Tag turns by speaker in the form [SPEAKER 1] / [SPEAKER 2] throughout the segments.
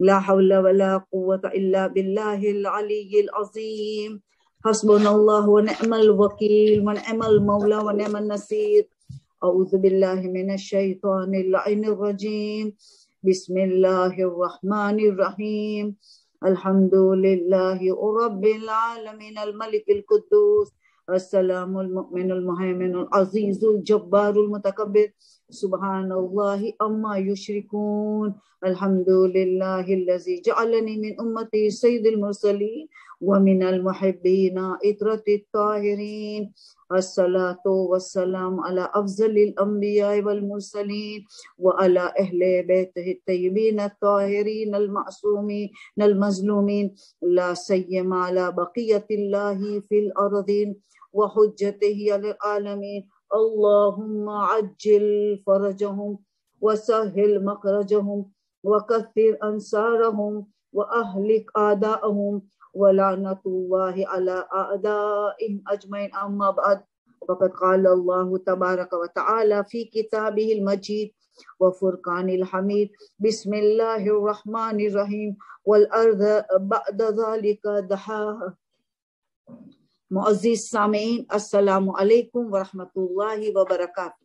[SPEAKER 1] لا حول ولا قوة إلا بالله العلي العظيم. حسبنا الله ونعم الوكيل ونعم المولى ونعم النصير. أعوذ بالله من الشيطان اللعين الرجيم. بسم الله الرحمن الرحيم. الحمد لله رب العالمين الملك القدوس السلام المؤمن المهيمن العزيز الجبار المتكبر. سبحان الله أما يشركون. الحمد لله الذي جعلني من أمتي سيد المرسلين ومن المحبين إطرة الطاهرين. الصلاة والسلام على أفضل الأنبياء والمرسلين وعلى أهل بيته الطيبين الطاهرين المعصومين المظلومين، لا سيما على بقية الله في الأرضين وحجته على العالمين. اللهم عجل فرجهم وسهل مخرجهم وكثر أنصارهم وأهلك أعداءهم ولعنة الله على أعدائهم أجمعين. أما بعد، فقد قال الله تبارك وتعالى في كتابه المجيد وفرقان الحميد. بسم الله الرحمن الرحيم. والأرض بعد ذلك دحاها. معزز سامعین، السلام علیکم ورحمۃ اللہ وبرکاتہ.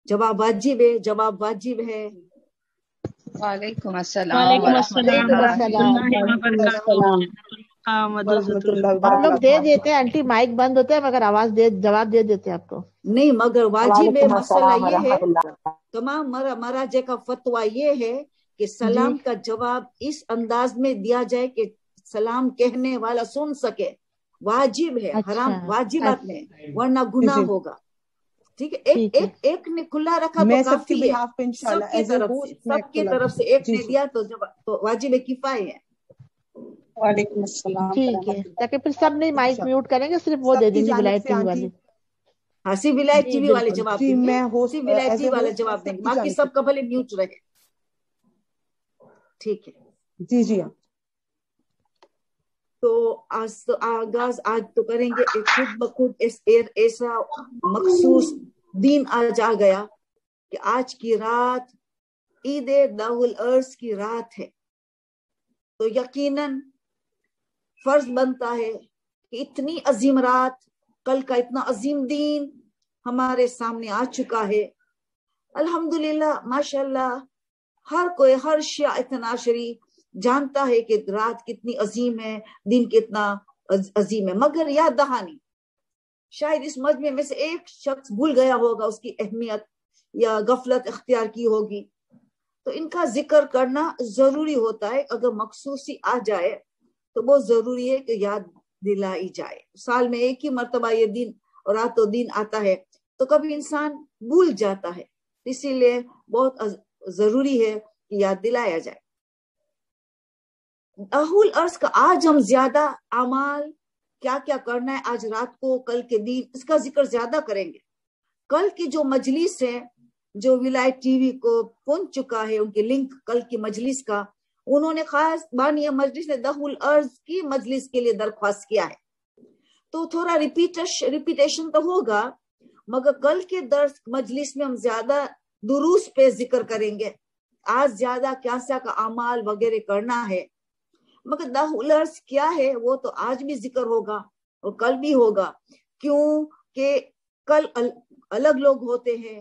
[SPEAKER 1] جواب واجب ہے، جواب واجب ہے.
[SPEAKER 2] وعلیکم السلام
[SPEAKER 3] وعلیکم السلام ورحمۃ اللہ وبرکاتہ. ہم لوگ دے دیتے ہیں آنٹی، مائک بند ہوتا ہے مگر آواز جواب دے دیتے ہیں آپ کو.
[SPEAKER 1] نہیں، مگر واجب ہے. مسئلہ یہ ہے تمام مرا کا فتویٰ یہ ہے کہ سلام کا جواب اس انداز میں دیا جائے کہ سلام کہنے والا سن سکے. واجب ہے، حرام واجبات میں، ورنہ گناہ ہوگا. ٹھیک ہے، ایک نے کھلا رکھا تو کافی ہے. سب کی طرف سے ایک نے دیا تو واجب کفایہ ہے.
[SPEAKER 2] وعلیکم السلام.
[SPEAKER 3] ٹھیک ہے، تاکہ پھر سب نہیں مائک میوٹ کریں گے، صرف وہ دے دیں گے ولایت ٹی وی والے.
[SPEAKER 1] ہاں، سی ولایت ٹی وی والے جواب دیں گے، سی ولایت ٹی وی والے جواب دیں گے، باقی سب کا بھلے میوٹ رہے. ٹھیک ہے
[SPEAKER 4] جی.
[SPEAKER 1] تو آغاز آج تو کریں گے. خود بخود ایسا مخصوص دن آج آ گیا کہ آج کی رات عید داہ العرض کی رات ہے. تو یقیناً فرض بنتا ہے کہ اتنی عظیم رات، کل کا اتنا عظیم دن ہمارے سامنے آ چکا ہے. الحمدللہ ماشاءاللہ ہر کوئی، ہر شیعہ اتنا شریف جانتا ہے کہ رات کتنی عظیم ہے، دن کتنا عظیم ہے. مگر یاد دہانی شاید اس مجمع میں سے ایک شخص بھول گیا ہوگا اس کی اہمیت، یا غفلت اختیار کی ہوگی. تو ان کا ذکر کرنا ضروری ہوتا ہے. اگر مخصوصی آ جائے تو بہت ضروری ہے کہ یاد دلائی جائے. سال میں ایک ہی مرتبہ یہ دن اور رات و دن آتا ہے تو کبھی انسان بھول جاتا ہے. اسی لیے بہت ضروری ہے کہ یاد دلایا جائے. اہل عرض کا آج ہم زیادہ اعمال کیا کیا کرنا ہے آج رات کو، کل کے دن، اس کا ذکر زیادہ کریں گے. کل کی جو مجلس ہے، جو ولایت ٹی وی کو پہنچ چکا ہے ان کے لنک کل کی مجلس کا، انہوں نے خاص بانی مجلس نے داہ العرض کی مجلس کے لیے درخواست کیا ہے. تو تھوڑا ریپیٹیشن تو ہوگا، مگر کل کے درس مجلس میں ہم زیادہ دروس پہ ذکر کریں گے. آج زیادہ کیسا کا اعمال وغیرہ کرنا ہے، مگر داہ العرض کیا ہے وہ تو آج بھی ذکر ہوگا اور کل بھی ہوگا. کیوں کہ کل الگ لوگ ہوتے ہیں،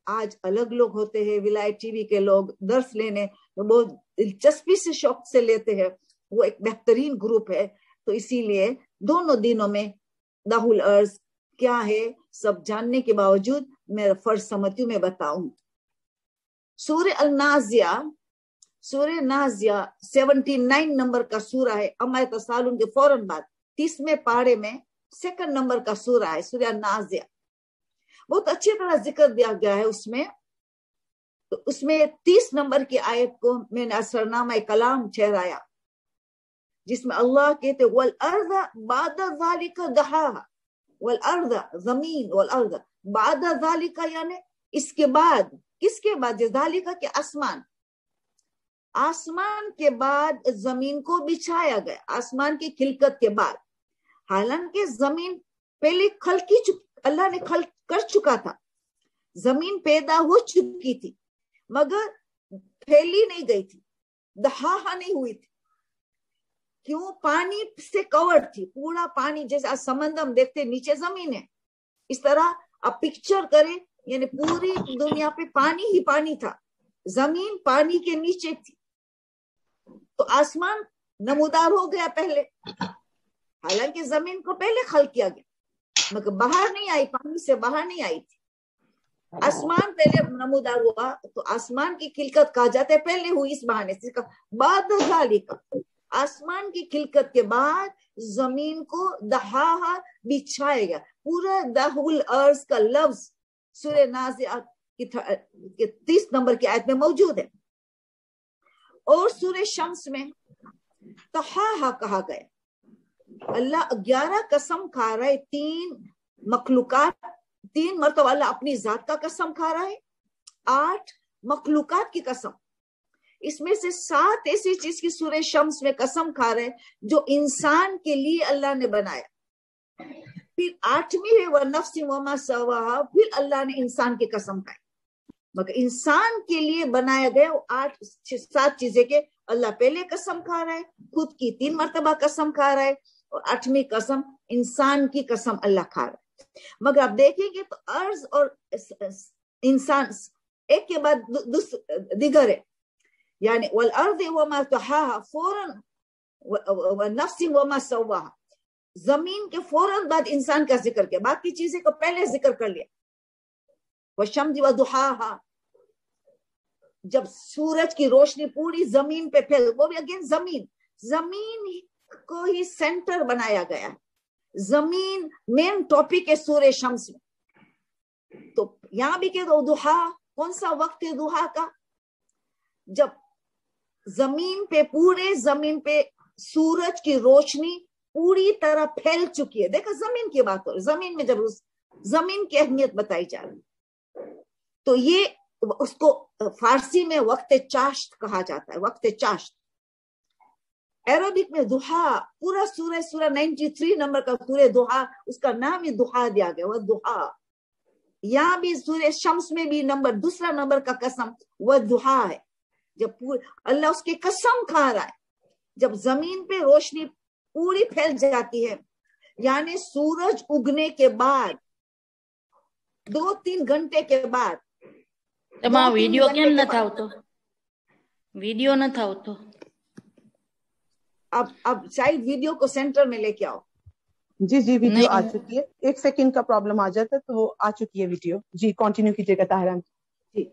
[SPEAKER 1] آج الگ لوگ ہوتے ہیں. ولایت ٹی وی کے لوگ درس لینے بہت دلچسپی سے، شوق سے لیتے ہیں. وہ ایک بہترین گروپ ہے. تو اسی لیے دونوں دنوں میں داہ العرض کیا ہے سب جاننے کے باوجود میں فرض سمجھتی ہوں میں بتاؤں. سورہ النازعہ، سورہ نازعہ 79 نمبر کا سورہ ہے. اما تسالون کے فوراً بعد 30ویں پارے میں 2 نمبر کا سورہ ہے سورہ نازعہ. بہت اچھی طرح ذکر دیا گیا ہے اس میں. تو اس میں 30 نمبر کی آیت کو میں نے اثرنامہ کلام ٹھہرایا، جس میں اللہ کہتے والارض بعد ذالک دحاها. والارض زمین، والارض بعد ذالک یعنی اس کے بعد. کس کے بعد؟ ذالک کے آسمان، آسمان کے بعد زمین کو بچھایا گیا، آسمان کی خلقت کے بعد. حالانکہ زمین پہلے اللہ نے خلق کر چکا تھا، زمین پیدا ہو چکی تھی، مگر پھیلی نہیں گئی تھی, دہا نہیں ہوئی تھی. کیوں؟ پانی سے کورڈ تھی, پورا پانی. جیسے آج سمندر ہم دیکھتے نیچے زمین ہے, اس طرح آپ پکچر کریں, یعنی پوری دنیا پہ پانی ہی پانی تھا, زمین پانی کے نیچے تھی. تو آسمان نمودار ہو گیا پہلے, حالانکہ زمین کو پہلے خلق کیا گیا, مگر باہر نہیں آئی, پانی سے باہر نہیں آئی تھی. آسمان پہلے نمودار ہوا, تو آسمان کی خلقت کہا جاتا ہے پہلے ہوئی اس بہانے سے. بعد ذالک, آسمان کی خلقت کے بعد زمین کو دہا بچھایا گیا. پورا دہل ارض کا لفظ سورہ نازعات کی 30 نمبر کی آیت میں موجود ہے. اور سورہ شمس میں تہا کہا گیا. اللہ 11 قسم کھا رہا ہے, 3 مخلوقات, 3 مرتبہ اللہ اپنی ذات کا قسم کھا رہا ہے, 8 مخلوقات کی قسم. اس میں سے 7 ایسی چیز کی سورہ شمس میں قسم کھا رہے جو انسان کے لیے اللہ نے بنایا. پھر 8ویں ہے وَنَفْسٍ وَمَا سَوَّاهَا, پھر اللہ نے انسان کی قسم کھائی. مگر انسان کے لیے بنایا گیا وہ 7 چیزیں کے اللہ پہلے قسم کھا رہا ہے, خود کی 3 مرتبہ قسم کھا رہا ہے, اور 8ویں قسم انسان کی قسم اللہ کھا رہا ہے. مگر آپ دیکھیں گے تو ارض اور انسان ایک کے بعد دیگر ہے, یعنی والارض وما طحاها فوراً ونفس وما سواها, زمین کے فوراً بعد انسان کا ذکر کیا, باقی چیزیں کو پہلے ذکر کر لیا. والشمس وضحاها, جب سورج کی روشنی پوری زمین پہ پھیل, وہ بھی اگین زمین کو ہی سینٹر بنایا گیا. زمین مین ٹاپک ہے سورہ شمس میں. تو یہاں بھی کہ ضحا, کون سا وقت ہے ضحا کا؟ جب زمین پہ, پورے زمین پہ سورج کی روشنی پوری طرح پھیل چکی ہے. دیکھا زمین کی بات ہو رہی, زمین میں جب زمین کی اہمیت بتائی جا رہی, تو یہ اس کو فارسی میں وقت چاشت کہا جاتا ہے. وقت چاشت عربک میں ضحا, پورا سورہ 93 نمبر کا سورہ ضحا, اس کا نام ہی ضحا دیا گیا, وہ ضحا. یہاں بھی سورہ شمس میں بھی دوسرا نمبر کا قسم وہ ضحا ہے. جب اللہ اس کی قسم کھا رہا ہے, جب زمین پہ روشنی پوری پھیل جاتی ہے, یعنی سورج اگنے کے بعد 2-3 گھنٹے کے بعد.
[SPEAKER 2] ویڈیو کیم نہ تھا تو, ویڈیو نہ تھا تو
[SPEAKER 1] اب شاید ویڈیو کو سینٹر میں لے کے آؤ.
[SPEAKER 4] جی ویڈیو آ چکی ہے, 1 سیکنڈ کا پرابلم آ جاتا ہے تو وہ آ چکی ہے ویڈیو. جی کنٹینیو کیجیے گا طاہرہ.
[SPEAKER 1] جی,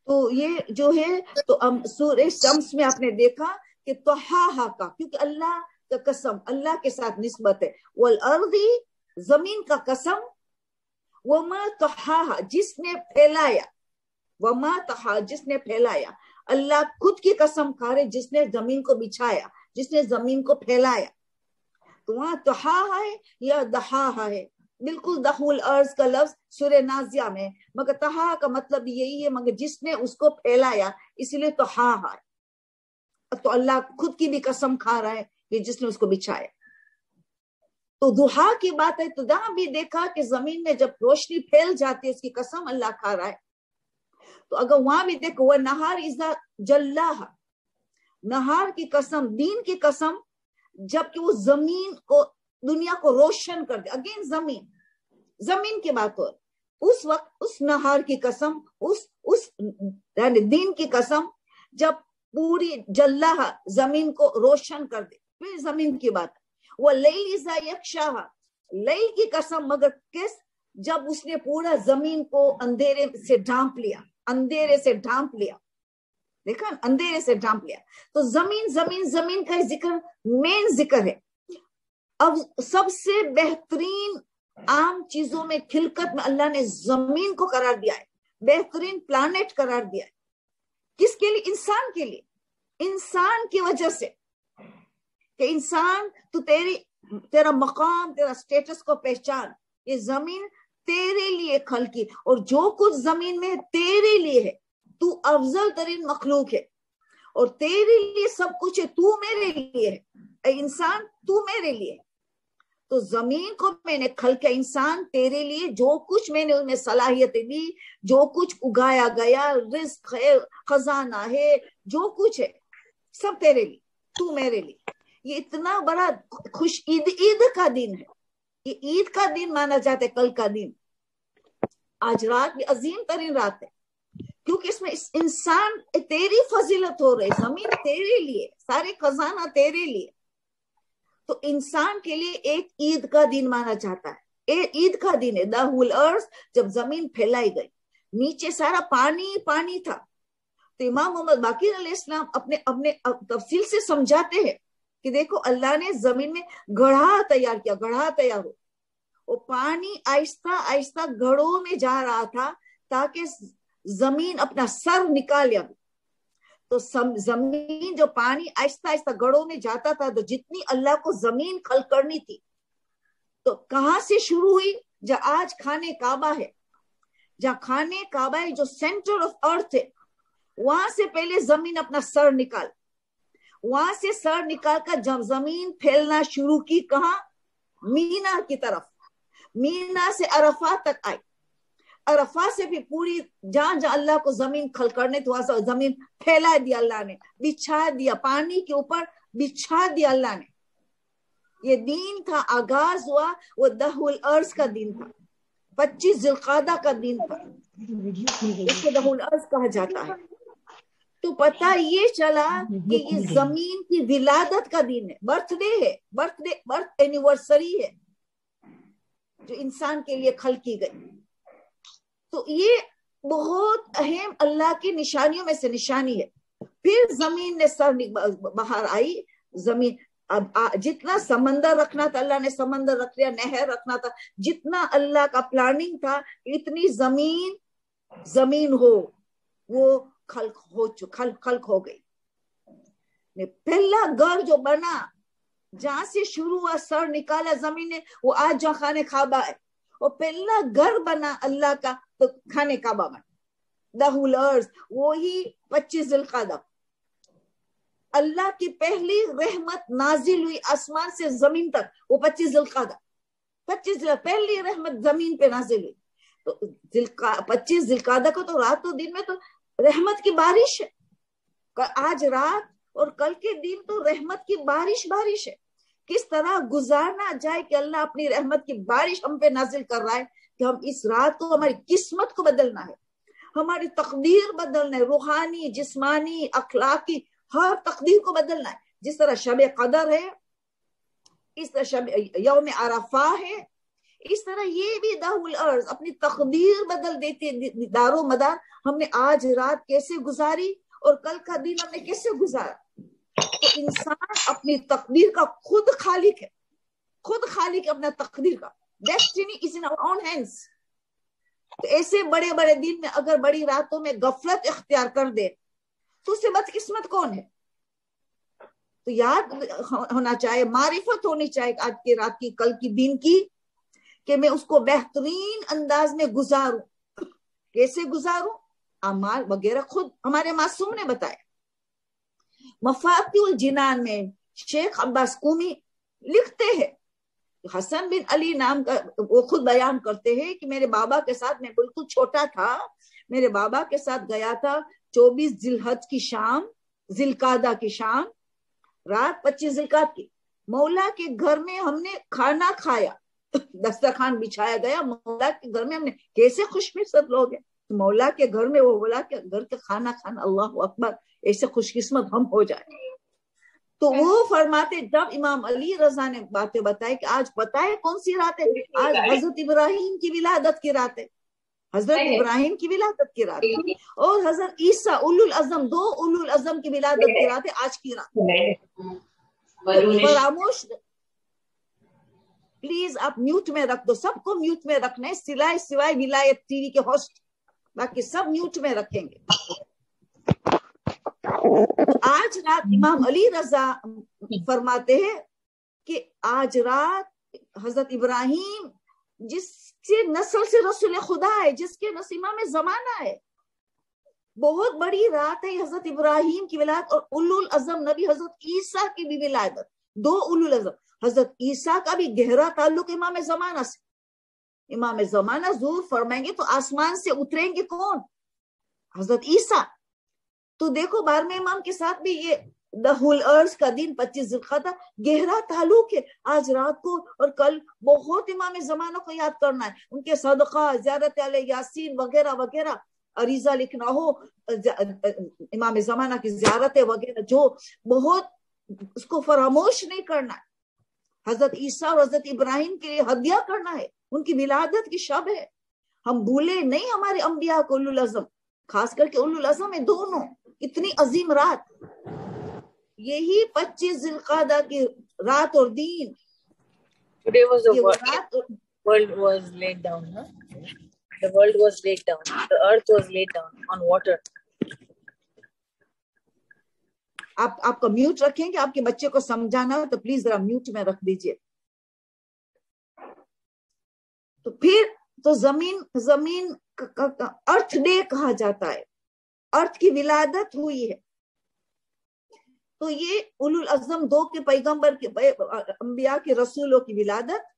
[SPEAKER 1] تو یہ جو ہے, تو سورہ شمس میں آپ نے دیکھا کہ طحاہا کا, کیونکہ اللہ کا قسم اللہ کے ساتھ نسبت ہے. والارض, زمین کا قسم. وما طحاہا, جس نے پھیلایا. وما طحا, جس نے پھیلایا. اللہ خود کی قسم کھا رہے جس نے زمین کو بچھایا, جس نے زمین کو پھیلایا. تو وہاں طحاہا ہے یا دہاہا ہے, بالکل دخول ارض کا لفظ سورہ نازعہ میں, مگر طحاہا کا مطلب یہی ہے, مگر جس نے اس کو پھیلایا, اسی لیے طحاہا ہے. تو اللہ خود کی بھی قسم کھا رہا ہے کہ جس نے اس کو بچھایا. تو ضحا کی بات ہے, تو جہاں بھی دیکھا کہ زمین میں جب روشنی پھیل جاتی ہے اس کی قسم اللہ کھا رہا ہے. تو اگر وہاں بھی دیکھو وہ نہار اذا جلاہا, نہار کی قسم, دین کی قسم, جبکہ وہ زمین کو, دنیا کو روشن کر دے. اگین زمین کی بات ہو, اس وقت اس نہار کی قسم, اس یعنی دین کی قسم, جب پوری جلاہا, زمین کو روشن کر دے. پھر زمین کی بات. وہ لیل اذا یغشاہا, لیل کی قسم, مگر کس, جب اس نے پورا زمین کو اندھیرے سے ڈھانپ لیا. دیکھا, اندھیرے سے ڈھانپ لیا. تو زمین کا ذکر مین ذکر ہے. اب سب سے بہترین عام چیزوں میں خلقت میں اللہ نے زمین کو قرار دیا ہے, بہترین پلانٹ قرار دیا ہے. کس کے لیے؟ انسان کے لیے. انسان کی وجہ سے کہ انسان, تو تیرا مقام, تیرا سٹیٹس کو پہچان. یہ زمین تیرے لیے خلقی, اور جو کچھ زمین میں تیرے لیے ہے. تو افضل ترین مخلوق ہے, اور تیرے لیے سب کچھ ہے. تو میرے لیے ہے, اے انسان, تو میرے لیے. تو زمین کو میں نے خلق انسان تیرے لیے جو کچھ میں نے ان میں صلاحیتیں دی, جو کچھ اگایا گیا, رزق ہے, خزانہ ہے, جو کچھ ہے سب تیرے لیے, تو میرے لیے. یہ اتنا بڑا خوش عید کا دن ہے, یہ عید کا دن مانا جاتا ہے کل کا دن. آج رات بھی عظیم ترین رات ہے کیونکہ اس میں انسان تیری فضیلت ہو رہی, زمین تیرے لیے, سارے خزانہ تیرے لیے. تو انسان کے لیے ایک عید کا دن مانا جاتا ہے, عید کا دن ہے. دہ الارض, جب زمین پھیلائی گئی, نیچے سارا پانی پانی تھا. تو امام محمد باقر علیہ السلام اپنے تفصیل سے سمجھاتے ہیں کہ دیکھو اللہ نے زمین میں گڑھا تیار کیا, گڑھا تیار ہو, وہ پانی آہستہ آہستہ گڑھوں میں جا رہا تھا تاکہ زمین اپنا سر نکالے. تو زمین جو پانی آہستہ آہستہ گڑھوں میں جاتا تھا, تو جتنی اللہ کو زمین خلق کرنی تھی تو کہاں سے شروع ہوئی؟ جہاں آج خانے کعبہ ہے, جہاں خانے کعبہ ہے جو سینٹر آف ارتھ ہے, وہاں سے پہلے زمین اپنا سر نکال, وہاں سے سر نکال کر جب زمین پھیلنا شروع کی کہاں؟ مینا کی طرف. مینا سے عرفات تک آئی, عرفات سے بھی پوری جہاں جہاں اللہ کو زمین خلق کرنے تو وہاں زمین پھیلا دیا اللہ نے, بچھا دیا, پانی کے اوپر بچھا دیا اللہ نے. یہ دین تھا, آغاز ہوا وہ دہ الارض کا دن تھا, 25 ذوالقعدہ کا دن تھا, اس کو دہ الارض کہا جاتا ہے. تو پتہ یہ چلا کہ یہ زمین کی ولادت کا دن ہے, برتھ ڈے ہے, برتھ اینیورسری ہے جو انسان کے لیے خلق کی گئی. تو یہ بہت اہم اللہ کی نشانیوں میں سے نشانی ہے. پھر زمین نے سر باہر آئی, زمین اب جتنا سمندر رکھنا تھا اللہ نے سمندر رکھ لیا, نہر رکھنا تھا, جتنا اللہ کا پلاننگ تھا اتنی زمین ہو, وہ خلق ہو گئی. پہلا گھر جو بنا جہاں سے شروع ہوا, سر نکالا زمین نے, وہ آج جہاں خانے کعبہ ہے, اور پہلا گھر بنا اللہ کا تو خانے کعبہ بنا, دہ الارض, وہی 25 ذوالقعدہ. اللہ کی پہلی رحمت نازل ہوئی آسمان سے زمین تک, وہ 25 ذوالقعدہ, 25 پہلی رحمت زمین پہ نازل ہوئی. تو 25 ذوالقعدہ کو تو رات و دن میں تو رحمت کی بارش ہے. آج رات اور کل کے دن تو رحمت کی بارش ہے. کس طرح گزارنا جائے کہ اللہ اپنی رحمت کی بارش ہم پہ نازل کر رہا ہے کہ ہم اس رات کو, ہماری قسمت کو بدلنا ہے, ہماری تقدیر بدلنا ہے, روحانی, جسمانی, اخلاقی, ہر تقدیر کو بدلنا ہے. جس طرح شب قدر ہے, اس طرح یوم عرفہ ہے, اس طرح یہ بھی دہ الارض اپنی تقدیر بدل دیتی ہے. دار و مدار ہم نے آج رات کیسے گزاری اور کل کا دن ہم نے کیسے گزارا. تو انسان اپنی تقدیر کا خود خالق ہے, خود خالق اپنا تقدیر کا. ڈیسٹینی از ان آور اون ہینڈز. تو ایسے بڑے بڑے دن میں اگر بڑی راتوں میں غفلت اختیار کر دے تو اس سے بد قسمت کون ہے؟ تو یاد ہونا چاہیے, معرفت ہونی چاہیے آج کی رات کی, کل کی دن کی, کہ میں اس کو بہترین انداز میں گزاروں. کیسے گزاروں؟ اعمال وغیرہ خود ہمارے معصوم نے بتایا. مفاتیح الجنان میں شیخ عباس قومی لکھتے ہیں, حسن بن علی نام کا, وہ خود بیان کرتے ہیں کہ میرے بابا کے ساتھ, میں بالکل چھوٹا تھا, میرے بابا کے ساتھ گیا تھا 24 ذوالحج کی شام, ذوالقعدہ کی شام, رات 25 ذوالقعدہ کی. مولا کے گھر میں ہم نے کھانا کھایا, دسترخوان بچھایا گیا مولا کے گھر میں. ہم نے کیسے خوش قسمت لوگ ہیں, مولا کے گھر میں, وہ مولا کے گھر کا کھانا کھانا, اللہ اکبر, ایسے خوش قسمت ہم ہو جائیں. تو وہ فرماتے, جب امام علی رضا نے باتیں بتائی کہ آج پتہ ہے کون سی رات ہے, آج حضرت ابراہیم کی ولادت کی رات ہے, حضرت ابراہیم کی ولادت کی رات ہے, اور حضرت عیسیٰ اولو العزم, 2 اولو العزم کی ولادت کی رات ہے آج کی رات. فراموش, پلیز آپ میوٹ میں رکھ دو, سب کو میوٹ میں رکھنا ہے سوائے ولایت ٹی وی کے ہوسٹ, باقی سب میوٹ میں رکھیں گے. آج رات امام علی رضا فرماتے ہیں کہ آج رات حضرت ابراہیم, جس کے نسل سے رسول خدا ہے, جس کے نسیمہ میں زمانہ ہے, بہت بڑی رات ہے حضرت ابراہیم کی ولادت, اور اولو العزم نبی حضرت عیسیٰ کی بھی ولادت. دو اولو العزم. حضرت عیسیٰ کا بھی گہرا تعلق امام زمانہ سے. امام زمانہ ظہور فرمائیں گے تو آسمان سے اتریں گے کون؟ حضرت عیسیٰ. تو دیکھو 12ویں امام کے ساتھ بھی یہ دہل ارض کا دن 25 ذوالقعدہ گہرا تعلق ہے. آج رات کو اور کل بہت امام زمانہ کو یاد کرنا ہے, ان کے صدقہ, زیارت علیہ یاسین وغیرہ وغیرہ, عریضہ لکھنا ہو, امام زمانہ کی زیارتیں وغیرہ, جو بہت اس کو فراموش نہیں کرنا ہے. حضرت عیسیٰ اور حضرت ابراہیم کے لیے ہدیہ کرنا ہے, ان کی ولادت کی شب ہے. ہم بھولے نہیں ہمارے انبیاء کو, اولو العزم, خاص کر کے اولو العزم ہے دونوں, اتنی عظیم رات. یہی 25 ذوالقعدہ کی رات اور دین.
[SPEAKER 5] Today was the
[SPEAKER 1] رات
[SPEAKER 5] world was laid down, huh? The world was laid down. The earth was laid down on water.
[SPEAKER 1] آپ کا میوٹ رکھیں گے, آپ کے بچے کو سمجھانا ہو تو پلیز ذرا میوٹ میں رکھ دیجئے. تو پھر تو زمین ارتھ ڈے کہا جاتا ہے, ارتھ کی ولادت ہوئی ہے. تو یہ اولو العزم 2 کے پیغمبر کے انبیاء کے رسولوں کی ولادت,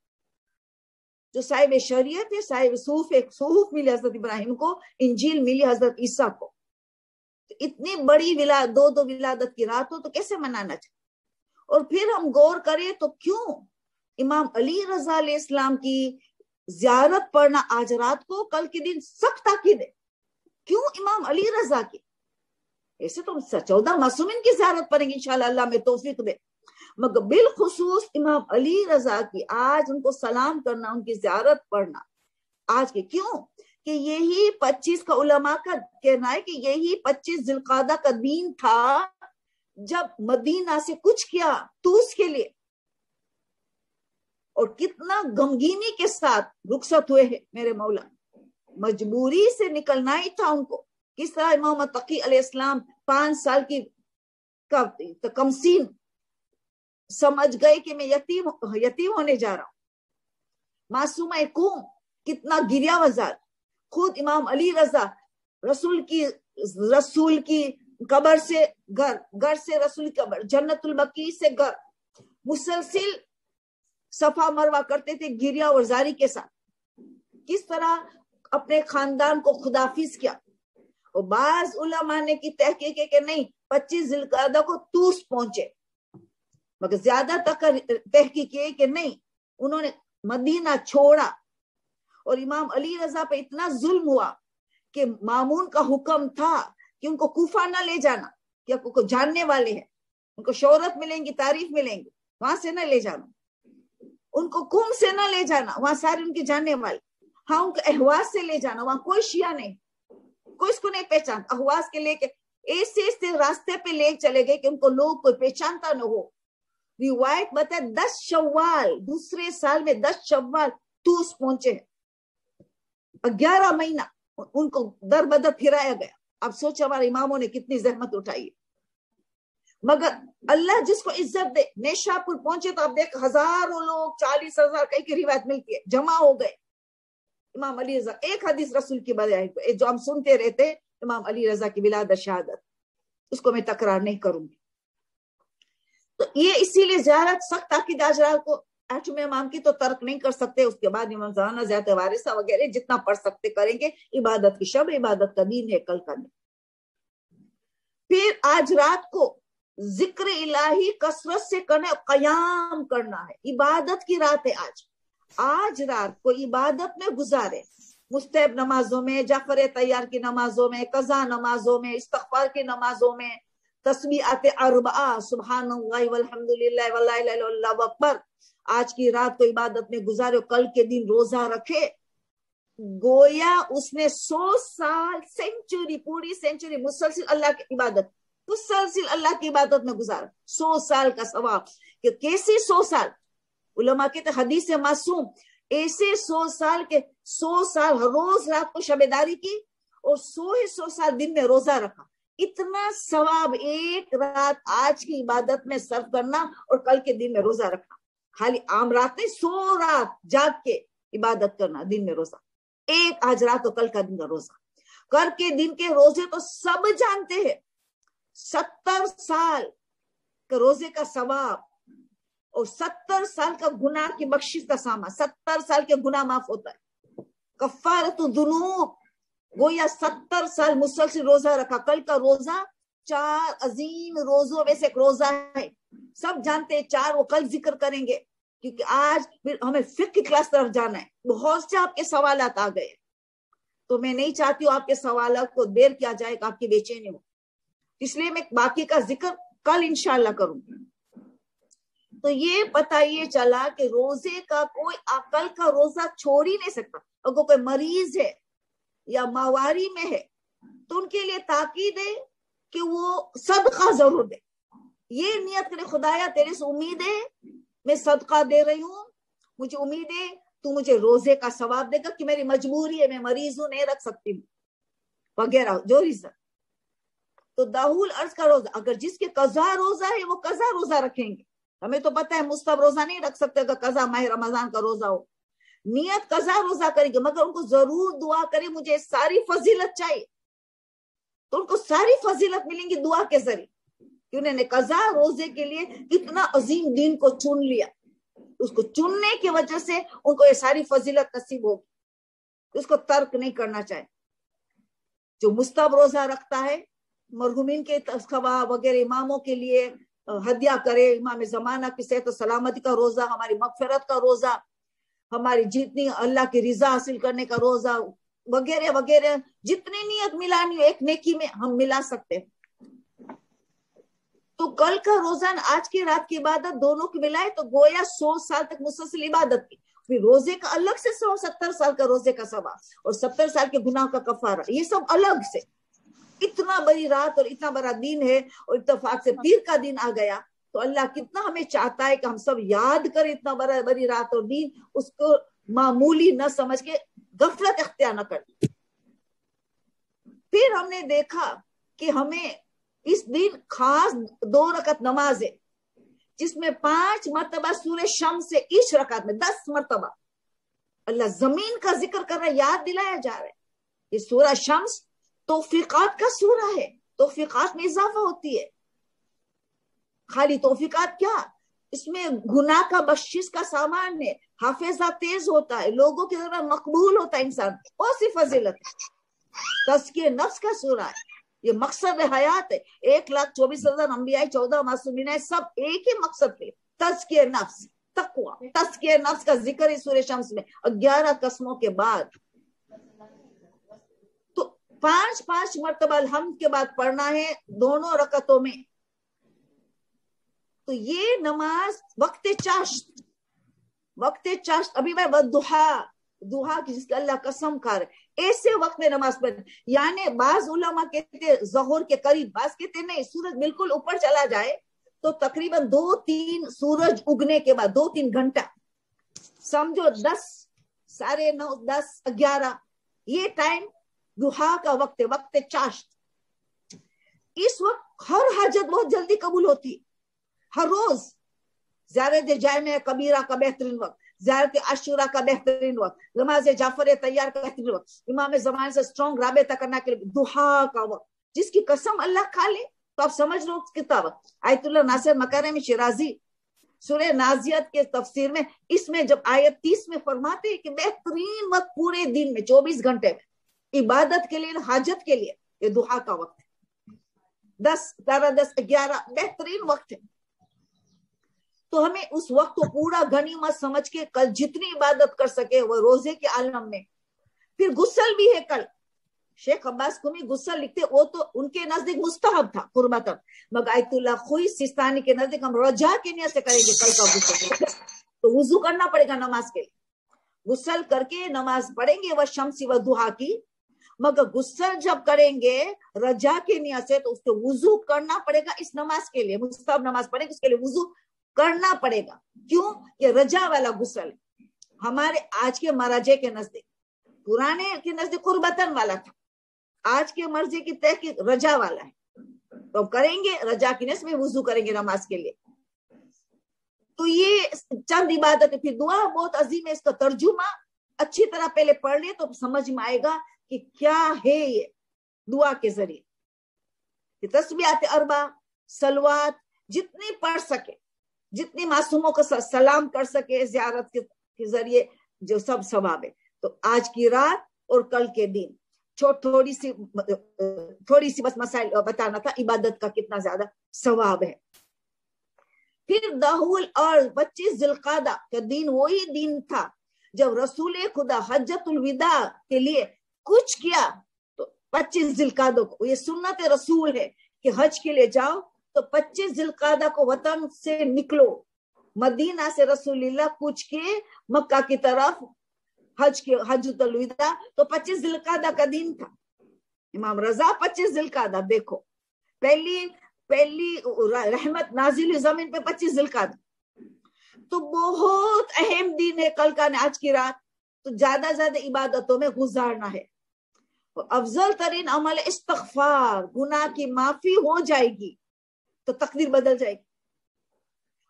[SPEAKER 1] جو صاحب شریعت ہے, صاحب صحف ملی حضرت ابراہیم کو, انجیل ملی حضرت عیسیٰ کو. اتنی بڑی دو ولادت کی رات ہو تو کیسے منانا چاہیے؟ اور پھر ہم غور کریں تو کیوں امام علی رضا علیہ السلام کی زیارت پڑھنا آج رات کو, کل کے دن سخت تاکید ہے. کیوں امام علی رضا کی؟ ایسے تو 14 معصومین کی زیارت پڑھیں گے انشاءاللہ, اللہ میں توفیق دے, مگر بالخصوص امام علی رضا کی آج ان کو سلام کرنا, ان کی زیارت پڑھنا آج کے. کیوں کہ یہی 25 کا علماء کا کہنا ہے کہ یہی 25 ذوالقعدہ کا دن تھا جب مدینہ سے کچھ کیا توس کے لیے, اور کتنا غمگینی کے ساتھ رخصت ہوئے ہیں میرے مولا. مجبوری سے نکلنا ہی تھا ان کو. کس طرح امام تقی علیہ السلام 5 سال کی کمسین سمجھ گئے کہ میں یتیم ہونے جا رہا ہوں. معصومہ قوم کتنا گریا وزار. خود امام علی رضا رسول کی قبر سے گھر سے رسول کی قبر, جنت البقیع سے گھر, مسلسل صفا مروہ کرتے تھے گریا اور زاری کے ساتھ. کس طرح اپنے خاندان کو خدافظ کیا. اور بعض علماء نے کی تحقیق ہے کہ نہیں 25 ذوالقعدہ کو توس پہنچے, مگر زیادہ تحقیق ہے کہ نہیں, انہوں نے مدینہ چھوڑا. اور امام علی رضا پہ اتنا ظلم ہوا کہ مامون کا حکم تھا کہ ان کو کوفہ نہ لے جانا, کہ ان کو جاننے والے ہیں, ان کو شہرت ملیں گی, تعریف ملیں گی, وہاں سے نہ لے جانا. ان کو قم سے نہ لے جانا, وہاں سارے ان کے جاننے والے. ہاں ان کو احواز سے لے جانا, وہاں کوئی شیعہ نہیں, کوئی اس کو نہیں پہچانتا. احواز کے لے کے ایسے راستے پہ لے چلے گئے کہ ان کو لوگ کوئی پہچانتا نہ ہو. روایت بتائے 10 شوال, دوسرے سال میں 10 شوال توس پہنچے ہیں. 11 مہینہ ان کو در بدر پھرایا گیا. اب سوچ ہمارے اماموں نے کتنی زحمت اٹھائی. مگر اللہ جس کو عزت دے, نیشا پور پہنچے تو آپ دیکھ ہزاروں لوگ, 40,000 کئی کی روایت ملتی ہے, جمع ہو گئے. امام علی رضا ایک حدیث رسول کی بجائے جو ہم سنتے رہتے, امام علی رضا کی ولادت شہادت, اس کو میں تکرار نہیں کروں گی. تو یہ اسی لیے زیارت سخت تاکید آج رات کو 8ویں امام کی تو ترک نہیں کر سکتے. اس کے بعد امام زمانہ زیادہ وارثہ وغیرہ جتنا پڑھ سکتے کریں گے. عبادت کی شب, عبادت کا دین ہے, کل کا دن. پھر آج رات کو ذکر الہی کثرت سے کرنا, قیام کرنا ہے. عبادت کی رات ہے آج رات کو عبادت میں گزارے. مستحب نمازوں میں, جعفر تیار کی نمازوں میں, قضا نمازوں میں, استغفار کی نمازوں میں, تسبیحات 4 سبحان اللہ والحمدللہ ولا الہ الا اللہ اکبر. آج کی رات کو عبادت میں گزارے. کل کے دن روزہ رکھے, گویا اس نے 100 سال سینچری, پوری سینچری مسلسل اللہ کی عبادت, مسلسل اللہ کی عبادت میں گزارا. 100 سال کا ثواب. کہ کیسی 100 سال؟ علماء کہتے حدیث معصوم ایسے 100 سال کے 100 سال ہر روز رات کو شبیداری کی, اور 100 سال دن میں روزہ رکھا. اتنا ثواب ایک رات آج کی عبادت میں صرف کرنا, اور کل کے دن میں روزہ رکھنا. خالی عام رات نہیں, 100 رات جاگ کے عبادت کرنا, دن میں روزہ. ایک آج رات اور کل کا دن کا روزہ. کل کے دن کے روزے تو سب جانتے ہیں, 70 سال کے روزے کا ثواب. اور 70 साल का गुनाह की बख्शिश का सामान, 70 साल के गुनाह माफ होता है। कफ्फारतु दुनूब, गोया 70 साल मुसलसल रोजा रखा। कल का रोजा 4 अजीम रोजों में से एक रोजा है, सब जानते हैं 4, वो कल जिक्र करेंगे, क्योंकि आज फिर हमें फिक्र की क्लास तरफ जाना है। बहुत से आपके सवालात आ गए, तो मैं नहीं चाहती हूँ आपके सवालात को देर किया जाए, आपकी बेचैनी हो, इसलिए मैं बाकी का जिक्र कल इंशाल्लाह करूंगी। तो ये पता ये चला कि रोजे का कोई कल का रोजा छोड़ ही नहीं सकता। अगर कोई मरीज है या मावारी में है तो उनके लिए ताकीद है कि वो सदका जरूर दे। ये नियत करे, खुदाया तेरे से उम्मीद है, मैं सदका दे रही हूँ, मुझे उम्मीद है तू मुझे रोजे का सवाब देगा, कि मेरी मजबूरी है, मैं मरीज हूं, नहीं रख सकती हूँ वगैरह जो रीजन। तो दाहुल अर्ज का रोजा, अगर जिसके कजा रोजा है वो कजा रोजा रखेंगे। हमें तो पता है मुस्तब रोजा नहीं रख सकते अगर कजा माह रमजान का रोजा हो। नियत कजा रोजा करेंगे, मगर उनको जरूर दुआ करे मुझे सारी फजीलत चाहिए, तो उनको सारी फजीलत मिलेंगी दुआ के जरिए, कि उन्होंने कजा रोजे के लिए इतना अजीम दिन को चुन लिया। उसको चुनने की वजह से उनको ये सारी फजीलत नसीब होगी, उसको तर्क नहीं करना चाहिए। जो मुस्तब रोजा रखता है, मरहुमीन के खवा वगैरह इमामों के लिए हदिया करे, इमाम जमाना की सेहत सलामती का रोजा, हमारी मगफिरत का रोजा, हमारी जितनी अल्लाह की रिजा हासिल करने का रोजा वगैरह वगैरह, जितनी नियत मिलानी हो एक नेकी में हम मिला सकते हैं। तो कल का रोजा आज की रात की इबादत दोनों की मिलाए तो गोया 100 साल तक मुसलसल इबादत की। फिर रोजे का अलग से 70 साल का रोजे का सवाब और 70 साल के गुनाह का कफारा, ये सब अलग से। इतना बड़ी रात और इतना बड़ा दिन है, और इत्तेफाक से पीर का दिन आ गया, तो अल्लाह कितना हमें चाहता है कि हम सब याद करें इतना बड़ी रात और दिन, उसको मामूली न समझ के गफलत इख्तियार न करें। फिर हमने देखा कि हमें इस दिन खास 2 रकत नमाज है, जिसमें 5 मरतबा सूरह शम्स से इस रकात में 10 मरतबा अल्लाह जमीन का जिक्र कर रहा है, याद दिलाया जा रहा है। ये सूरह शम्स तौफीकात का सूरा है, तौफीकात में इजाफा होती है। खाली तौफीकात क्या, इसमें गुनाह का बख्शिश का सामान है, हाफिजा तेज होता है, लोगों की तरह मकबूल होता है इंसान, बहुत सी फजीलत है। तज़किये नफ्स का सूरा है, ये मकसद हयात है। 1,24,000 अंबिया, 14 मासूमीन है, सब एक ही मकसद पे, तज़किये नफ्स, तक़वा, तज़किये नफ्स का जिक्र है सूरह शम्स में 11 कसमों के बाद। तो 5 मरतबा अल्हम्द के बाद पढ़ना है दोनों रकतों में। तो ये नमाज वक्त चाश्त, अभी मैं दुहा की जिसका अल्लाह कसम खा रहे, ऐसे वक्त में नमाज पढ़, यानी बाज उलमा कहते ज़ोहर के करीब, बाज कहते नहीं, सूरज बिल्कुल ऊपर चला जाए तो तकरीबन 2-3 सूरज उगने के बाद 2-3 घंटा, समझो 10, 9:30, 10, 11, ये टाइम दुहा का वक्त है, वक्त चाश्त। इस वक्त हर हाजत बहुत जल्दी कबूल होती, हर रोज। ज़ियारत जामे कबीरा का बेहतरीन वक्त, ज़ियारत अशूरा का बेहतरीन वक्त, नमाज जाफर तैयार का बेहतरीन वक्त, इमाम ज़मान से स्ट्रॉन्ग राबता करने के लिए दुहा का वक्त, जिसकी कसम अल्लाह खा ले तो आप समझ लो कितना वक्त। आयतुल्लाह नासिर मकारिम शिराजी सूरह नाजियत के तफसीर में, इसमें जब आयत 30 में फरमाते हैं कि बेहतरीन वक्त पूरे दिन में 24 घंटे में इबादत के लिए, हाजत के लिए, ये दुहा का वक्त है। 10, 10, 11 बेहतरीन वक्त है। तो हमें उस वक्त को पूरा गनीमत समझ के कल जितनी इबादत कर सके वो रोजे के आलम में। फिर गुस्ल भी है कल, शेख अब्बास कुमी गुस्ल लिखते, वो तो उनके नजदीक मुस्तहब था कुर्बतन, मगर आयतुल्लाह खुई सिस्तानी के नजदीक हम रजा के नियत से करेंगे कल का गुस्ल। तो वुजू करना पड़ेगा नमाज के लिए, गुस्ल करके नमाज पढ़ेंगे वह शम्सी व दुहा की, मगर गुस्ल जब करेंगे रजा के नियत से तो उसको वुजू करना पड़ेगा। इस नमाज के लिए मुस्तहब नमाज पढ़ेंगे, उसके लिए वुजू करना पड़ेगा। क्यों? ये रजा वाला गुस्ल है। हमारे आज के मराजे के नजदीक, पुराने के नजदीक कुर्बतन वाला था, आज के मर्जी की तहकीक रजा वाला है। तो करेंगे रजा की नियत में वुजू करेंगे नमाज के लिए। तो ये चंद इबादत है। फिर दुआ बहुत अजीम है, इसका तर्जुमा अच्छी तरह पहले पढ़ ले तो समझ में आएगा कि क्या है ये दुआ के जरिए। तस्बीहात अरबा, सलवात जितनी पढ़ सके, جتنی معصوموں کو سلام کر سکے زیارت کے ذریعے جو سب ثواب ہے. تو آج کی رات اور کل کے دن تھوڑی سی بس مسائل بتانا تھا عبادت کا کتنا زیادہ ثواب ہے. پھر دہول اور 25 ذی القعدہ کا دن وہی دن تھا جب رسول خدا حجت الوداع کے لیے کچھ کیا. تو 25 ذی القعدہ کو یہ سنت رسول ہے کہ حج کے لیے جاؤ تو 25 ذی القعدہ کو وطن سے نکلو. مدینہ سے رسول اللہ کچھ کے مکہ کی طرف حجت الوداع تو 25 ذی القعدہ کا دن تھا. امام رضا 25 ذی القعدہ دیکھو پہلی رحمت نازل زمین پہ 25 ذی القعدہ. تو بہت اہم دن ہے کل کا آج کی رات. تو زیادہ عبادتوں میں گزارنا ہے. افضل ترین عمل استغفار, گناہ کی معافی ہو جائے گی تو تقدیر بدل جائے گی.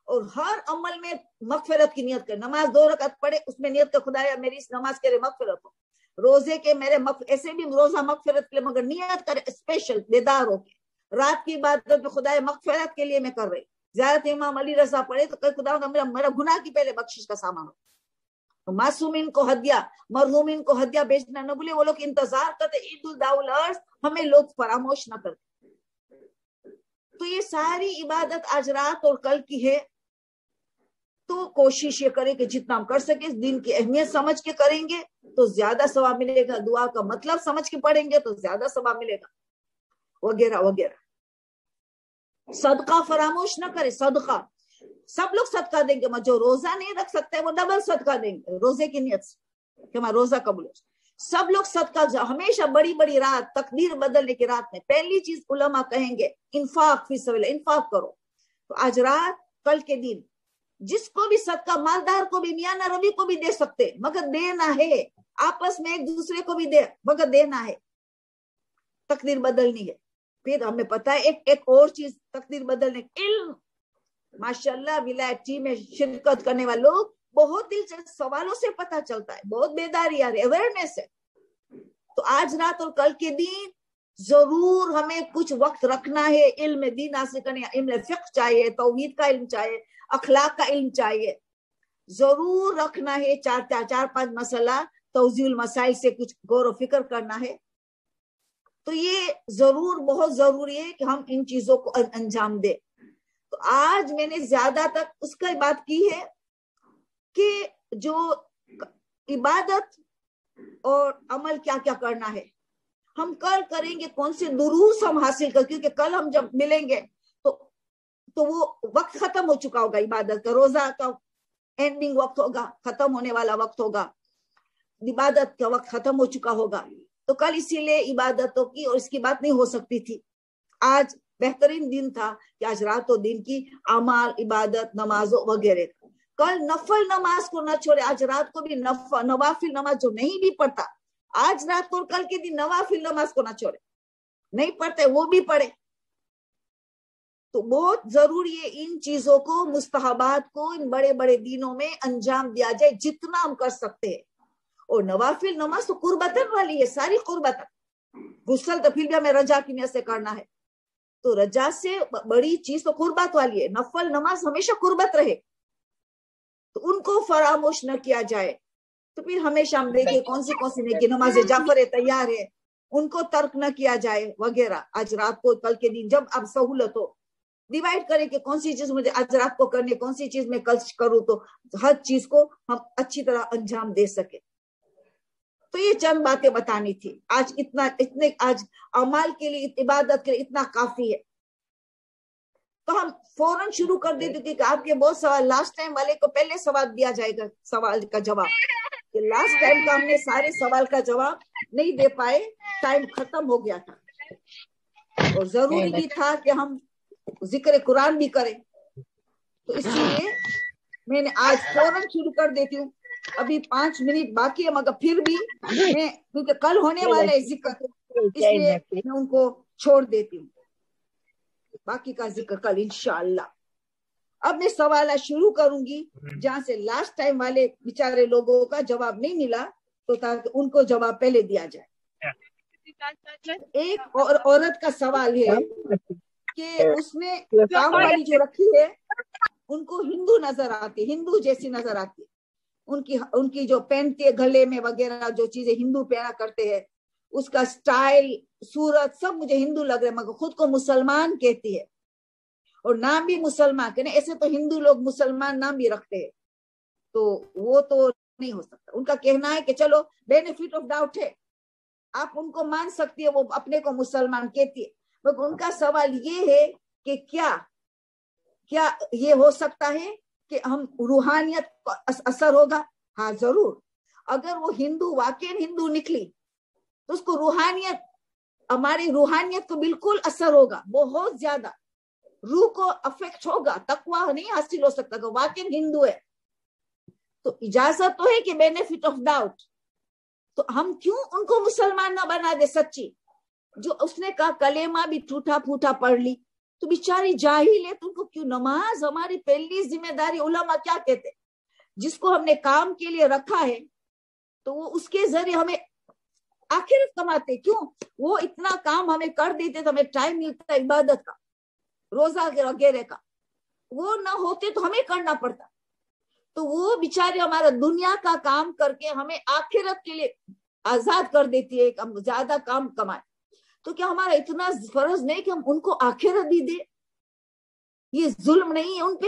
[SPEAKER 1] اور ہر عمل میں مغفرت کی نیت کرے. نماز 2 رکعت پڑھے اس میں نیت کا خدایا میری اس نماز کے لیے مغفرت ہو. روزے کے میرے ایسے بھی روزہ مغفرت کے لیے مگر نیت کرے اسپیشل بیدار ہو کے. رات کی عبادت میں خدایا مغفرت کے لیے میں کر رہی. زیادہ امام علی رضا پڑھے تو خدا میرا گناہ کی پہلے بخشش کا سامان ہو. معصومین کو ہدیہ مرحومین کو ہدیہ بیچنا نہ بھولے. وہ لوگ انتظار کرتے عید العرس ہمیں لوگ فراموش نہ کرتے. تو یہ ساری عبادت آج رات اور کل کی ہے. تو کوشش یہ کریں کہ جتنا ہم کر سکیں دین کی اہمیت سمجھ کے کریں گے تو زیادہ ثواب ملے گا. دعا کا مطلب سمجھ کے پڑھیں گے تو زیادہ ثواب ملے گا وغیرہ وغیرہ. صدقہ فراموش نہ کرے. صدقہ سب لوگ صدقہ دیں گے. جو روزہ نہیں رکھ سکتے وہ ڈبل صدقہ دیں گے روزے کی نیت سے کہ ہمارا روزہ قبول ہو. سب لوگ صدقہ ہمیشہ بڑی رات تقدیر بدلنے کی رات میں پہلی چیز علماء کہیں گے انفاق فی سبیل اللہ, انفاق کرو. تو آج رات کل کے دن جس کو بھی صدقہ مالدار کو بھی میاں روی کو بھی دے سکتے مگر دینا ہے. آپس میں ایک دوسرے کو بھی دے مگر دینا ہے. تقدیر بدلنی ہے. پھر ہمیں پتا ہے ایک اور چیز تقدیر بدلنے علم. ماشاءاللہ ولایت ٹیم میں شرکت کرنے والے لوگ بہت دلچسپ سوالوں سے پتا چلتا ہے. بہت بیداری آ رہی ہے, اویئرنیس ہے. تو آج رات اور کل کے دن ضرور ہمیں کچھ وقت رکھنا ہے علم دین حاصل کرنے. علم فقہ چاہیے, توحید کا علم چاہیے, اخلاق کا علم چاہیے. ضرور رکھنا ہے. 4-5 مسئلہ توضیح المسائل سے کچھ غور و فکر کرنا ہے. تو یہ ضرور بہت ضروری ہے کہ ہم ان چیزوں کو انجام دیں. تو آج میں نے زیادہ تک اس کا بات کی ہے کہ جو عبادت اور عمل کیا کیا کرنا ہے. ہم کل کریں گے کون سے دروس ہم حاصل کر, کیونکہ کل ہم جب ملیں گے تو وہ وقت ختم ہو چکا ہوگا عبادت کا. روزہ کا اینڈنگ وقت ہوگا, ختم ہونے والا وقت ہوگا. عبادت کا وقت ختم ہو چکا ہوگا. تو کل اسی لیے عبادتوں کی اور اس کی بات نہیں ہو سکتی تھی. آج بہترین دن تھا کہ آج رات و دن کی اعمال عبادت نمازوں وغیرہ. کل نفل نماز کو نہ چھوڑے. آج رات کو بھی نوافل نماز جو نہیں بھی پڑھتا آج رات کو اور کل کے دن نوافل نماز کو نہ چھوڑے. نہیں پڑھتے وہ بھی پڑھے. تو بہت ضروری ہے ان چیزوں کو مستحبات کو ان بڑے بڑے دنوں میں انجام دیا جائے جتنا ہم کر سکتے ہیں. اور نوافل نماز تو قربتن والی ہے, ساری قربتن. غسل تو پھر بھی ہمیں رجا کی نیت سے کرنا ہے. تو رجا سے بڑی چیز تو قربت والی ہے. نفل نماز ہمیشہ قربت رہے تو ان کو فراموش نہ کیا جائے. تو پھر ہمیشہ ہم دیکھیں کون سی نیکی نماز جعفر تیار ہے ان کو ترک نہ کیا جائے وغیرہ. آج رات کو کل کے دن جب اب سہولت ہو ڈیوائڈ کریں کہ کون سی چیز مجھے آج رات کو کرنی, کون سی چیز میں کل کروں, تو ہر چیز کو ہم اچھی طرح انجام دے سکے. تو یہ چند باتیں بتانی تھی. آج اتنے آج اعمال کے لیے عبادت کے لیے اتنا کافی ہے. تو ہم فوراً شروع کر دیتے کیونکہ آپ کے بہت سوال لاسٹ ٹائم والے کو پہلے سوال دیا جائے گا. سوال کا جواب کہ لاسٹ ٹائم کا ہم نے سارے سوال کا جواب نہیں دے پائے, ٹائم ختم ہو گیا تھا. اور ضروری بھی تھا کہ ہم ذکر قرآن بھی کریں. تو اس لیے میں نے آج فوراً شروع کر دیتی ہوں. ابھی 5 منٹ باقی ہے مگر پھر بھی میں کیونکہ کل ہونے والا ہے ذکر اس لیے میں ان کو چھوڑ دیتی ہوں. باقی کا ذکر کل انشاءاللہ. اب میں سوالات شروع کروں گی جہاں سے لاسٹ ٹائم والے بیچارے لوگوں کا جواب نہیں ملا تو تاکہ ان کو جواب پہلے دیا جائے. ایک عورت کا سوال ہے کہ اس نے کام والی جو رکھی ہے ان کو ہندو نظر آتی ہے, ہندو جیسی نظر آتی ہے. ان کی جو پہنتی ہے گلے میں وغیرہ جو چیزیں ہندو پہنا کرتے ہیں, اس کا سٹائل, صورت سب مجھے ہندو لگ رہا ہے, مگر خود کو مسلمان کہتی ہے اور نام بھی مسلمان کہنے. ایسے تو ہندو لوگ مسلمان نام بھی رکھتے ہیں, تو وہ تو نہیں ہو سکتا. ان کا کہنا ہے کہ چلو بینیفٹ آف ڈاؤٹ ہے, آپ ان کو مان سکتی ہے, وہ اپنے کو مسلمان کہتی ہے. مگر ان کا سوال یہ ہے کہ کیا یہ ہو سکتا ہے کہ ہم روحانیت کو اثر ہوگا؟ ہاں ضرور. اگر وہ ہندو واقعی ہندو نکلی تو اس کو روحانیت, ہماری روحانیت کو بالکل اثر ہوگا, بہت زیادہ روح کو افیکٹ ہوگا. تقویٰ نہیں حاصل ہو سکتا کہ واقعی ہندو ہے. تو اجازت تو ہے کہ بینیفٹ آف ڈاؤٹ. تو ہم کیوں ان کو مسلمان نہ بنا دے سچی؟ جو اس نے کہا کلمہ بھی ٹوٹا پھوٹا پڑھ لی تو بیچاری جاہل ہے, تم کو کیوں نماز ہماری پہلی ذمہ داری. علماء کیا کہتے, جس کو ہم نے کام کے لیے رکھا ہے تو وہ اس کے ذریعے ہمیں آخرت کماتے. کیوں؟ وہ اتنا کام ہمیں کر دیتے تو ہمیں ٹائم ملتا عبادت کا, روزہ وغیرہ کا. وہ نہ ہوتے تو ہمیں کرنا پڑتا. تو وہ بیچارے ہمارا دنیا کا کام کر کے ہمیں آخرت کے لیے آزاد کر دیتی ہے کہ ہم زیادہ کام کمائیں. تو کیا ہمارا اتنا فرض نہیں کہ ہم ان کو آخرت بھی دیں؟ یہ ظلم نہیں ہے ان پہ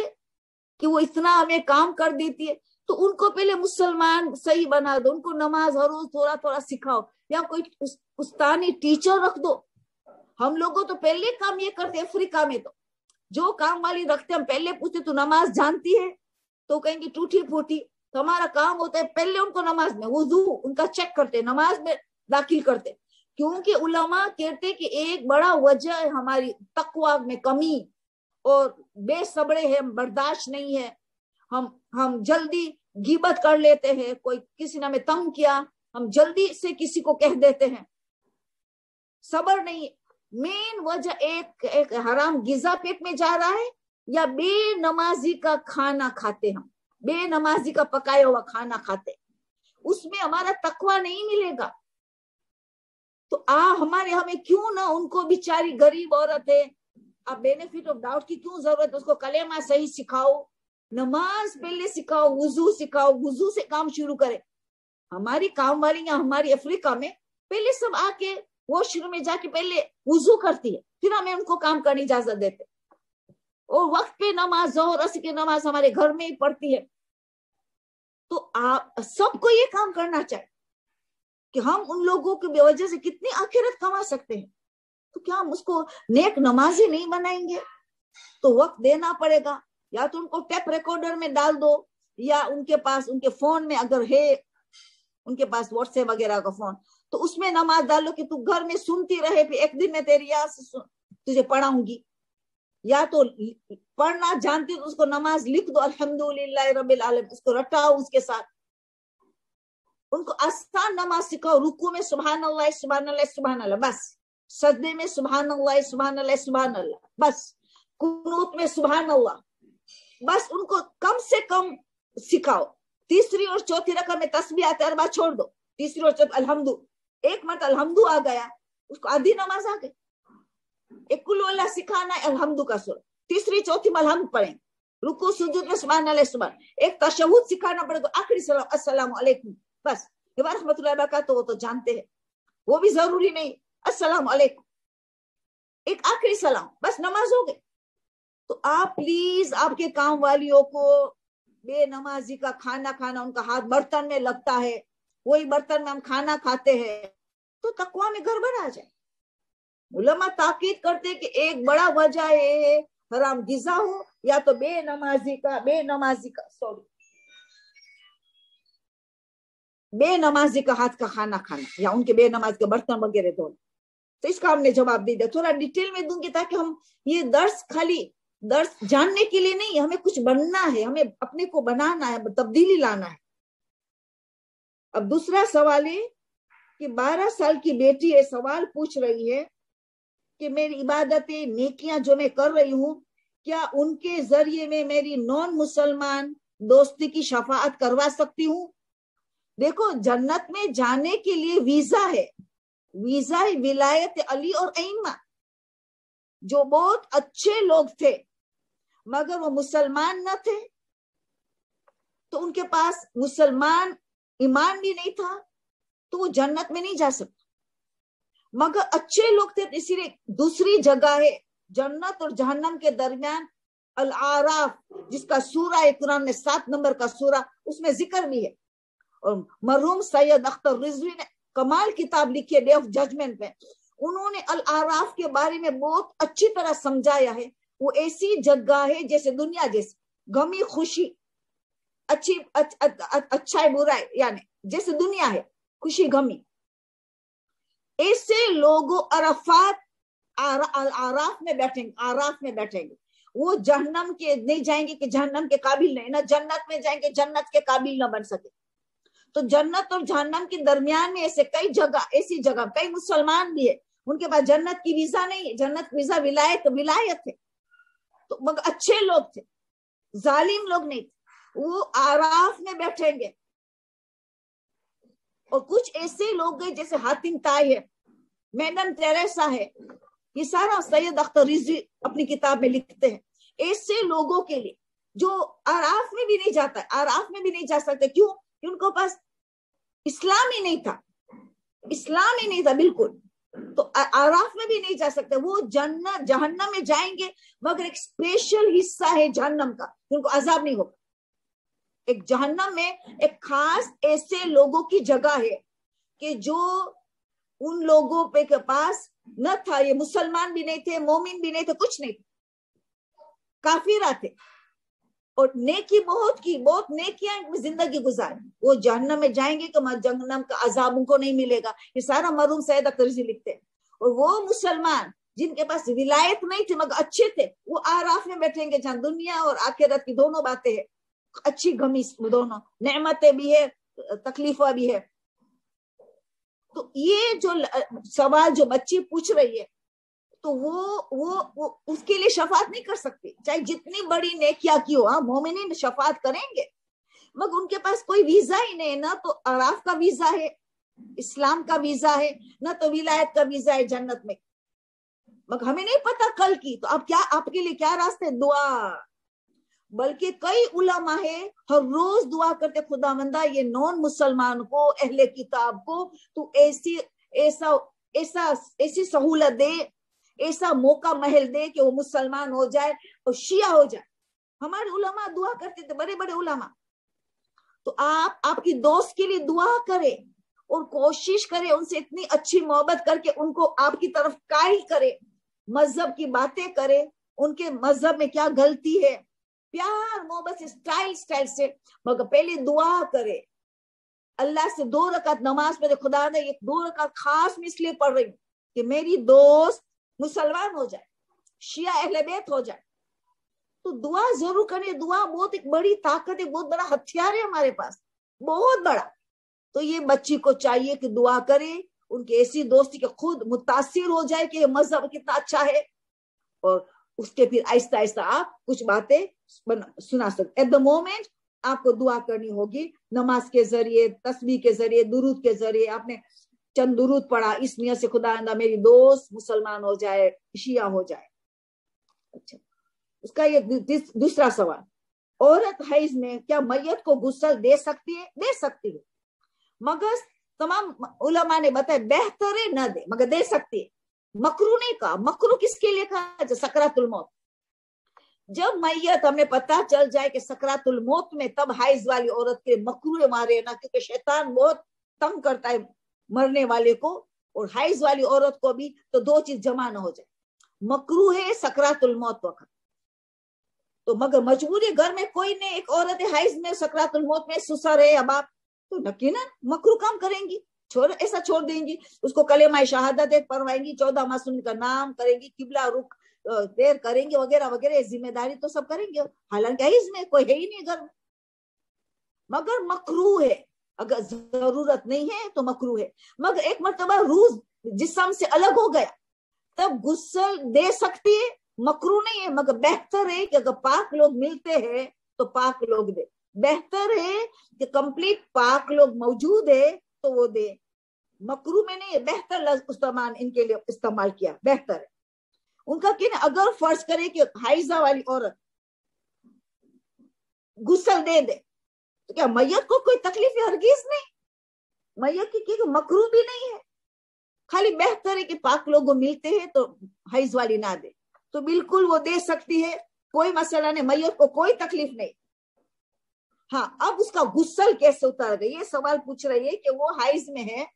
[SPEAKER 1] کہ وہ اتنا ہمیں کام کر دیتی ہے؟ تو ان کو پہلے مسلمان صحیح بنا دو, ان کو نماز ہر روز تھوڑا تھوڑا سکھاؤ, یا کوئی استانی ٹیچر رکھ دو. ہم لوگوں تو پہلے کام یہ کرتے, افریقہ میں تو جو کام والی رکھتے ہم پہلے پوچھتے تو نماز جانتی ہے تو کہیں گے ٹوٹی پھوٹی. تو ہمارا کام ہوتا ہے پہلے ان کو نماز میں وضو ان کا چیک کرتے, نماز میں داخل کرتے. کیونکہ علماء کہتے کہ ایک بڑا وجہ ہے ہماری تقویٰ میں کمی, اور بے صبرے ہیں, برداشت نہیں ہے. ہم جلدی غیبت کر لیتے ہیں, کوئی کسی نے ہمیں تنگ کیا ہم جلدی سے کسی کو کہہ دیتے ہیں, صبر نہیں. مین وجہ ایک حرام غذا پیٹ میں جا رہا ہے, یا بے نمازی کا کھانا کھاتے, ہم بے نمازی کا پکایا ہوا کھانا کھاتے, اس میں ہمارا تقویٰ نہیں ملے گا. تو ہمیں کیوں نہ ان کو بیچاری غریب عورت ہے, اب بینیفٹ آف ڈاؤٹ کی کیوں ضرورت؟ اس کو کلمہ صحیح سکھاؤ, نماز پہلے سکھاؤ, وضو سکھاؤ, وضو سے کام شروع کرے. ہماری کام والی یا ہماری افریقہ میں پہلے سب آ کے واش روم میں جا کے پہلے وضو کرتی ہے, پھر ہمیں ان کو کام کرنے کی اجازت دیتے. اور وقت پہ نماز, ظہر اثر کی نماز ہمارے گھر میں ہی پڑھتی ہے. تو آپ سب کو یہ کام کرنا چاہیے کہ ہم ان لوگوں کی وجہ سے کتنی آخرت کما سکتے ہیں. تو کیا ہم اس کو نیک نمازی نہیں بنائیں گے؟ تو وقت دینا پڑے گا. یا تو ان کو ٹیپ ریکارڈر میں ڈال دو, یا ان کے پاس ان کے فون میں اگر ہے ان کے پاس واٹس ایپ وغیرہ کا فون, تو اس میں نماز ڈالو کہ تو گھر میں سنتی رہے, پھر ایک دن میں تیری یاد سے تجھے پڑھاؤں گی. یا تو پڑھنا جانتی تو اس کو نماز لکھ دو, الحمدللہ رب العالمین, اس کو رٹاؤ اس کے ساتھ. ان کو آسان نماز سکھاؤ, رکوع میں سبحان اللہ سبحان اللہ سبحان اللہ بس, سجدے میں سبحان اللہ سبحان اللہ سبحان اللہ بس, قنوت میں سبحان اللہ بس. ان کو کم سے کم سکھاؤ. تیسری اور چوتھی رکعت میں تسبیحات اربع چھوڑ دو, تیسری اور چوتھی الحمد, ایک مرتبہ الحمد آ گیا اس کو آدھی نماز آ گئی. ایک کل اللہ سکھانا ہے الحمد کا سورہ, تیسری چوتھی میں الحمد پڑھیں, رکوع سجود میں سبحان اللہ سبحان, ایک تشہد سکھانا پڑے تو آخری سلام السلام علیکم بس. رحمۃ اللہ وبرکاتہ وہ تو جانتے ہیں, وہ بھی ضروری نہیں, السلام علیکم ایک آخری سلام بس, نماز ہو گئی. تو آپ پلیز آپ کے کام والیوں کو بے نمازی کا کھانا کھانا, ان کا ہاتھ برتن میں لگتا ہے, وہی برتن میں ہم کھانا کھاتے ہیں, تو تقویٰ میں گڑبڑ آ جائے. علماء تاکید کرتے کہ ایک بڑا وجہ یہ ہے حرام غذا ہو, یا تو بے نمازی کا ہاتھ کا کھانا کھانا, یا ان کے بے نماز کے برتن وغیرہ دھونا. تو اس کا ہم نے جواب دے دیا, تھوڑا ڈیٹیل میں دوں گی تاکہ ہم یہ درس خالی درس جاننے کے لیے نہیں, ہمیں کچھ بننا ہے, ہمیں اپنے کو بنانا ہے, تبدیلی لانا ہے. اب دوسرا سوال ہے کہ 12 سال کی بیٹی ہے, سوال پوچھ رہی ہے کہ میری عبادتیں نیکیاں جو میں کر رہی ہوں, کیا ان کے ذریعے میں میری نان مسلمان دوستی کی شفاعت کروا سکتی ہوں؟ دیکھو, جنت میں جانے کے لیے ویزا ہے, ویزا ولایت علی اور ائمہ جو بہت اچھے لوگ تھے, मगर वो मुसलमान न थे, तो उनके पास मुसलमान ईमान भी नहीं था, तो वो जन्नत में नहीं जा सकते। मगर अच्छे लोग थे, इसीलिए दूसरी जगह है जन्नत और जहन्नम के दरमियान, अल आराफ, जिसका सूरा है कुरान में 7 नंबर का सूरा, उसमें जिक्र भी है। और मरहूम सैयद अख्तर रिजवी ने कमाल किताब लिखी है डे ऑफ जजमेंट में, उन्होंने अल आराफ के बारे में बहुत अच्छी तरह समझाया है। वो ऐसी जगह है जैसे दुनिया जैसी, गमी खुशी, अच्छी अच्छाई बुराई, यानी जैसे दुनिया है, खुशी गमी। ऐसे लोगों अरफात आराफ में बैठेंगे, आराफ में बैठेंगे। वो जहन्नम के नहीं जाएंगे कि जहन्नम के काबिल नहीं, ना जन्नत में जाएंगे जन्नत के काबिल न बन सके। तो जन्नत और जहन्नम के दरमियान में ऐसे कई जगह, ऐसी जगह कई मुसलमान भी है, उनके पास जन्नत की वीजा नहीं है, जन्नत वीजा विलायत है, तो मगर अच्छे लोग थे, जालिम लोग नहीं थे, वो आराफ में बैठेंगे। और कुछ ऐसे लोग हैं जैसे हातिम ताई है, मैडम टेरेसा है, ये सारा सैयद अख्तर रिजवी अपनी किताब में लिखते हैं। ऐसे लोगों के लिए जो आराफ में भी नहीं जाता, आराफ में भी नहीं जा सकते, क्यों? कि उनको पास इस्लाम ही नहीं था, इस्लाम ही नहीं था बिल्कुल, तो आराफ में भी नहीं जा सकते। वो जन्नत जहन्नम में जाएंगे, मगर एक स्पेशल हिस्सा है जहन्नम का, उनको अजाब नहीं होगा। एक जहन्नम में एक खास ऐसे लोगों की जगह है कि जो उन लोगों पे के पास न था, ये मुसलमान भी नहीं थे, मोमिन भी नहीं थे, कुछ नहीं थे, काफिरा थे, और नेकी बहुत की, बहुत नेकियां जिंदगी गुजारी। वो जहन्नम में जाएंगे तो जहन्नम का अजाब उनको नहीं मिलेगा। ये सारा मरहूम सैयद अख्तर जी लिखते हैं। और वो मुसलमान जिनके पास विलायत नहीं थे मगर अच्छे थे, वो आराफ में बैठेंगे, जहां दुनिया और आखिरत की दोनों बातें हैं, अच्छी गमी, दोनों नेमतें भी है, तकलीफा भी है। तो ये जो सवाल जो बच्ची पूछ रही है, तो वो उसके लिए शफात नहीं कर सकती, चाहे जितनी बड़ी नेकियां की हो। हाँ, मोमिनीन शफात करेंगे, मगर उनके पास कोई वीजा ही नहीं, ना तो आराफ का वीजा है, इस्लाम का वीजा है, ना तो विलायत का वीजा है जन्नत में। मगर हमें नहीं पता कल की, तो अब क्या आपके लिए क्या रास्ते? दुआ। बल्कि कई उलमा है हर रोज दुआ करते, खुदावंदा ये नॉन मुसलमान को, अहले किताब को तू ऐसी सहूलत दे, ऐसा मौका महल दे कि वो मुसलमान हो जाए और शिया हो जाए। हमारे उलमा दुआ करते थे, बड़े बड़े उलमा। तो आप आपकी दोस्त के लिए दुआ करें और कोशिश करें उनसे इतनी अच्छी मोहब्बत करके उनको आपकी तरफ कायल करे, मजहब की बातें करे, उनके मजहब में क्या गलती है, प्यार मोहब्बत से, स्टाइल से, मगर पहले दुआ करे, अल्लाह से 2 रकात नमाज पढ़े, खुदा ने ये 2 रकात खास में इसलिए पढ़ रही हूँ कि मेरी दोस्त मुसलमान हो जाए, शिया अहले बैत हो जाए। तो दुआ जरूर करें। दुआ बहुत एक बड़ी ताकत है, बहुत बड़ा हथियार है हमारे पास, बहुत बड़ा। तो ये बच्ची को चाहिए कि दुआ करे, उनकी ऐसी दोस्ती के खुद मुतासिर हो जाए कि मजहब कितना अच्छा है, और उसके फिर आहिस्ता आहिस्ता आप कुछ बातें सुना सकते। एट द मोमेंट आपको दुआ करनी होगी नमाज के जरिए, तस्बीह के जरिए, दुरूद के जरिए। आपने चंद दुरूद पढ़ा इस नियत से, खुदा मेरी दोस्त मुसलमान हो जाए, शिया हो जाए। अच्छा, उसका ये दूसरा सवाल, औरत हैज में क्या मैयत को गुस्ल दे सकती है? दे सकती है, मगर तमाम उलमा ने बताया बेहतर है न दे, मगर दे सकती है। मकरू नहीं कहा। मकरू किसके लिए कहा? जो सकरातुल मौत, जब मैयत हमें पता चल जाए कि सकरातुल मौत में, तब हाइज वाली औरत के मकरू मारे ना, क्योंकि शैतान बहुत तंग करता है मरने वाले को और हाइज वाली औरत को भी, तो 2 चीज जमा न हो जाए। मकरू है सकरातुल मौत वक्त, तो मगर मजबूरी घर में कोई नहीं, एक औरत है हाइज में, सकरातुल मौत में, ससुर है या बाप, तो यकीनन मकरू काम करेंगी, ऐसा छोड़ देंगी। उसको कलेमा शहादत पढ़वाएंगी, 14 मासूम का नाम करेंगी, किबला रुख देर करेंगे, वगैरह वगैरह, जिम्मेदारी तो सब करेंगे। हालांकि इसमें कोई है ही नहीं घर में, मगर मकरू है। अगर जरूरत नहीं है तो मकरू है। मगर एक मर्तबा रूह जिस्म से अलग हो गया, तब गुस्ल दे सकती है, मकरू नहीं है। मगर बेहतर है कि अगर पाक लोग मिलते हैं तो पाक लोग दे। बेहतर है कि कंप्लीट पाक लोग मौजूद है तो वो दे, मकरू में नहीं है। बेहतर लफ्ज़ इनके लिए इस्तेमाल किया, बेहतर है। उनका कहना, अगर फर्ज करे कि हाइजा वाली औरत गुस्ल दे दे, तो क्या मैयत को कोई तकलीफ है? हरगिज नहीं। मैयत की मकरू भी नहीं है, खाली बेहतर है कि पाक लोगों मिलते हैं तो हैज वाली ना दे, तो बिल्कुल वो दे सकती है, कोई मसला नहीं, मैयत को कोई तकलीफ नहीं। हाँ, अब उसका गुस्ल कैसे उतार गई, ये सवाल पूछ रही है कि वो हाइज में है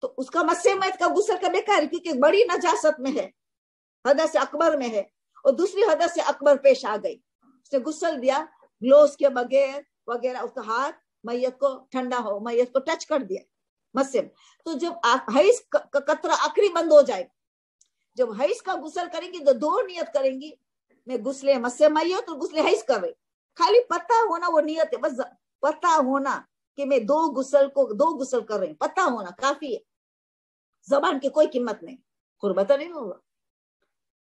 [SPEAKER 1] तो उसका मस्से मैत का गुस्ल का बेकार है, क्योंकि बड़ी नजासत में है, हदस अकबर में है, और दूसरी हदस अकबर पेश आ गई, उसने गुस्ल दिया ग्लोव्स के बगैर वगैरह, उसका हाथ मैयत को ठंडा हो, मैयत को टच कर दिया मस्से में। तो जब हैज का कतरा आखिरी बंद हो जाएगा, जब हैज का गुस्ल करेंगी तो दो नियत करेंगी, मैं गुस्ले मस्से मैयत और गुस्ले हैज कर रही, खाली पता होना वो नियत है, बस पता होना कि मैं दो गुस्ल कर रही हूँ, पता होना काफी है, जबान की कोई कीमत नहीं, कुर्बत नहीं होगा।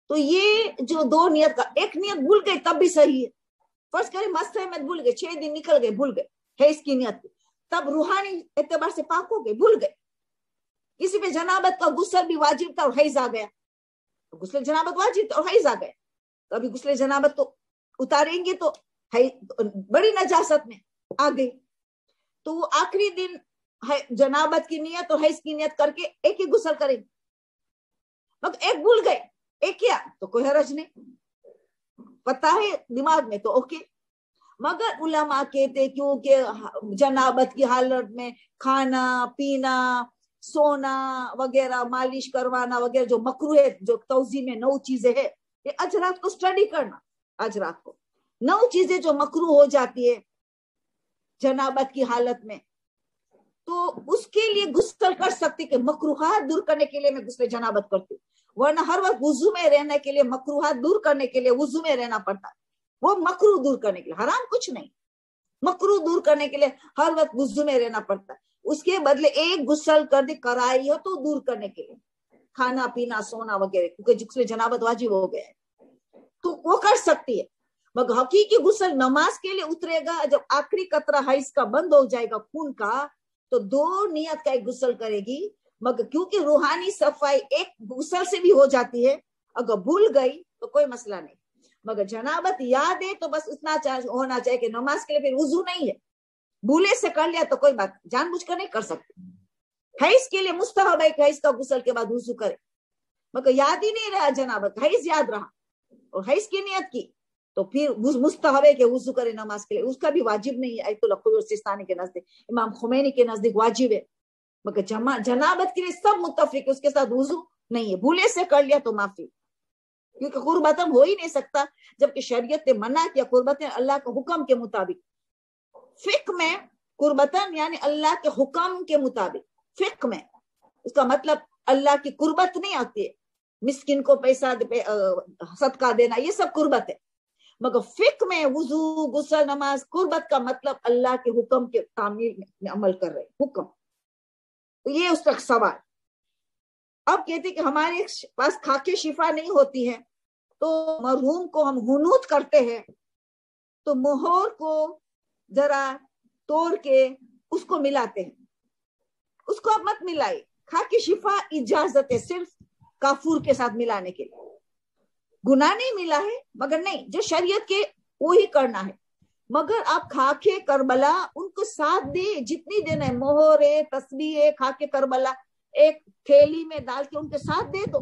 [SPEAKER 1] तो ये जो दो नियत का, एक नियत भूल गए तब भी सही है, फर्ज करें मस्से में भूल गए, 6 दिन निकल गए, भूल गए है इसकी नियत, तब रूहानी एतबार से पाक हो गए, भूल गए। किसी पे जनाबत का गुस्ल भी वाजिब था और हैज आ गया, तो गुस्ल जनाबत वाजिब था और हैज आ गया, तो अभी गुस्ल जनाबत तो उतारेंगे तो बड़ी नजासत में आ गई, तो वो आखिरी दिन जनाबत की नियत और हैज की नियत करके एक ही गुस्ल करेंगे, मगर एक भूल गए, एक किया तो कोई हरज नहीं, पता है दिमाग में तो ओके। मगर उलमा कहते क्योंकि जनाबत की हालत में खाना पीना सोना वगैरह मालिश करवाना वगैरह जो मकरू है, जो तौजी में 9 चीजें है, ये आज रात को स्टडी करना, आज रात को 9 चीजें जो मकरू हो जाती है जनाबत की हालत में, तो उसके लिए गुस्ल कर सकती कि मकरूहात दूर करने के लिए मैं गुस्ले जनाबत करती हूँ, वरना हर वक्त वुजू में रहने के लिए, मकरूहात दूर करने के लिए वुजू में रहना पड़ता है, वो मकरू दूर करने के लिए, हराम कुछ नहीं, मकरू दूर करने के लिए हर वक्त वुजू में रहना पड़ता है, उसके बदले एक गुस्ल कर दे कराई हो तो दूर करने के लिए, खाना पीना सोना वगैरह, क्योंकि जिसमें जनाबत वाजिब हो गया है तो वो कर सकती है। मगर हकीकी गुस्ल नमाज के लिए उतरेगा जब आखिरी कतरा हैज का बंद हो जाएगा खून का, तो 2 नियत का एक गुस्ल करेगी, मगर क्योंकि रूहानी सफाई एक गुस्ल से भी हो जाती है, अगर भूल गई तो कोई मसला नहीं, मगर जनाबत याद है तो बस इतना होना चाहिए कि नमाज के लिए फिर वुजू नहीं है, भूले से कर लिया तो कोई बात, जानबूझकर नहीं कर सकते। हैज के लिए मुस्तहब है कि हैज का गुस्ल के बाद वुजू करे, मगर याद ही नहीं रहा जनाबत, हैज याद रहा और हैज की नियत की, तो फिर मुस्तहब है कि वुजू करे नमाज के लिए, उसका भी वाजिब नहीं है। आयतुल्लाह खुजूर सिस्तानी के नजदीक, इमाम खुमैनी के नजदीक वाजिब है, मगर जनाबत के लिए सब मुत्तफिक, उसके साथ वुजू नहीं है, भूले से कर लिया तो माफी, क्योंकि कुर्बतन हो ही नहीं सकता, जबकि शरीयत ने मना किया कुर्बतन अल्लाह के हुक्म के मुताबिक। फिक में कुर्बतन यानी अल्लाह के हुक्म के मुताबिक, फिक में उसका मतलब अल्लाह की कुर्बत नहीं आती है, मिस्किन को पैसा सदका देना ये सब कुर्बत है, मगर फिक में वुजू गुस्ल नमाज कुर्बत का मतलब अल्लाह के हुक्म के तामील में अमल कर रहे हुक्म। तो ये उसका सवाल। अब कहते कि हमारे पास खाके शिफा नहीं होती है, तो मरहूम को हम हुनूत करते हैं, तो मोहर को जरा तोड़ के उसको मिलाते हैं, उसको अब मत मिलाइए, खाके शिफा इजाजत है सिर्फ काफूर के साथ मिलाने के लिए, गुनाह नहीं मिला है, मगर नहीं जो शरीयत के वो ही करना है। मगर आप खाके करबला उनको साथ दे, जितनी देना है, मोहर है तस्बीह है खाके करबला एक थैली में डाल के उनके साथ दे दो।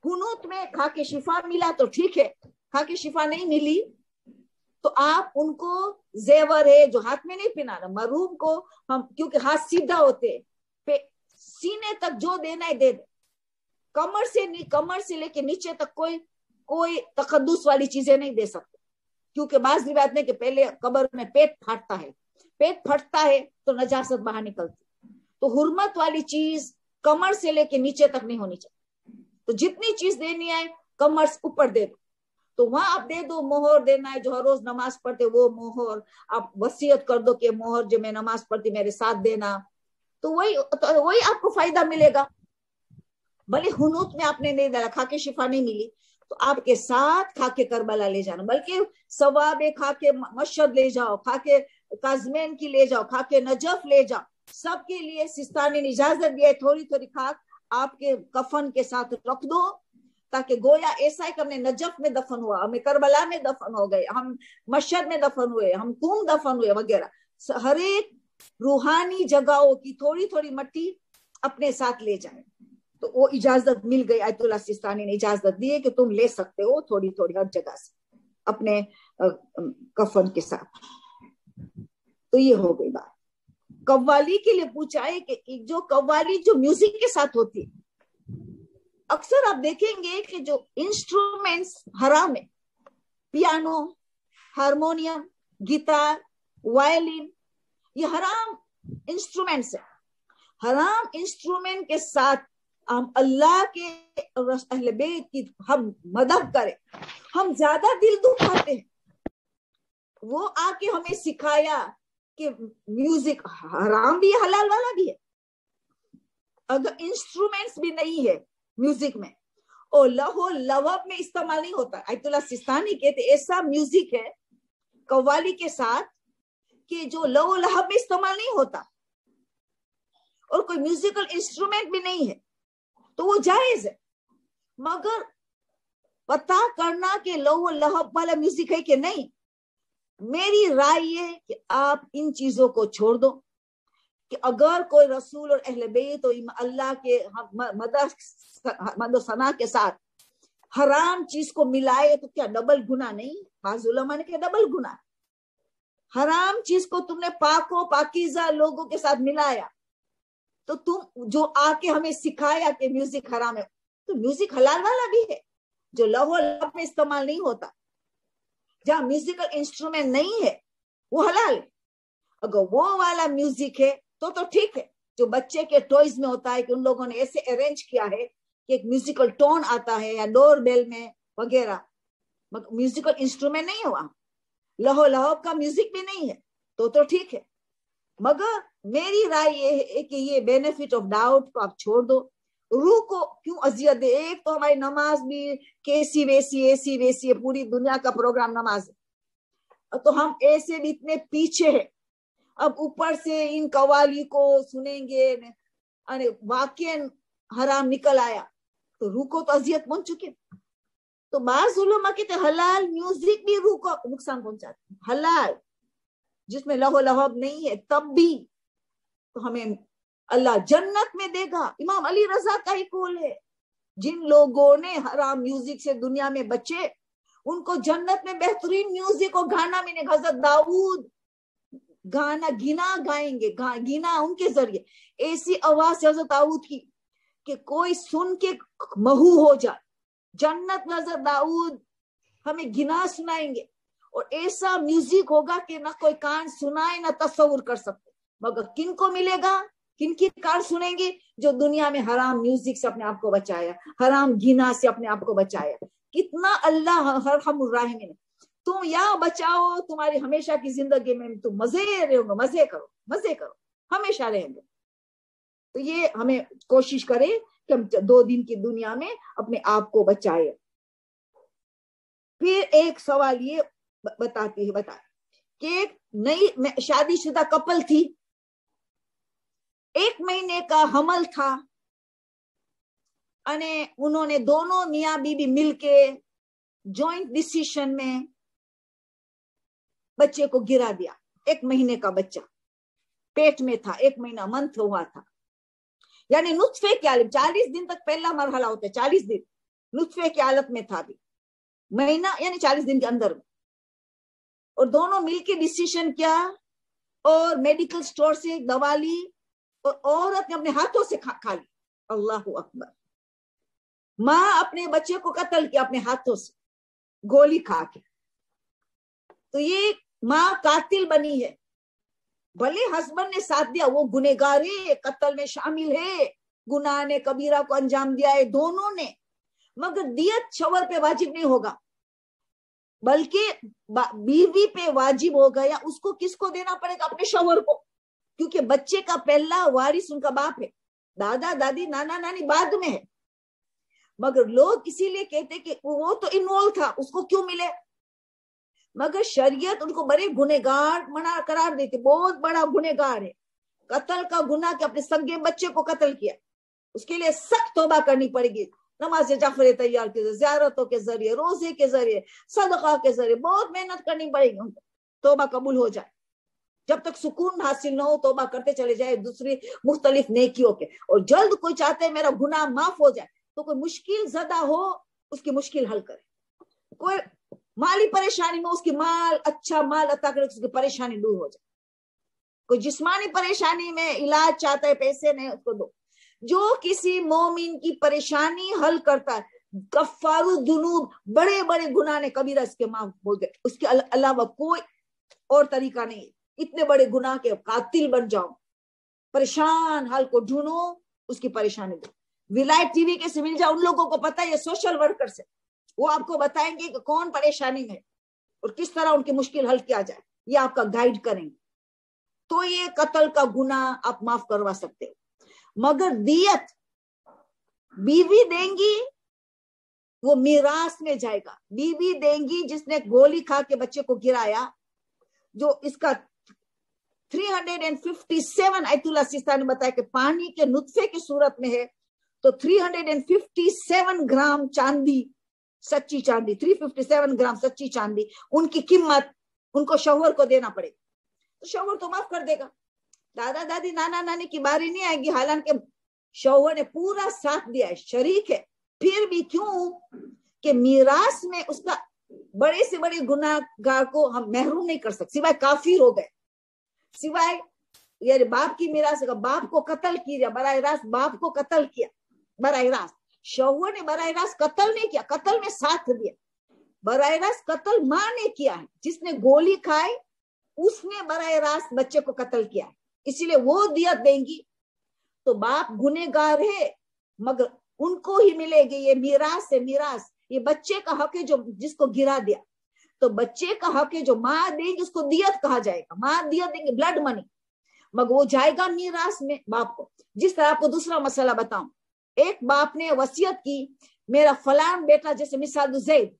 [SPEAKER 1] हुनूत में खाके शिफा मिला तो ठीक है, खाके शिफा नहीं मिली तो आप उनको जेवर है जो हाथ में नहीं पहनाना, मरहूम को हम क्योंकि हाथ सीधा होते पे सीने तक जो देना है दे दे, कमर से लेके नीचे तक कोई तकद्दुस वाली चीजें नहीं दे सकते, क्योंकि बाज़ रिवायत में कि पहले कब्र में पेट फटता है तो नजासत बाहर निकलती, तो हुर्मत वाली चीज कमर से लेके नीचे तक नहीं होनी चाहिए, तो जितनी चीज देनी है कमर से ऊपर दे दो, तो वहां आप दे दो। मोहर देना है जो हर रोज नमाज पढ़ते वो मोहर आप वसीयत कर दो कि मोहर जो मैं नमाज पढ़ती मेरे साथ देना, तो वही आपको फायदा मिलेगा। भले हुनूत में आपने नहीं डाला, खाके शिफा नहीं मिली, तो आपके साथ खाके करबला ले जाना, बल्कि सवाब खाके मशहद ले जाओ, खाके काजमैन की ले जाओ, खाके नजफ ले जाओ, सबके लिए सिस्तानी ने इजाजत दिया है, थोड़ी थोड़ी खाक आपके कफन के साथ रख दो, ताकि गोया ऐसा है कि हमने नजफ में दफन हुआ, हमें करबला में दफन हो गए, हम मशहद में दफन हुए, हम कूम दफन हुए वगैरह। हर एक रूहानी जगहों की थोड़ी थोड़ी मट्टी अपने साथ ले जाए। तो वो इजाजत मिल गई, आयतुल्लाह सिस्तानी ने इजाजत दी है कि तुम ले सकते हो थोड़ी थोड़ी हर जगह से अपने कफन के साथ। तो ये हो गई बात। कव्वाली के लिए पूछा है कि जो कव्वाली जो म्यूजिक के साथ होती है, अक्सर आप देखेंगे कि जो इंस्ट्रूमेंट्स हराम है, पियानो, हारमोनियम, गिटार, वायलिन, ये हराम इंस्ट्रूमेंट्स है। हराम इंस्ट्रूमेंट के साथ हम अल्लाह के अहले बैत की हम मदद करें, हम ज्यादा दिल दुखाते हैं। वो आके हमें सिखाया कि म्यूजिक हराम भी है, हलाल वाला भी है। अगर इंस्ट्रूमेंट्स भी नहीं है म्यूजिक में और लहो लवब में इस्तेमाल नहीं होता, आयतुल्लाह सिस्तानी कहते ऐसा म्यूजिक है कव्वाली के साथ कि जो लहो लहब में इस्तेमाल नहीं होता और कोई म्यूजिकल इंस्ट्रूमेंट भी नहीं है, तो वो जायज है। मगर पता करना कि लहो लहब वाला म्यूजिक है कि नहीं। मेरी राय ये है कि आप इन चीजों को छोड़ दो कि अगर कोई रसूल और अहले बैत और अल्लाह के मदद सना के साथ हराम चीज को मिलाए तो क्या डबल गुना नहीं? बाज़ उलमा ने कहा डबल गुना। हराम चीज को तुमने पाको पाकीज़ा लोगों के साथ मिलाया, तो तुम जो आके हमें सिखाया कि म्यूजिक हराम है, तो म्यूजिक हलाल वाला भी है जो लहो लहब में इस्तेमाल नहीं होता। जहां म्यूजिकल इंस्ट्रूमेंट नहीं है वो हलाल है। अगर वो वाला म्यूजिक है तो ठीक है, जो बच्चे के टॉयज में होता है कि उन लोगों ने ऐसे अरेंज किया है कि एक म्यूजिकल टोन आता है या डोर बेल में वगैरह, म्यूजिकल इंस्ट्रूमेंट नहीं है वहां, लहो लहो का म्यूजिक भी नहीं है, तो ठीक है। मगर मेरी राय ये है कि ये बेनिफिट ऑफ डाउट को आप छोड़ दो। रूह को क्यों अजियत दे? एक तो हमारी नमाज भी कैसी वैसी ऐसी वैसी है, पूरी दुनिया का प्रोग्राम नमाज है, तो हम ऐसे भी इतने पीछे हैं। अब ऊपर से इन कवाली को सुनेंगे, अरे वाकई हराम निकल आया तो रूह को तो अजियत पहुंच चुके। तो बाज़ उलमा कहते हलाल म्यूजिक भी रूह को नुकसान पहुंचाते, हलाल जिसमें लहो लहब नहीं है तब भी तो हमें अल्लाह जन्नत में देगा। इमाम अली रजा का ही कौल है, जिन लोगों ने हराम म्यूजिक से दुनिया में बचे उनको जन्नत में बेहतरीन म्यूजिक और गाना मिले। हजरत दाऊद गाना गिना गाएंगे, गिना उनके जरिए ऐसी आवाज से हजरत दाऊद की कि कोई सुन के महू हो जाए। जन्नत में हजरत दाऊद हमें गिना सुनाएंगे और ऐसा म्यूजिक होगा कि ना कोई कान सुनाए ना तस्वुर कर सकते। मगर किन को मिलेगा, किन की कार सुनेंगे? जो दुनिया में हराम म्यूजिक से अपने आप को बचाया, हराम गिना से अपने आप को बचाया। कितना अल्लाह हरहमुर्राहिमीन है। तुम या बचाओ, तुम्हारी हमेशा की जिंदगी में तुम मजे रहोगे, मजे करो हमेशा रहेंगे। तो ये हमें कोशिश करें कि हम 2 दिन की दुनिया में अपने आप को बचाए। फिर एक सवाल ये बता कि एक नई शादीशुदा कपल थी, 1 महीने का हमल था, अने उन्होंने दोनों मियाँ बीबी मिलके जॉइंट डिसीजन में बच्चे को गिरा दिया। 1 महीने का बच्चा पेट में था, 1 महीना मंथ हुआ था, यानी नुत्फे की हालत। 40 दिन तक पहला मरहला होता है, 40 दिन नुत्फे की हालत में था भी, महीना यानी 40 दिन के अंदर में। और दोनों मिलके डिसीजन किया और मेडिकल स्टोर से दवा ली और औरत ने अपने हाथों से खा ली। अल्लाह अकबर। माँ अपने बच्चे को कत्ल किया अपने हाथों से गोली खा के। तो ये माँ कातिल बनी है। भले हस्बैंड ने साथ दिया, वो गुनहगार है, कत्ल में शामिल है, गुनाह ने कबीरा को अंजाम दिया है दोनों ने, मगर दियत शौहर पे वाजिब नहीं होगा, बल्कि बीवी पे वाजिब हो गया। उसको किसको देना पड़ेगा? अपने शौहर को, क्योंकि बच्चे का पहला वारिस उनका बाप है। दादा दादी नाना नानी बाद में है। मगर लोग इसीलिए कहते कि वो तो इन्वॉल्व था, उसको क्यों मिले? मगर शरीयत उनको बड़े गुनहगार मना करार देती, बहुत बड़ा गुनहगार है, कत्ल का गुनाह के अपने सगे बच्चे को कत्ल किया, उसके लिए सख्त तौबा करनी पड़ेगी। नमाज जाफर तैयार के जरिए, ज़ियारतों के जरिए, रोजे के जरिए, सदका के जरिए बहुत मेहनत करनी पड़ेगी उनको, तौबा कबूल हो जाए। जब तक सुकून हासिल न हो तौबा करते चले जाए दूसरी मुख्तलिफ नेकियों के। और जल्द कोई चाहते हैं मेरा गुनाह माफ हो जाए, तो कोई मुश्किल ज़दा हो उसकी मुश्किल हल करे, कोई माली परेशानी में उसकी माल अच्छा माल अता करे, उसकी परेशानी दूर हो जाए, कोई जिस्मानी परेशानी में इलाज चाहता है पैसे नहीं उसको दो। जो किसी मोमिन की परेशानी हल करता है, कफ्फारु दुनूब, बड़े बड़े गुनाह ने कबीरा इसके माफ हो गए, उसके अलावा कोई और तरीका नहीं। इतने बड़े गुनाह के कातिल बन जाओ, परेशान हाल को ढूंढो, उसकी परेशानी दो। विलायत टीवी के से मिल जाओ, उन लोगों को पता है ये सोशल वर्कर से, वो आपको बताएंगे कि कौन परेशानी में और किस तरह उनकी मुश्किल हल किया जाए, ये आपका गाइड करेंगे। तो ये कत्ल का गुनाह आप माफ करवा सकते हो। मगर दियत बीवी देंगी, वो मीरास में जाएगा। बीवी देंगी जिसने गोली खा के बच्चे को गिराया, जो इसका 357 आयतुल्लाह सिस्तानी ने बताया कि पानी के नुत्फे की सूरत में है, तो 357 ग्राम चांदी, सच्ची चांदी, 357 ग्राम सच्ची चांदी, उनकी कीमत उनको शौहर को देना पड़ेगा। तो शौहर तो माफ कर देगा, दादा दादी नाना नानी की बारी नहीं आएगी। हालांकि शौहर ने पूरा साथ दिया है, शरीक है, फिर भी क्यों कि मीरास में उसका बड़े से बड़े गुनाहगार को हम महरूम नहीं कर सकते, सिवाय काफिर हो गए, सिवाय यार बाप की मीरास का, बाप को कत्ल किया बराह रास्त, बाप को कत्ल किया बराह रास्त। शौहर ने बराह रास्त कत्ल नहीं किया, कत्ल में साथ दिया। बराह रास्त कत्ल मां ने किया है, जिसने गोली खाई उसने बराह रास्त बच्चे को कत्ल किया है, इसीलिए वो दियत देंगी। तो बाप गुनेगार है मगर उनको ही मिलेगी ये मीरास है। मीरास ये बच्चे का हक है जो जिसको गिरा दिया, तो बच्चे का हक है जो माँ देंगी उसको दियत कहा जाएगा। माँ दियत देंगे ब्लड मनी, मगर वो जाएगा मीरास में बाप को। जिस तरह आपको दूसरा मसला बताऊं, एक बाप ने वसीयत की मेरा फलान बेटा, जैसे मिसाल ज़ैद,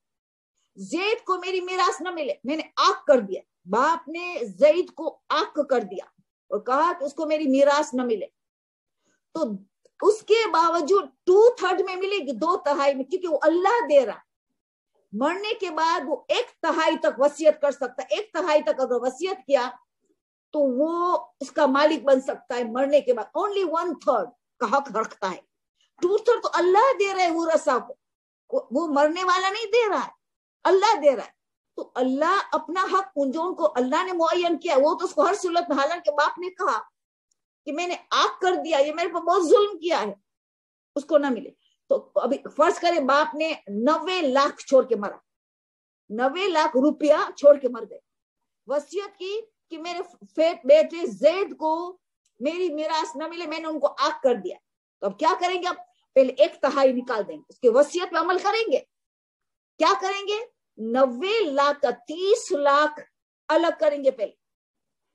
[SPEAKER 1] ज़ैद को मेरी मीरास न मिले, मैंने आक कर दिया, बाप ने ज़ैद को आक कर दिया और कहा कि उसको मेरी मीरास न मिले, तो उसके बावजूद 2/3 में मिलेगी, 2/3 में, क्योंकि वो अल्लाह दे रहा। मरने के बाद वो 1/3 तक वसीयत कर सकता है। 1/3 तक अगर वसीयत किया तो वो इसका मालिक बन सकता है मरने के बाद। ओनली 1/3 का हक रखता है, 2/3 तो अल्लाह दे रहा है वो रसा को, वो मरने वाला नहीं दे रहा है, अल्लाह दे रहा है। तो अल्लाह अपना हक जो उनको अल्लाह ने मुअय्यन किया वो तो उसको हर सूरत में, हालांकि बाप ने कहा कि मैंने आग कर दिया, ये मेरे पर बहुत जुल्म किया है, उसको ना मिले। तो अभी फर्ज करें बाप ने 90 लाख छोड़ के मरा, 90 लाख रुपया छोड़ के मर गए, वसीयत की कि मेरे बेटे ज़ैद को मेरी मीरास न मिले, मैंने उनको आग कर दिया। तो अब क्या करेंगे? अब पहले 1/3 निकाल देंगे, उसके वसीयत पे अमल करेंगे। क्या करेंगे? 90 लाख का 30 लाख अलग करेंगे, पहले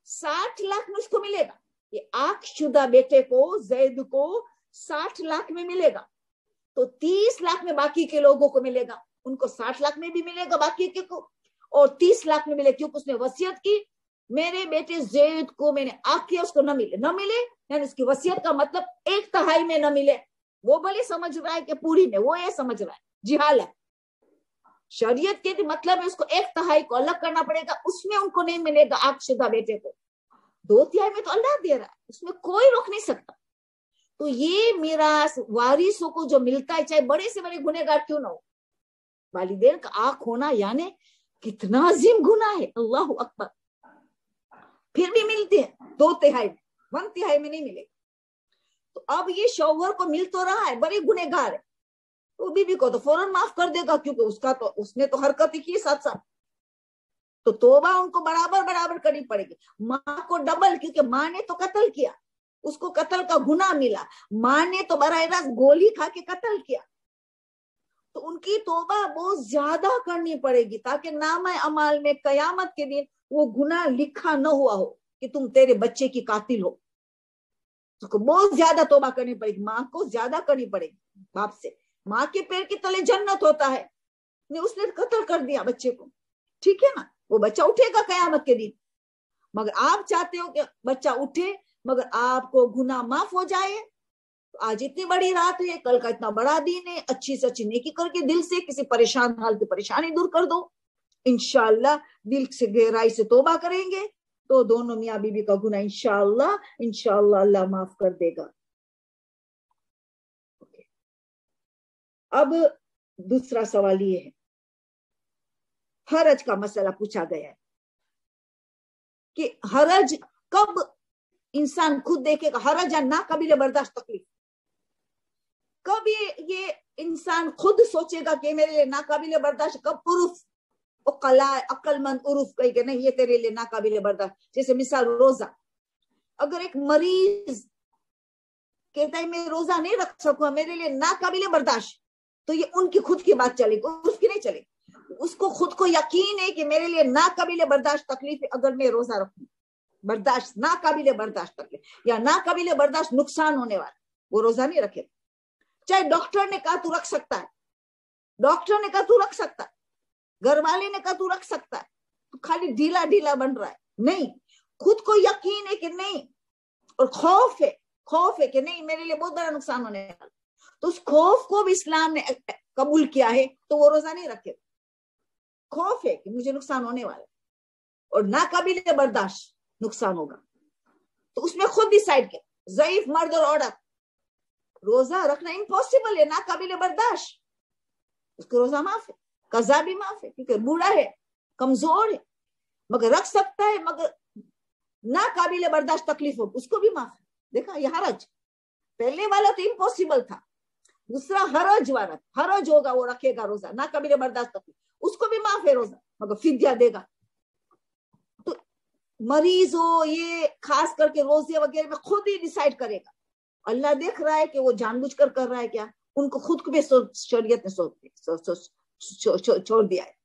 [SPEAKER 1] 60 लाख में उसको मिलेगा। ये आंखशुदा बेटे को ज़ैद को 60 लाख में मिलेगा, तो 30 लाख में बाकी के लोगों को मिलेगा, उनको 60 लाख में भी मिलेगा बाकी के को, और 30 लाख में मिले, क्योंकि उसने वसीयत की मेरे बेटे ज़ैद को मैंने आग किया, उसको न मिले। न मिले यानी उसकी वसीयत का मतलब 1/3 में न मिले। वो भले समझ रहा है कि पूरी में, वो ये समझ रहा है जिहाल है। शरीयत के मतलब है उसको 1/3 को अलग करना पड़ेगा, उसमें उनको नहीं मिलेगा आंखशुदा बेटे को। 2/3 में तो अल्लाह दे रहा है, उसमें कोई रोक नहीं सकता। तो ये मीरास वारिसों को जो मिलता है, चाहे बड़े से बड़े गुनहगार क्यों ना हो, वालिदैन का आंख होना यानी कितना अजीम गुनाह है, अल्लाहु अकबर। फिर भी मिलते हैं 2/3 में, 1/3 में नहीं मिले। तो अब ये शौहर को मिल तो रहा है, बड़े गुनहगार है, तो बीबी को तो फौरन माफ कर देगा, क्योंकि उसने तो हरकत ही की साथ साथ। तो तौबा उनको बराबर बराबर करनी पड़ेगी। माँ को डबल, क्योंकि माँ ने तो कत्ल किया, उसको कत्ल का गुनाह मिला। माँ ने तो बराह रास्त गोली खा के कत्ल किया, तो उनकी तौबा बहुत ज्यादा करनी पड़ेगी, ताकि नामा अमाल में कयामत के दिन वो गुनाह लिखा न हुआ हो कि तुम तेरे बच्चे की कातिल हो। उसको बहुत ज्यादा तौबा करनी पड़ेगी, माँ को ज्यादा करनी पड़ेगी बाप से। माँ के पैर के तले जन्नत होता है, उसने कत्ल कर दिया बच्चे को, ठीक है ना, वो बच्चा उठेगा कयामत के दिन। मगर आप चाहते हो कि बच्चा उठे मगर आपको गुनाह माफ हो जाए, तो आज इतनी बड़ी रात है, कल का इतना बड़ा दिन है, अच्छी से अच्छी नेकी करके दिल से किसी परेशान हाल की परेशानी दूर कर दो। इंशाअल्लाह दिल से गहराई से तौबा करेंगे तो दोनों मियाँ बीबी का गुनाह इंशाअल्लाह अल्लाह माफ कर देगा। अब दूसरा सवाल ये है, हरज का मसला पूछा गया है कि हरज कब इंसान खुद देखेगा, हरज या ना काबिल बर्दाश्त तकलीफ, कब ये इंसान खुद सोचेगा कि मेरे लिए नाकाबिल बर्दाश्त, कब उर्फ अक्लमंद उर्फ कही कि नहीं ये तेरे लिए नाकाबिल बर्दाश्त। जैसे मिसाल रोजा, अगर एक मरीज कहता है मैं रोजा नहीं रख सकूंगा, मेरे लिए नाकाबिल बर्दाश्त, तो ये उनकी खुद की बात चलेगी, उर्फ की नहीं चलेगी। उसको खुद को यकीन है कि मेरे लिए नाकाबिल बर्दाश्त तकलीफ है अगर मैं रोजा रखूं, बर्दाश्त नाकाबिल बर्दाश्त तकलीफ या नाकाबिल बर्दाश्त नुकसान होने वाला, वो रोजा नहीं रखेगा। चाहे डॉक्टर ने कहा तू रख सकता है, डॉक्टर ने कहा तू रख सकता है, घर वाले ने कहा तू रख सकता है, तो खाली ढीला ढीला बन रहा है, नहीं, खुद को यकीन है कि नहीं, और खौफ है कि नहीं मेरे लिए बहुत बड़ा नुकसान होने वाला, तो उस खौफ को भी इस्लाम ने कबूल किया है, तो वो रोजा नहीं रखेगा। खौफ है कि मुझे नुकसान होने वाला है और नाकाबिल बर्दाश्त नुकसान होगा, तो उसमें खुद डिसाइड किया, ज़ईफ मर्द और औरत रोजा रखना इम्पॉसिबल है, नाकाबिल बर्दाश्त, उसको रोजा माफ है, कज़ा भी माफ है क्योंकि बूढ़ा है, कमजोर है, मगर रख सकता है, मगर नाकाबिल बर्दाश्त तकलीफ हो उसको भी माफ है। देखा ये हरज, पहले वाला तो इम्पॉसिबल था, दूसरा हरज वाला, हरज होगा वो रखेगा रोजा, नाकाबिल बर्दाश्त तकलीफ, उसको भी माफ है रोजा, मगर फिद्या देगा। तो मरीज हो ये खास करके रोजे वगैरह में खुद ही डिसाइड करेगा, अल्लाह देख रहा है कि वो जानबूझकर कर रहा है क्या, उनको खुद को भी शरीयत ने छोड़ दिया है।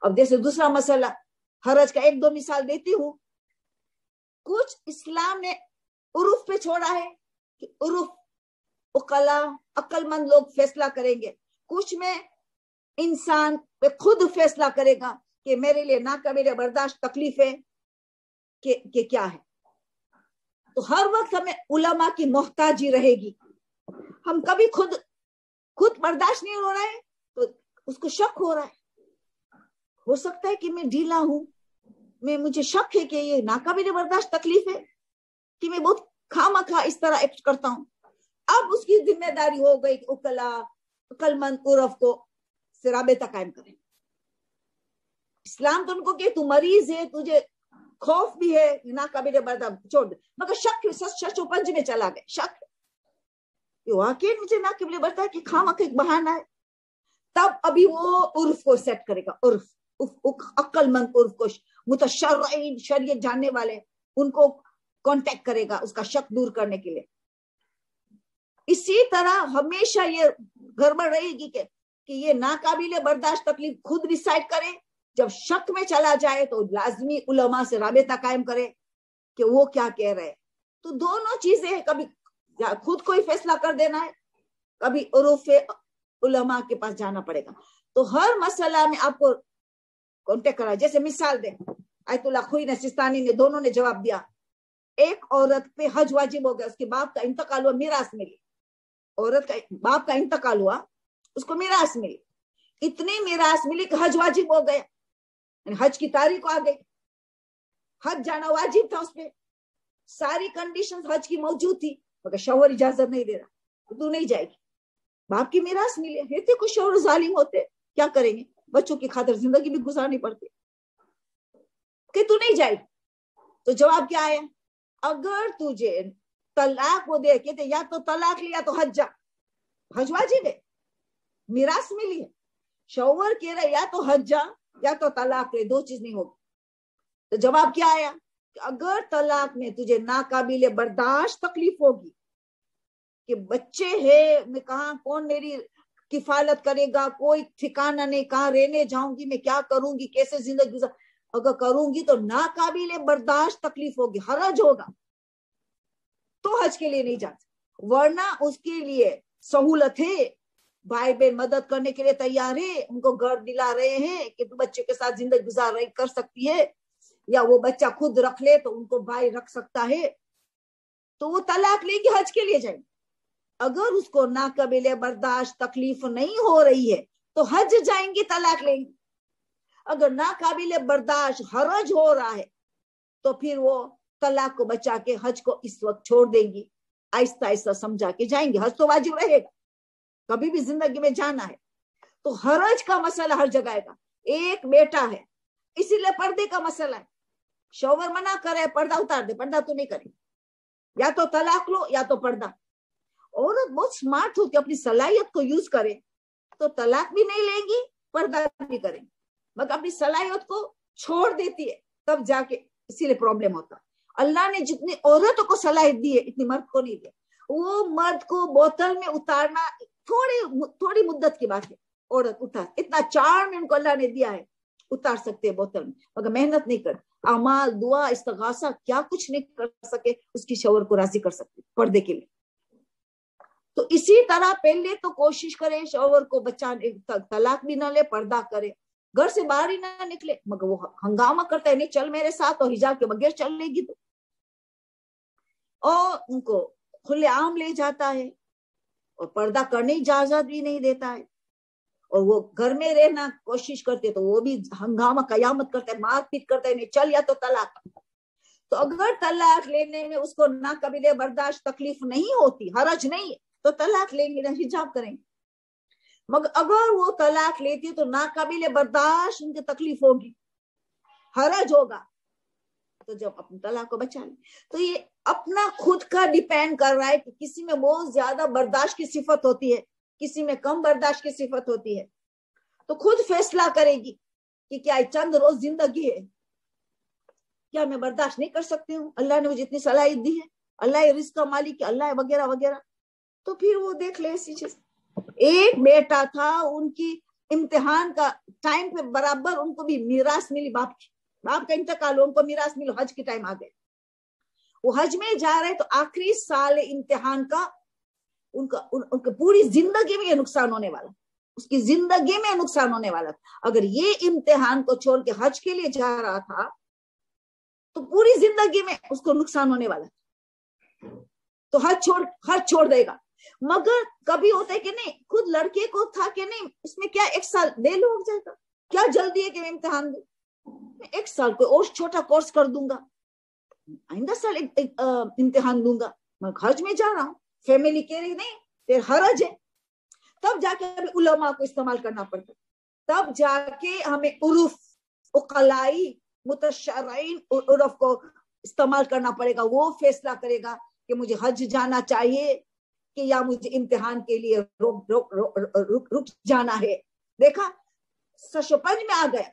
[SPEAKER 1] अब जैसे दूसरा मसला हरज का एक दो मिसाल देती हूँ। कुछ इस्लाम ने उर्फ पे छोड़ा है कि उर्फ उकला अक्लमंद लोग फैसला करेंगे, कुछ में इंसान पे खुद फैसला करेगा कि मेरे लिए नाकाबिल बर्दाश्त तकलीफ है कि क्या है। तो हर वक्त हमें उलमा की मोहताजी रहेगी, हम कभी खुद बर्दाश्त नहीं हो रहा है तो उसको शक हो रहा है, हो सकता है कि मैं ढीला हूं, मुझे शक है कि ये नाकाबिल बर्दाश्त तकलीफ है कि मैं बहुत खामखा इस तरह एक्ट करता हूं। अब उसकी जिम्मेदारी हो गई कि उकला अक्लमंद उर्फ को से राबता कायम करें। इस्लाम तो उनको कि तू मरीज है, तुझे खौफ भी है, नाकाबिल बर्दाश्त छोड़ दे, मगर शक पंज में चला गया, शक वाकई मुझे नाकाबिल बर्दाश्त कि खामखा एक बहाना है, तब अभी वो उर्फ को सेट करेगा, उर्फ अक्लमंद उर्फ को, मुतशर्रिईन शरीयत जानने वाले उनको कांटेक्ट करेगा उसका शक दूर करने के लिए। इसी तरह हमेशा ये गड़बड़ रहेगी कि ये नाकाबिल बर्दाश्त तकलीफ खुद डिसाइड करे, जब शक में चला जाए तो लाजमी उलमा से राबता कायम करे कि वो क्या कह रहे हैं। तो दोनों चीजें हैं, कभी खुद को ही फैसला कर देना है, कभी उर्फ उलमा के पास जाना पड़ेगा। तो हर मसला में आपको कांटेक्ट करा। जैसे मिसाल दे आयतुल्लाह खुई सिस्तानी ने, दोनों ने जवाब दिया, एक औरत पे हज वाजिब हो गया, उसके बाप का इंतकाल हुआ, मीरास मिली, औरत का बाप का इंतकाल हुआ, उसको मीरास मिली, इतनी मीरास मिली कि हज वाजिब हो गया, हज की तारीख आ गई, हज जाना वाजिब था, उसपे सारी कंडीशंस हज की मौजूद थी, मगर शौहर इजाजत नहीं दे रहा, तू नहीं जाएगी, बाप की मीरास मिली है। थे कुछ शौहर जालिम होते, क्या करेंगे, बच्चों की खातिर जिंदगी भी गुजारनी पड़ती, कि तू नहीं जाएगी। तो जवाब क्या आया, अगर तुझे तलाक वो दे के या तो तलाक लिया तो हज जा, हज वाजिब है, मीरास मिली है, शौहर कह रहे या तो हज जा या तो तलाक ले, दो चीज नहीं होगी। तो जवाब क्या आया, अगर तलाक में तुझे नाकाबिल बर्दाश्त तकलीफ होगी कि बच्चे है, मैं कहा कौन मेरी किफालत करेगा, कोई ठिकाना नहीं, कहाँ रहने जाऊंगी, मैं क्या करूंगी, कैसे जिंदगी गुजार, अगर करूंगी तो नाकाबिल बर्दाश्त तकलीफ होगी, हरज होगा, तो हज के लिए नहीं जाते। वरना उसके लिए सहूलत है, भाई बहन मदद करने के लिए तैयार है, उनको घर दिला रहे हैं कि तू बच्चे के साथ जिंदगी गुजार रही कर सकती है, या वो बच्चा खुद रख ले तो उनको भाई रख सकता है, तो वो तलाक लेगी, हज के लिए जाएगी। अगर उसको नाकाबिले बर्दाश्त तकलीफ नहीं हो रही है तो हज जाएंगे, तलाक लेंगे। अगर नाकाबिले बर्दाश्त हरज हो रहा है तो फिर वो तलाक को बचा के हज को इस वक्त छोड़ देंगी, आहिस्ता आहिस्ता समझा के जाएंगे। हज तो वाजिब रहेगा, कभी भी जिंदगी में जाना है। तो हरज का मसला हर जगह आएगा। एक बेटा है, इसीलिए पर्दे का मसला है। शौहर मना करे पर्दा उतार दे, पर्दा तो नहीं करे, या तो तलाक लो या तो पर्दा। औरत बहुत स्मार्ट होती है, अपनी सलाहियत को यूज करे तो तलाक भी नहीं लेंगी, पर्दा भी करेंगी, मगर अपनी सलाहियत को छोड़ देती है तब जाके इसीलिए प्रॉब्लम होता है। अल्लाह ने जितनी औरतों को सलाहियत दी है इतनी मर्द को नहीं दिया। वो मर्द को बोतल में उतारना थोड़ी मुद्दत की बात है, औरत उतार, इतना चार्म उनको अल्लाह ने दिया है, उतार सकते हैं बोतल में, मगर मेहनत नहीं कर, अमाल दुआ इस्तगासा क्या कुछ नहीं कर सके उसकी शौहर को राजी कर सकते पर्दे के लिए। तो इसी तरह पहले तो कोशिश करे शौहर को बचाने, तलाक भी ना ले, पर्दा करे, घर से बाहर ही ना निकले, मगर वो हंगामा करता है नहीं चल मेरे साथ, और हिजाब के बगैर चल लेगी तो, और उनको खुलेआम ले जाता है और पर्दा करने की इजाजत भी नहीं देता है, और वो घर में रहना कोशिश करते तो वो भी हंगामा कयामत करता है, मारपीट करता है, नहीं चल या तो तलाक। तो अगर तलाक लेने में उसको नाकाबिले बर्दाश्त तकलीफ नहीं होती, हरज नहीं है, तो तलाक लेंगे ना, हिजाब करेंगे। मगर अगर वो तलाक लेती है तो नाकाबिले बर्दाश्त उनकी तकलीफ होगी, हरज होगा, तो जब अपने तलाक को बचा ले। तो ये अपना खुद का डिपेंड कर रहा है कि किसी में बहुत ज्यादा बर्दाश्त की सिफत होती है, किसी में कम बर्दाश्त की सिफत होती है, तो खुद फैसला करेगी कि क्या चंद रोज जिंदगी है, क्या मैं बर्दाश्त नहीं कर सकती हूँ, अल्लाह ने मुझे इतनी सलाहियत दी है, अल्लाह रिज़्क़ का मालिक है, अल्लाह वगैरह वगैरह। तो फिर वो देख ले ऐसी चीज। एक बेटा था, उनकी इम्तिहान का टाइम पे बराबर उनको भी मीरास मिली, बाप का इंतकाल, उनको मीरास मिलो, हज के टाइम आ गए, वो हज में जा रहे, तो आखिरी साल इम्तिहान का उनका पूरी जिंदगी में ये नुकसान होने वाला, उसकी जिंदगी में नुकसान होने वाला। अगर ये इम्तिहान को छोड़ के हज के लिए जा रहा था तो पूरी जिंदगी में उसको नुकसान होने वाला, तो हज छोड़ देगा। मगर कभी होता है कि नहीं, खुद लड़के को था कि नहीं इसमें क्या एक साल दे लो हो जाएगा, क्या जल्दी है कि मैं इम्तिहान दूं, मैं एक साल कोई और छोटा कोर्स कर दूंगा, आइंदा साल इम्तिहान दूंगा, मैं हज में जा रहा हूँ, फैमिली कह रही नहीं तेरे हरज है, तब जाके अभी उलमा को इस्तेमाल करना पड़ता, तब जाके हमें उर्फ उकलाई मुतशर्रीन उर्फ को इस्तेमाल करना पड़ेगा। वो फैसला करेगा कि मुझे हज जाना चाहिए कि या मुझे इम्तिहान के लिए रुक जाना है। देखा, सशपंज में आ गया,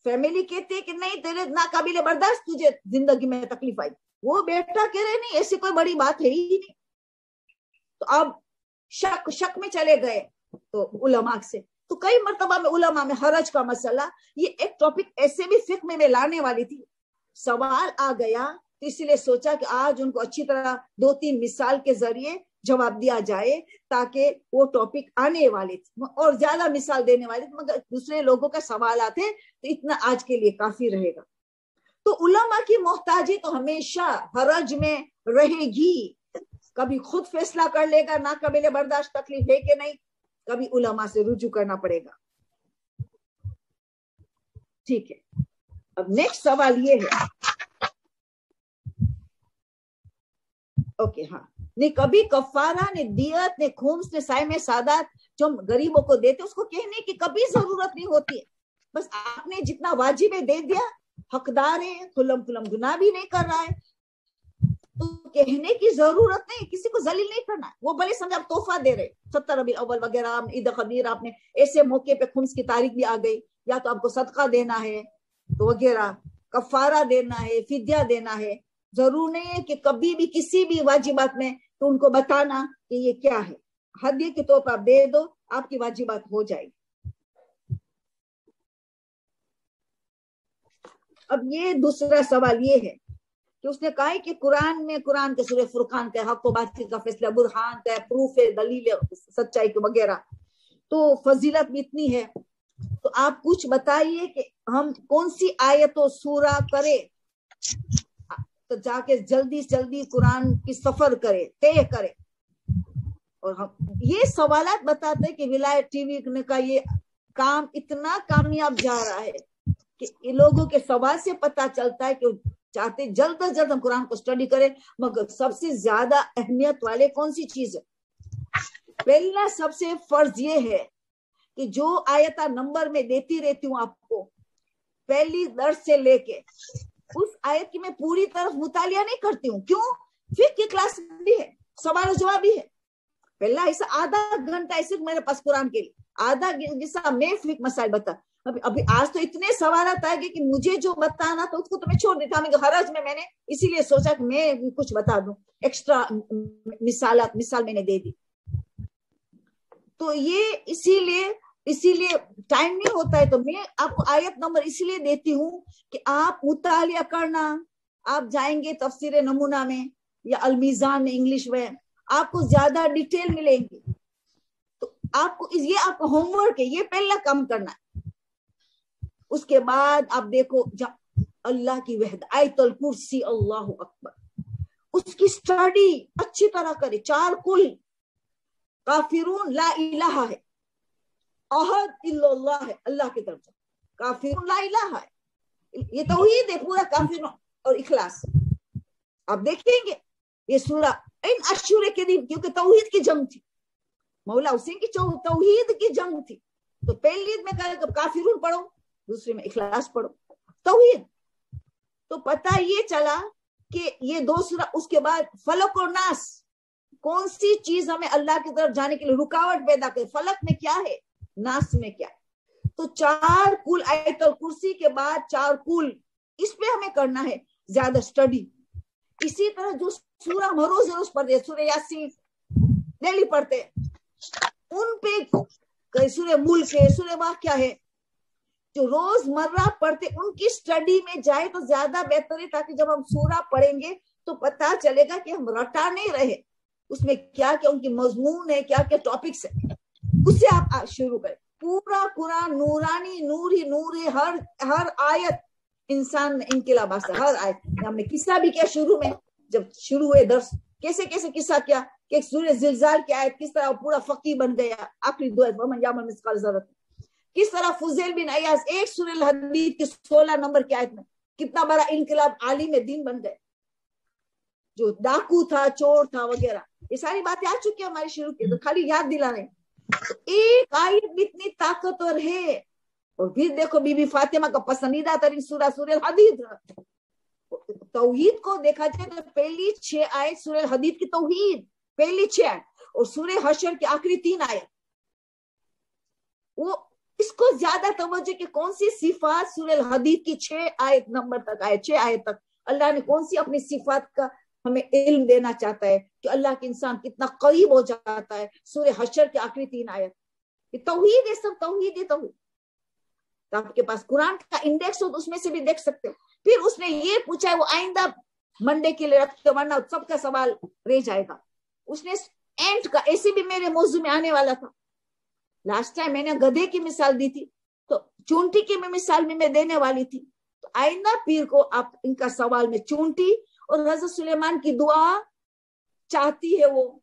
[SPEAKER 1] फैमिली कहती है कि नहीं तेरे नाकाबिले बर्दाश्त, तुझे जिंदगी में तकलीफ आई, वो बेटा कह रहे नहीं ऐसी कोई बड़ी बात है ही नहीं। तो अब शक में चले गए तो उलमा से, तो कई मर्तबा में उलमा में हरज का मसला, ये एक टॉपिक ऐसे भी फिक्र में मैं लाने वाली थी, सवाल आ गया तो इसलिए सोचा कि आज उनको अच्छी तरह 2-3 मिसाल के जरिए जवाब दिया जाए, ताकि वो टॉपिक आने वाले थे और ज्यादा मिसाल देने वाले थे, मगर दूसरे लोगों का सवाल आते तो इतना आज के लिए काफी रहेगा। तो उलमा की मोहताजी तो हमेशा हरज में रहेगी, कभी खुद फैसला कर लेगा नाकाबिले बर्दाश्त तकलीफ है कि नहीं, कभी उलमा से रुजू करना पड़ेगा। ठीक है, अब नेक्स्ट सवाल ये है, ओके हाँ, नहीं कभी कफारा ने दियत ने खुम्स ने साय में सादात जो हम गरीबों को देते उसको कहने की कभी जरूरत नहीं होती है, बस आपने जितना वाजिब है दे दिया, हकदार है, खुलम गुनाह भी नहीं कर रहा है, तो कहने की जरूरत नहीं, किसी को जलील नहीं करना। वो भले समझ आप तोहफा दे रहे, 70 रबीउल अव्वल वगैरह, ईद खबीर, आपने ऐसे मौके पे खुम्स की तारीख भी आ गई, या तो आपको सदका देना है तो वगैरह, कफारा देना है, फिद्या देना है, जरूर नहीं है कि कभी भी किसी भी वाजिबात में तो उनको बताना कि ये क्या है, हदिया के तौर पर आप दे दो, आपकी वाजिबात हो जाएगी। अब ये दूसरा सवाल ये है कि उसने कहा है कि कुरान के सूरह फुरकान का हक व बातिल का फैसला, बुरहान का प्रूफ है, दलील सच्चाई के वगैरह, तो फजीलत भी इतनी है, तो आप कुछ बताइए कि हम कौन सी आयत और सूरा करे तो जाके जल्दी से जल्दी कुरान की सफर करे, तय करे। اور हम ये सवालात बताते हैं कि विलायत टीवी का ये काम इतना कामयाब जा रहा है कि इन लोगों के सवाल से पता चलता है कि चाहते जल्द से जल्द हम कुरान को स्टडी करें, मगर सबसे ज्यादा अहमियत वाले कौन सी चीज है? पहला सबसे फर्ज ये है कि जो आयता नंबर में देती रहती हूँ आपको पहली दर्स से लेके, उस आयत की मैं पूरी तरफ मुतालिया नहीं करती हूँ। क्यों? फिक्र की क्लास भी है, सवाल जवाब भी है। पहला ऐसा आधा घंटा ऐसे मेरे पास कुरान के लिए, आधा जैसा मैं फिक्र मसाइल बता। अभी आज तो इतने सवाल आए कि मुझे जो बताना था उसको तो मैं छोड़ देता हूँ हरज में। मैंने इसीलिए सोचा कि मैं कुछ बता दूं, एक्स्ट्रा मिसाल मैंने दे दी। तो ये इसीलिए टाइम नहीं होता है, तो मैं आपको आयत नंबर इसलिए देती हूँ कि आप मुतालिया करना। आप जाएंगे तफसीर नमूना में या अलमीजान में इंग्लिश में, आपको ज्यादा डिटेल मिलेंगी। तो आपको ये आपका होमवर्क है, ये पहला काम करना है। उसके बाद आप देखो अल्लाह की वहद आयतुल कुर्सी, अल्लाह अकबर, उसकी स्टडी अच्छी तरह करे। 4 कुल, काफिरून ला इलाहा है, अहद इल्लल्लाह है अल्लाह की तरफ से, काफिरून ला इलाहा है, ये तौहीद है पूरा, काफिरून और इखलास। आप देखेंगे ये सूरा इन अशूरे के दिन, क्योंकि तौहीद की जंग थी, मौला हुसैन की तौहीद की जंग थी। तो पहली में कहा काफिरून पढ़ो, दूसरे में इखलास पढ़ो, तौहीद। तो पता ये चला कि ये 2 सूरा, उसके बाद फलक और नास, कौन सी चीज हमें अल्लाह की तरफ जाने के लिए रुकावट पैदा करे, फलक में क्या है, नास में क्या। तो 4 कुल आयतुल कुर्सी के बाद 4 कुल, इस पे हमें करना है ज्यादा स्टडी। इसी तरह जो सूरा हम रोज रोज पढ़ते, सूरह यासीन डेली पढ़ते, उन पे सूरह मुल्क है, सूरह वाक़िया है, जो रोजमर्रा पढ़ते, उनकी स्टडी में जाए तो ज्यादा बेहतर है, ताकि जब हम सूरा पढ़ेंगे तो पता चलेगा कि हम रटा नहीं रहे, उसमें क्या क्या उनकी मजमून है, क्या क्या टॉपिक्स है। उससे आप शुरू करें। पूरा कुरान नूरानी, नूर ही नूर है, हर आयत इंसान में इनकलाब है, हर आयत। हमने किस्सा भी किया शुरू में, जब शुरू हुए दर्स, कैसे कैसे किस्सा किया कि सूरह जिलजाल की आयत किस तरह पूरा फकीह बन गया, आखिरी 2 वमन यामल मिस्काल ज़र्रत। किस तरह फुज़ैल बिन अयाज एक सूरह हदीद की 16 नंबर की आयत में कितना बड़ा इनकलाब आलिम दीन बन गए, जो डाकू था, चोर था वगैरह। ये सारी बातें आ चुकी है हमारी शुरू की, तो खाली याद दिला रहे हैं। एक आयत भी इतनी ताकतवर है। और फिर देखो बीबी फातिमा का पसंदीदा तरीन सूरह सूरह हदीद। तौहीद को देखा जाए तो पहली 6 आयत सूरह हदीद की तौहीद, पहली 6 आयत, और सूरह हशर की आखिरी 3 आयत, वो इसको ज्यादा तवज्जो कि कौन सी सिफात सूरह हदीद की 6 आयत नंबर तक आए, 6 आयत तक अल्लाह ने कौन सी अपनी सिफात का हमें इल्म देना चाहता है कि अल्लाह के इंसान कितना करीब हो जाता है। सूरह हशर के आखिरी 3 आयत, ये तौहीद है, सब तौहीद है, तौहीद। तो आपके पास कुरान का इंडेक्स हो तो उसमें से भी देख सकते हो। फिर उसने ये पूछा है, वो आइंदा मंडे के लिए रखते, वरना सबका सवाल रह जाएगा। उसने एंट का, ऐसे भी मेरे मौजू में आने वाला था। लास्ट टाइम मैंने गधे की मिसाल दी थी, तो चूंटी की मिसाल भी मैं देने वाली थी। तो आइंदा पीर को आप इनका सवाल में चूंटी और हजरत सुलेमान की दुआ चाहती है वो,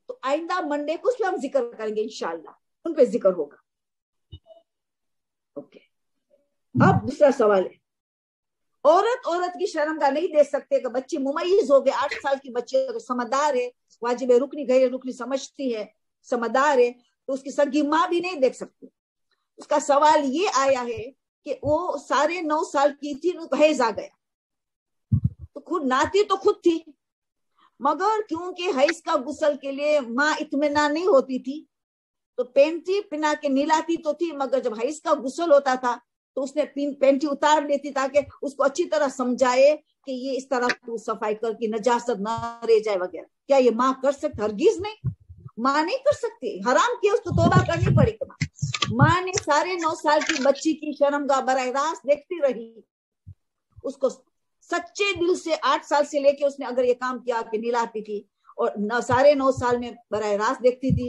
[SPEAKER 1] तो आइंदा मंडे को उस पर हम जिक्र करेंगे इंशाल्लाह, उन पे जिक्र होगा। ओके, अब दूसरा सवाल है, औरत की शर्मगाह नहीं दे सकते कि बच्ची मुमय्यिज हो गए, 8 साल की बच्ची अगर समझदार है, वाजिब रुकनी गैर रुकनी समझती है, समझदार है, तो उसकी सगी माँ भी नहीं देख सकती। उसका सवाल ये आया है कि वो 9.5 साल की थी, उनको हैज आ गया, तो खुद नाती तो खुद थी, मगर क्योंकि हैज का गुस्ल के लिए माँ इत्मीनान नहीं होती थी, तो पेंटी पिना के निलाती तो थी, मगर जब हैज का गुस्ल होता था तो उसने पेंटी उतार लेती ताकि उसको अच्छी तरह समझाए कि ये इस तरह तू सफाई कर कि नजासत न रह जाए वगैरह। क्या ये माँ कर सकती? हरगिज नहीं, माँ नहीं कर सकती, हराम किया, उसको तौबा करनी पड़ेगी। माँ ने 9.5 साल की बच्ची की शर्मगाह बराह रास्त देखती रही, उसको सच्चे दिल से 8 साल से लेके उसने अगर ये काम किया कि निलाती थी और 9.5 साल में बराह रास्त देखती थी,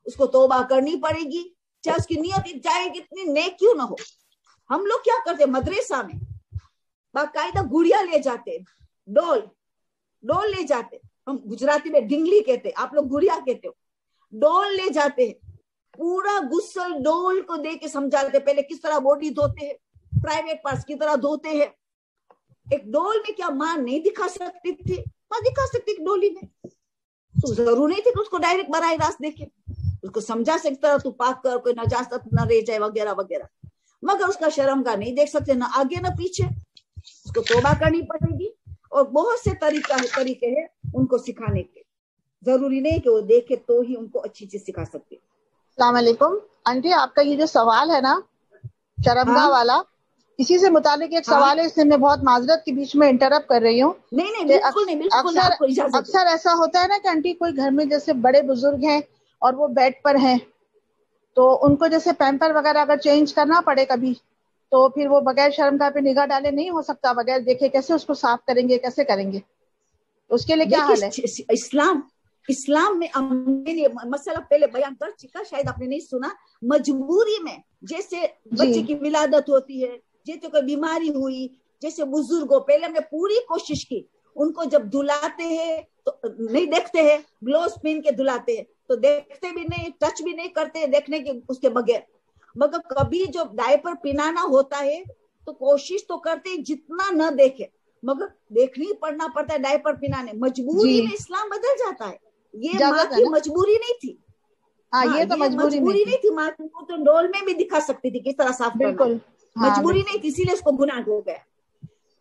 [SPEAKER 1] उसको तौबा करनी पड़ेगी, चाहे उसकी नियत चाहे कितनी नेक क्यों ना हो। हम लोग क्या करते, मदरसा में बाकायदा गुड़िया ले जाते, डोल ले जाते, हम गुजराती में ढिंगली कहते, आप लोग गुड़िया कहते हो। डोल ले जाते हैं, पूरा गुस्सल डोल को दे के समझाते, पहले किस तरह बॉडी धोते हैं, प्राइवेट पार्ट्स की तरह धोते हैं। एक डोल में क्या मां नहीं दिखा सकती थी? मां दिखा सकती थी डोली में, तो जरूरी नहीं थी कि उसको डायरेक्ट बराह रास्त देखे, उसको समझा सकता है तू पाक कर, कोई नजासत न रह जाए वगैरह वगैरह, मगर उसका शर्म का नहीं देख सकते, ना आगे ना पीछे, उसको तौबा करनी पड़ेगी। और बहुत से तरीके हैं उनको सिखाने के, जरूरी नहीं कि वो देखे तो ही उनको अच्छी चीज सिखा सकते।
[SPEAKER 3] अस्सलाम वालेकुम आंटी, आपका ये जो सवाल है ना शर्मगाह वाला, इसी से मुतालिक एक सवाल है, इसलिए मैं बहुत माजरत के बीच में इंटरप्ट कर रही हूँ।
[SPEAKER 1] नहीं, बिल्कुल नहीं, बिल्कुल आपको इजाजत है।
[SPEAKER 3] अक्सर ऐसा होता है ना कि आंटी कोई घर में जैसे बड़े बुजुर्ग हैं और वो बेड पर हैं, तो उनको जैसे पैम्पर वगैरह अगर चेंज करना पड़े कभी, तो फिर वो बगैर शर्मगाह पे निगाह डाले नहीं हो सकता, बगैर देखे कैसे उसको साफ करेंगे, कैसे करेंगे, उसके लिए क्या हाल है?
[SPEAKER 1] इस्लाम में मसला पहले बयान कर चुका, शायद आपने नहीं सुना। मजबूरी में जैसे बच्चे की विलादत होती है, जैसे कोई बीमारी हुई, जैसे बुजुर्गों, पहले हमने पूरी कोशिश की, उनको जब धुलाते हैं तो नहीं देखते हैं, ग्लोव्स पहन के धुलाते हैं, तो देखते भी नहीं, टच भी नहीं करते देखने के उसके बगैर। मगर कभी जो डायपर पिनाना होता है तो कोशिश तो करते हैं जितना न देखे, मगर देखनी पड़ना पड़ता है डायपर पिनाने, मजबूरी में इस्लाम बदल जाता है। ये माँ की मजबूरी नहीं थी।
[SPEAKER 3] ये तो मजबूरी
[SPEAKER 1] नहीं थी माँ की, तो डोल में भी दिखा सकती थी किस तरह साफ करना, मजबूरी नहीं थी, इसीलिए उसको गुनाह हो गया।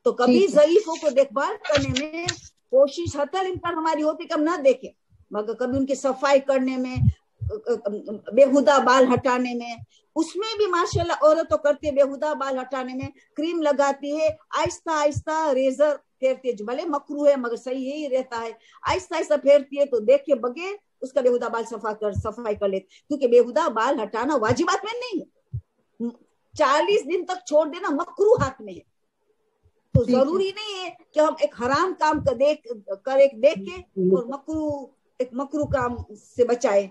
[SPEAKER 1] तो कभी ज़ईफों को देखभाल करने में कोशिश हतर इम्कान हमारी होती कि हम ना देखें, मगर कभी उनकी सफाई करने में, बेहुदा बाल हटाने में, उसमें भी माशाल्लाह औरत तो करती है, बेहुदा बाल हटाने में क्रीम लगाती है, आहिस्ता आहिस्ता रेजर फेरती है, भले मकरू है मगर सही ही रहता है, आहिस्ता आहिस्ता फेरती है, तो देख के बगैर उसका बेहुदा बाल सफाई कर लेते, क्योंकि बेहुदा बाल हटाना वाजिबात में नहीं है, 40 दिन तक छोड़ देना मकरू हाथ में है। तो जरूरी नहीं है कि हम एक हराम काम का देख के और मकरू काम से बचाए,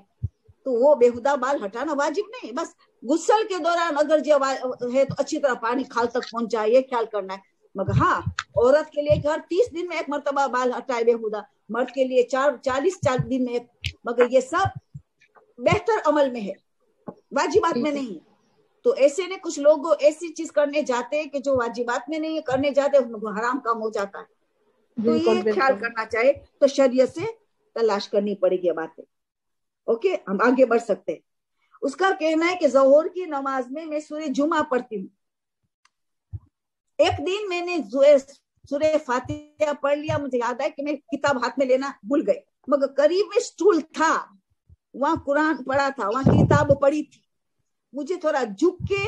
[SPEAKER 1] तो वो बेहुदा बाल हटाना वाजिब नहीं। बस गुस्सल के दौरान अगर जो है तो अच्छी तरह पानी खाल तक पहुंचाए, ये ख्याल करना है। मगर हाँ, औरत के लिए हर 30 दिन में एक मर्तबा बाल हटाए बेहुदा, मर्द के लिए 40 दिन में एक, मगर ये सब बेहतर अमल में है, वाजिबात में नहीं। तो ऐसे ने कुछ लोग ऐसी चीज करने जाते हैं कि जो वाजिबात में नहीं करने जाते, उनको हराम काम हो जाता है, तो ये ख्याल करना चाहिए। तो शरीयत से तलाश करनी पड़ेगी बातें। ओके, हम आगे बढ़ सकते हैं। उसका कहना है कि ज़ोहर की नमाज में मैं सूरह जुमा पढ़ती हूँ। एक दिन मैंने सूरह फातिहा पढ़ लिया, मुझे याद है कि मैं किताब हाथ में लेना भूल गई, मगर करीब में स्टूल था, वहां कुरान पढ़ा था, वहां किताब पढ़ी थी, मुझे थोड़ा झुक के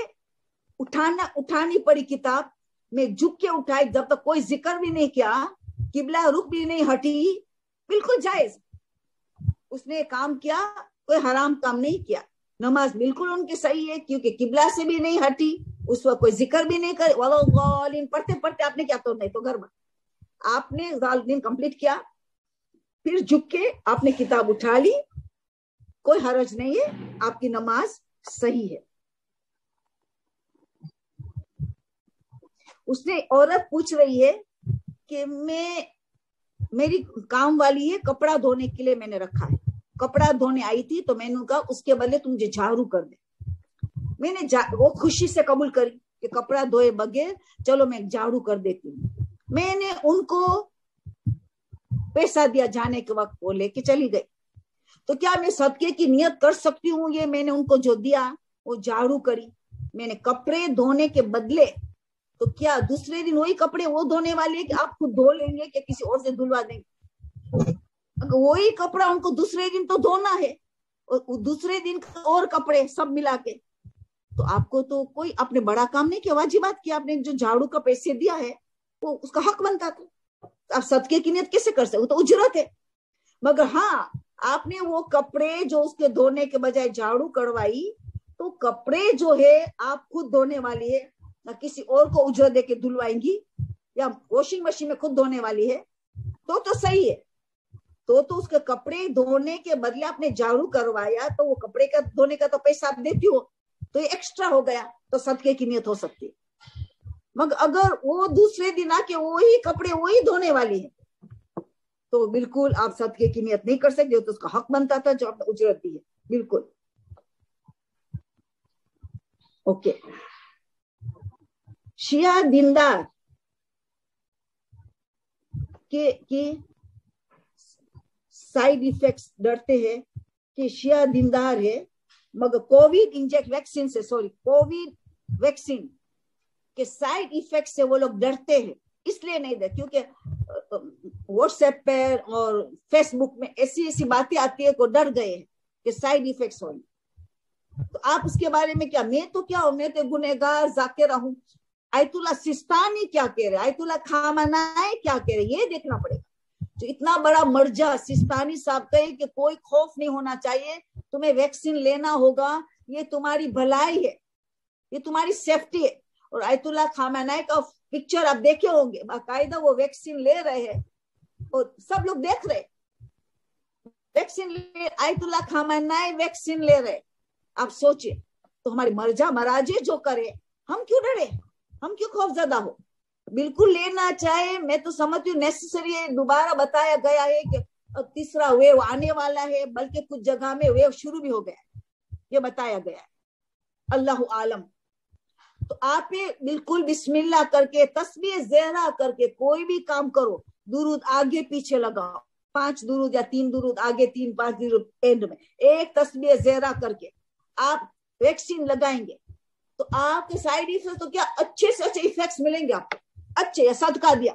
[SPEAKER 1] उठानी पड़ी किताब, मैं झुक के उठाई, जब तक कोई जिक्र भी नहीं किया, किबला रुख भी नहीं हटी, बिल्कुल जायज उसने काम किया, कोई हराम काम नहीं किया, नमाज बिल्कुल उनकी सही है, क्योंकि किबला से भी नहीं हटी, उस वक्त कोई जिक्र भी नहीं करे, वालीन पढ़ते पढ़ते आपने क्या, तो नहीं तो घर में आपने जालिन कंप्लीट किया, फिर झुक के आपने किताब उठा ली, कोई हरज नहीं है, आपकी नमाज सही है। उसने औरत पूछ रही है कि मेरी काम वाली है, कपड़ा धोने के लिए मैंने रखा है, कपड़ा धोने आई थी, तो मैंने कहा उसके बदले तुम मुझे झाड़ू कर दे। मैंने वो खुशी से कबूल करी कि कपड़ा धोए बगैर चलो मैं झाड़ू कर देती हूँ। मैंने उनको पैसा दिया, जाने के वक्त वो लेके चली गई। तो क्या मैं सदके की नियत कर सकती हूँ? ये मैंने उनको जो दिया वो झाड़ू करी, मैंने कपड़े धोने के बदले, तो क्या दूसरे दिन वही कपड़े वो धोने वाले है कि आप खुद धो लेंगे कि किसी और से धुलवा देंगे? अगर वही कपड़ा उनको दूसरे दिन तो धोना है, और दूसरे दिन और कपड़े सब मिला के, तो आपको तो कोई आपने बड़ा काम नहीं किया, वाजिबात किया, आपने जो झाड़ू का पैसे दिया है वो उसका हक बनता था। आप सदके की नियत कैसे कर सकते? वो तो उजरत है। मगर हाँ, आपने वो कपड़े जो उसके धोने के बजाय झाड़ू करवाई, तो कपड़े जो है आप खुद धोने वाली है, ना किसी और को उजरत दे के धुलवाएंगी, या वॉशिंग मशीन में खुद धोने वाली है, तो सही है। तो उसके कपड़े धोने के बदले आपने झाड़ू करवाया, तो वो कपड़े का धोने का तो पैसा आप देती हो, तो ये एक्स्ट्रा हो गया, तो सदके की नियत हो सकती है। मगर अगर वो दूसरे दिन आके वही कपड़े वही धोने वाली है, تو بالکل آپ صدقے کی نیت نہیں کر سکتے, تو اس کا حق بنتا تھا جو آپ نے اجرت دی ہے. بالکل اوکے. شیعہ دیندار کے سائڈ ایفیکٹس ڈرتے ہیں کہ شیعہ دیندار ہے مگر کووڈ ویکسین سے کووڈ ویکسین کے سائڈ ایفیکٹ سے وہ لوگ ڈرتے ہیں, اس لیے نہیں ڈرتے کیونکہ واٹس ایپ پر اور فیس بک میں ایسی باتیں آتی ہے کو ڈر گئے ہیں کہ سائڈ ایفیکٹس ہوں. تو آپ اس کے بارے میں کیا, میں تو کیا ہوں, میں تو گنہگار ذاکرہ ہوں. آیت اللہ سستانی کیا کہہ رہے, آیت اللہ خامنائی کیا کہہ رہے, یہ دیکھنا پڑے گا. جو اتنا بڑا مرجع سستانی صاحب کہے کہ کوئی خوف نہیں ہونا چاہیے, تمہیں ویکسین لینا ہوگا, یہ تمہاری بھلائی ہے, یہ تمہاری سیفٹی ہے. اور آیت اللہ خامنائی کا پکچر آپ دیکھے ہوں گے, باقاعدہ وہ ویکسین لے رہے ہیں اور سب لوگ دیکھ رہے ویکسین لے, آیت اللہ خامنائی ویکسین لے رہے. آپ سوچئے تو ہماری مرجع مراجع جو کرے, ہم کیوں ڈرے, ہم کیوں خوف زدہ ہو. بالکل لینا چاہے. میں تو سمجھتی ہوں نیسسری ہے. دوبارہ بتایا گیا ہے کہ تیسرا ویو آنے والا ہے, بلکہ کچھ جگہ میں ویو شروع بھی ہو گیا, یہ بتایا گیا ہے, اللہ عالم. تو آپ بالکل بسم اللہ کر کے تسبیح زہرا کر کے کوئی بھی کام کرو, درود آگے پیچھے لگاؤ, 5 درود یا 3 درود آگے, 3-5 درود اینڈ میں, ایک تسبیح زہرا کر کے آپ ویکسین لگائیں گے تو آپ کے سائڈ ایفیکٹ تو کیا اچھے سے اچھے ایفیکٹس ملیں گے آپ کو. اچھے, یا صدقہ دیا,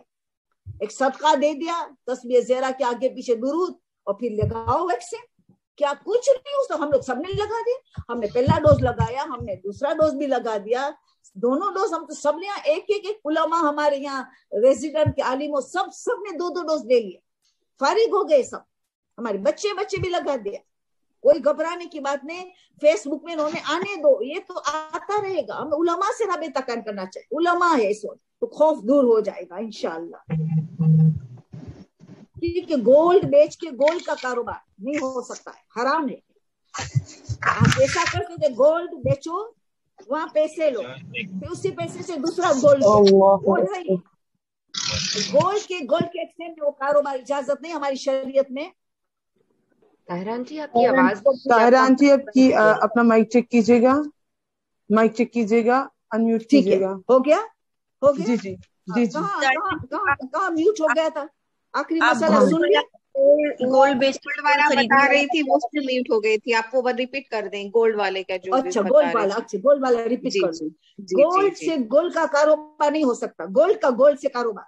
[SPEAKER 1] ایک صدقہ دے دیا, تسبیح زہرا کے آگے پیچھے درود, اور پھر لگاؤ ویکسین. کیا کچھ نہیں ہو, تو ہم لوگ سب نے لگا دیا. ہم نے پہلا ڈوز لگایا, ہم نے دوسرا ڈوز بھی لگا دیا, دونوں ڈوز. ہم تو سب نے ایک علماء ہمارے یہاں ریزیڈنٹ کے عالموں سب نے 2 ڈوز لے لیے, فارغ ہو گئے سب. ہمارے بچے بھی لگا دیا. کوئی گھبرانے کی بات نہیں. فیس بک میں انہوں نے آنے دو, یہ تو آتا رہے گا. ہم علماء سے رابطہ قائم کرنا چاہیے, علماء ہے اس وقت, تو خوف دور ہو جائے گا انشاءاللہ. کیونکہ گولڈ بیچ کے گولڈ کا کاروبار نہیں ہو سکتا ہے, حرام ہے. آپ ایسا کر کے گولڈ بیچو, وہاں پیسے لو, پھر اسی پیسے سے دوسرا گولڈ گولڈ کے ایکسچینج میں وہ کاروبار اجازت نہیں ہماری شریعت میں.
[SPEAKER 6] طاہران جی آپ کی آواز,
[SPEAKER 4] طاہران جی آپ کی اپنا مائک چیک کیجیے گا, مائک چیک کیجیے گا, انمیوٹ کیجیے گا.
[SPEAKER 1] ہو گیا
[SPEAKER 4] جی جی جی جی.
[SPEAKER 1] کہاں میوٹ ہو گیا تھا, آخری مسئلہ سن لیا.
[SPEAKER 6] گولڈ بیسمنٹ والا بتا رہی تھی وہ سے میوٹ ہو گئی تھی, آپ کو ریپیٹ کر دیں گولڈ والے کا جو
[SPEAKER 1] اچھا گولڈ والا, اچھا گولڈ والا ریپیٹ کر دوں. گولڈ سے گولڈ کا کاروبار نہیں ہو سکتا, گولڈ سے کاروبار.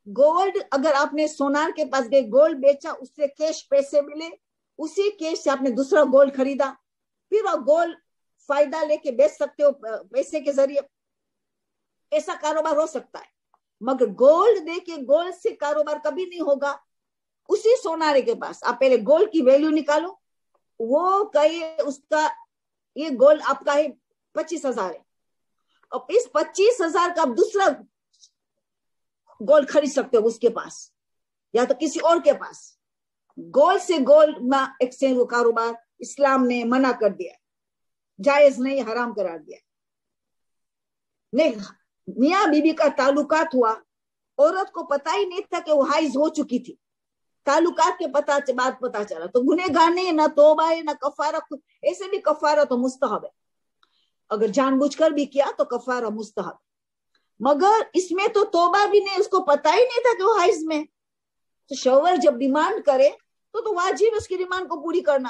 [SPEAKER 1] گولڈ اگر آپ نے سونار کے پاس گئے, گولڈ بیچا, اس سے کیش پیسے ملے, اسی کیش سے آپ نے دوسرا گولڈ خریدا, پھر وہ گولڈ فائدہ لے کے بیچ سکتے ہو پیسے کے ذریعے. ایسا کاروبار ہو سکتا ہے, مگر گولڈ دے کے گولڈ سے کاروبار کبھی نہیں ہوگا. اسی سونارے کے پاس آپ پہلے گولڈ کی ویلیو نکالو, وہ کہے اس کا یہ گولڈ آپ کا ہے 25,000 ہے, اور اس 25,000 کا آپ دوسرا گولڈ خرید سکتے ہو اس کے پاس یا تو کسی اور کے پاس. گولڈ سے گولڈ میں ایکسچینج وہ کاروبار اسلام نے منع کر دیا, جائز نہیں, حرام قرار دیا. نہیں, میاں بیوی کا تعلقات ہوا, عورت کو پتہ ہی نہیں تھا کہ وہ حائض ہو چکی تھی, تعلقات کے بعد پتا چلا, تو گنہگار نہیں, نہ توبہ ہے نہ کفارہ. ایسے بھی کفارہ تو مستحب ہے, اگر جان بوجھ کر بھی کیا تو کفارہ مستحب, مگر اس میں تو توبہ بھی نہیں, اس کو پتہ ہی نہیں تھا کہ وہ حائض میں. تو شوہر جب ڈیمانڈ کرے تو واجب ہے اس کی ڈیمانڈ کو پوری کرنا,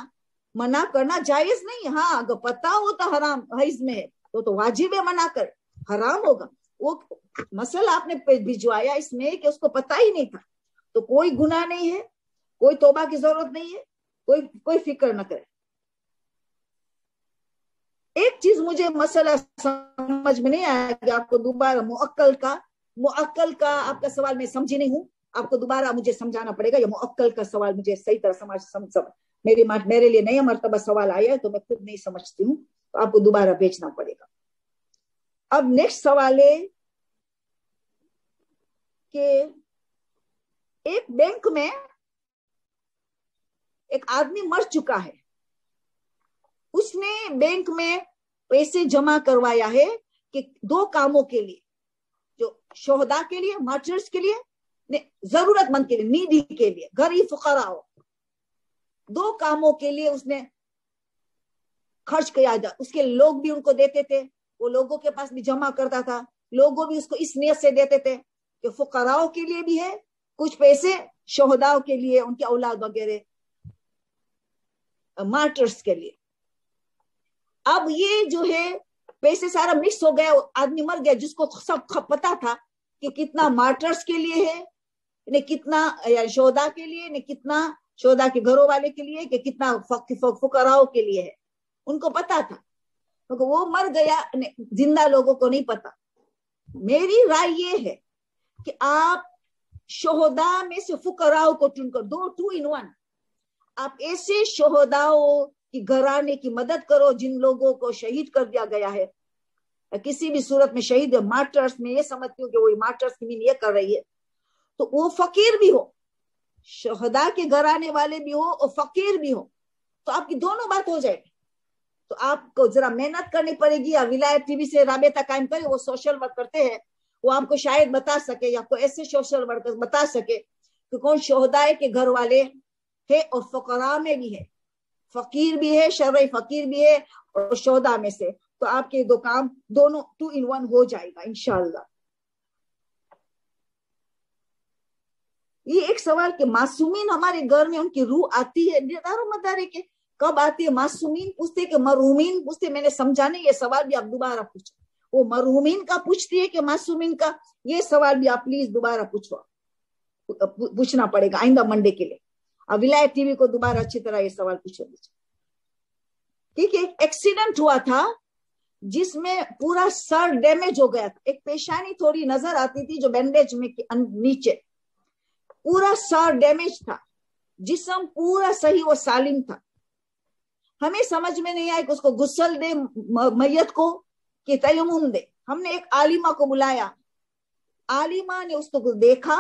[SPEAKER 1] منع کرنا جائز نہیں. ہاں اگر پتا ہو تو حرام حیض میں ہے تو واجب ہے منع کر, حرام ہوگا. وہ مسئلہ آپ نے بھجوایا اس میں کہ اس کو پتا ہی نہیں تھا, تو کوئی گناہ نہیں ہے, کوئی توبہ کی ضرورت نہیں ہے, کوئی فکر نہ کرے. ایک چیز مجھے مسئلہ سمجھ میں نہیں آیا کہ آپ کو دوبارہ معقل کا آپ کا سوال میں سمجھی نہیں ہوں, آپ کو دوبارہ مجھے سمجھانا پڑے گا. یہ معقل کا سوال مجھے صحیح طرح سمجھ میرے لیے نیا مرتبہ سوال آیا ہے تو میں خود نہیں سمجھتی ہوں, تو آپ کو دوبارہ بھیجنا پڑے گا. اب نیکسٹ سوال ہے کہ ایک بینک میں ایک آدمی مر چکا ہے, اس نے بینک میں پیسے جمع کروایا ہے کہ 2 کاموں کے لیے, جو شہداء کے لیے, مارٹرز کے لیے, जरूरतमंद के लिए, नीडी के लिए, गरीब फुकरा हो, 2 कामों के लिए उसने खर्च किया जा। उसके लोग भी उनको देते थे, वो लोगों के पास भी जमा करता था, लोगों भी उसको इस नियत से देते थे कि फुकराओं के लिए भी है कुछ पैसे, शोहदाओं के लिए, उनके औलाद वगैरह, मार्टर्स के लिए। अब ये जो है पैसे सारा मिक्स हो गया, आदमी मर गया जिसको सब पता था कि कितना मार्टर्स के लिए है, ने कितना शोहदा के लिए, ने कितना शोहदा के घरों वाले के लिए, कि कितना फुकराओं के लिए है, उनको पता था। तो वो मर गया, जिंदा लोगों को नहीं पता। मेरी राय ये है कि आप शोहदा में से फुकराओं को चुनकर, 2 in 1, आप ऐसे शोहदाओं की घराने की मदद करो जिन लोगों को शहीद कर दिया गया है, किसी भी सूरत में शहीद, मार्टर्स में ये समझती हूँ कि वो मार्टर्स की मीन ये कर रही है, तो वो फकीर भी हो, शोहदा के घराने वाले भी हो और फकीर भी हो, तो आपकी दोनों बात हो जाएगी। तो आपको जरा मेहनत करनी पड़ेगी, या विलायत टीवी से राबता कायम करे, वो सोशल वर्क करते हैं, वो आपको शायद बता सके, या कोई ऐसे सोशल वर्कर बता सके कि कौन शोहदाए के घर वाले है और फकरा में भी है, फकीर भी है, शरई फकीर भी है और शोहदा में से, तो आपके 2 काम दोनों 2 in 1 हो जाएगा इंशाअल्लाह। ये एक सवाल कि मासूमीन हमारे घर में उनकी रूह आती है, दारो मदारे के कब आती है? मासूमीन पूछते कि मरहूमीन पूछते? मैंने समझा नहीं, ये सवाल भी आप दोबारा पूछो। वो मरहूमीन का पूछती है कि मासूमीन का? ये सवाल भी आप प्लीज दोबारा पूछना पड़ेगा आइंदा मंडे के लिए। अब विलायत टीवी को दोबारा अच्छी तरह ये सवाल पूछो। ठीक है, एक एक्सीडेंट हुआ था जिसमें पूरा सर डैमेज हो गया था, एक पेशानी थोड़ी नजर आती थी जो बैंडेज में नीचे, पूरा सर डैमेज था, जिस्म पूरा सही वो सालिम था। हमें समझ में नहीं आया कि उसको गुस्ल दे मैयत को कि तयम्मुम दे। हमने एक आलिमा को बुलाया, आलिमा ने उसको देखा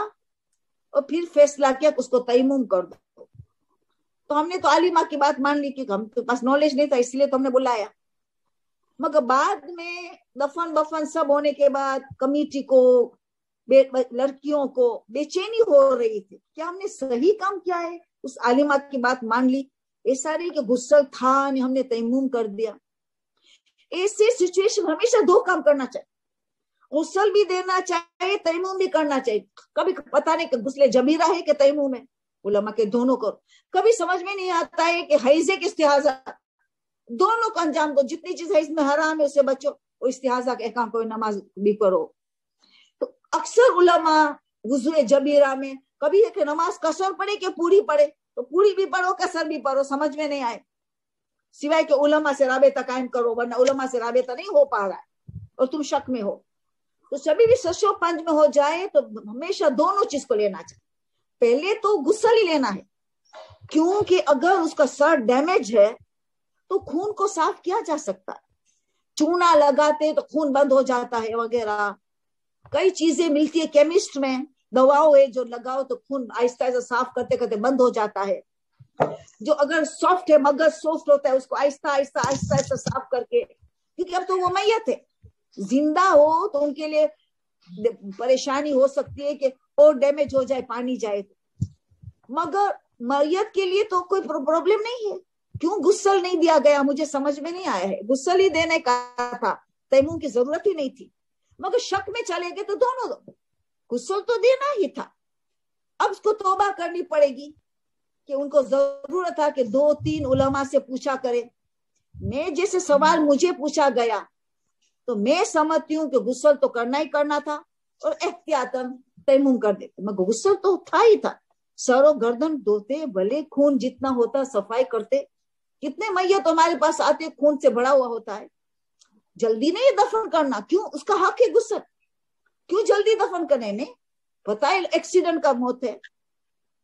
[SPEAKER 1] और फिर फैसला किया कि उसको तयम्मुम कर दो। तो हमने तो आलिमा की बात मान ली कि हम के पास नॉलेज नहीं था, इसलिए तो हमने बुलाया। मगर बाद में दफन बफन सब होने के बाद कमेटी को, लड़कियों को बेचैनी हो रही थी, क्या हमने सही काम किया है? उस आलिमा की बात मान ली, ऐसा नहीं कि गुस्सा था नहीं हमने तयम्मुम कर दिया। ऐसे सिचुएशन हमेशा 2 काम करना चाहिए, गुस्ल भी देना चाहिए, तयम्मुम भी करना चाहिए। कभी पता नहीं कि गुस्ले जबीरा है कि तयम्मुम है, उलमा के दोनों करो। कभी समझ में नहीं आता है कि हैजे के इस्तिहाजा, दोनों को अंजाम दो। जितनी चीज हैज में हराम है उससे बचो, और इस्तिहाजा के अहकाम को नमाज भी करो। तो अक्सर उलमा वुज़ू जबीरा में कभी है कि नमाज कसर पढ़े कि पूरी पढ़े, तो पूरी भी पढ़ो कसर भी पढ़ो, समझ में नहीं आए, सिवाय के उलमा से राबता कायम करो, वरना उलमा से राबता नहीं हो पा रहा है और तुम शक में हो। तो सभी भी सशो पंज में हो जाए तो हमेशा दोनों चीज को लेना चाहिए। पहले तो गुस्ल ही लेना है, क्योंकि अगर उसका सर डैमेज है तो खून को साफ किया जा सकता है। चूना लगाते तो खून बंद हो जाता है वगैरह, कई चीजें मिलती है केमिस्ट में, दवाओं है जो लगाओ तो खून आहिस्ता आहिस्ता साफ करते करते बंद हो जाता है। जो अगर सॉफ्ट है, मगज सॉफ्ट होता है, उसको आहिस्ता आहिस्ता आहिस्ता आहिस्ता साफ करके, क्योंकि अब तो वो मैयत है, जिंदा हो तो उनके लिए परेशानी हो सकती है कि और डैमेज हो जाए, पानी जाए तो। मगर मैयत के लिए तो कोई प्रॉब्लम नहीं है। क्यों गुस्ल नहीं दिया गया मुझे समझ में नहीं आया है। गुस्ल ही देने का था, तयम्मुम की जरूरत ही नहीं थी। मगर शक में चले गए तो दोनों दो, गुस्ल तो देना ही था। अब उसको तौबा करनी पड़ेगी कि उनको जरूरत था कि 2-3 उलमा से पूछा करे। मैं जैसे सवाल मुझे पूछा गया तो मैं समझती हूँ कि गुस्ल तो करना ही करना था और एहतियातन तयम्मुम कर देते। मगर गुस्ल तो था ही था, सरो गर्दन धोते, भले खून जितना होता सफाई करते। कितने मैयत हमारे पास आते खून से भरा हुआ होता है, जल्दी नहीं दफन करना, क्यों? उसका हक है गुस्ल, क्यों जल्दी दफन करने ने? पता है एक्सीडेंट का मौत है,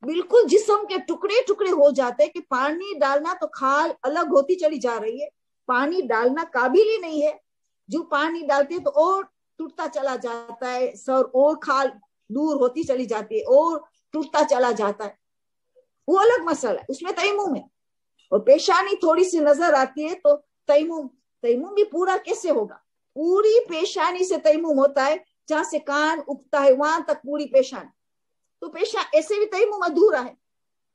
[SPEAKER 1] बिल्कुल जिस्म के टुकड़े टुकड़े हो जाते हैं कि पानी डालना तो खाल अलग होती चली जा रही है, पानी डालना काबिल ही नहीं है। जो पानी डालते है तो और टूटता चला जाता है, सर और खाल दूर होती चली जाती है और टूटता चला जाता है, वो अलग मसला है, उसमें तयम्मुम है। और पेशानी थोड़ी सी नजर आती है तो तयम्मुम भी पूरा कैसे होगा? पूरी पेशानी से तयम्मुम होता है, जहां से कान उगता है वहां तक पूरी पेशानी, तो पेशा ऐसे भी तयम्मुम अधूरा है,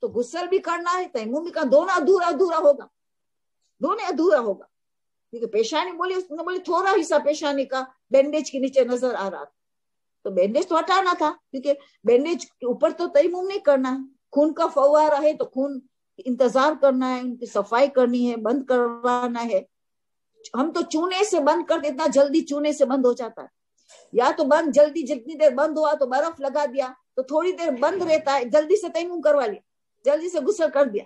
[SPEAKER 1] तो गुस्ल भी करना है, तयम्मुम भी करना, दोनों अधूरा अधूरा होगा, दोनों अधूरा होगा। क्योंकि पेशानी बोली, उसने बोली थोड़ा हिस्सा पेशानी का बैंडेज के नीचे नजर आ रहा था, तो बैंडेज तो हटाना था, क्योंकि बैंडेज के ऊपर तो तयम्मुम नहीं करना है। खून का फव्वारा है तो खून इंतजार करना है, उनकी सफाई करनी है, बंद करवाना है। हम तो चूने से बंद करते, इतना जल्दी चूने से बंद हो जाता है, या तो बंद जल्दी, जितनी देर बंद हुआ तो बर्फ लगा दिया तो थोड़ी देर बंद रहता है, जल्दी से तयम्मुम करवा लिया, जल्दी से गुस्ल कर दिया,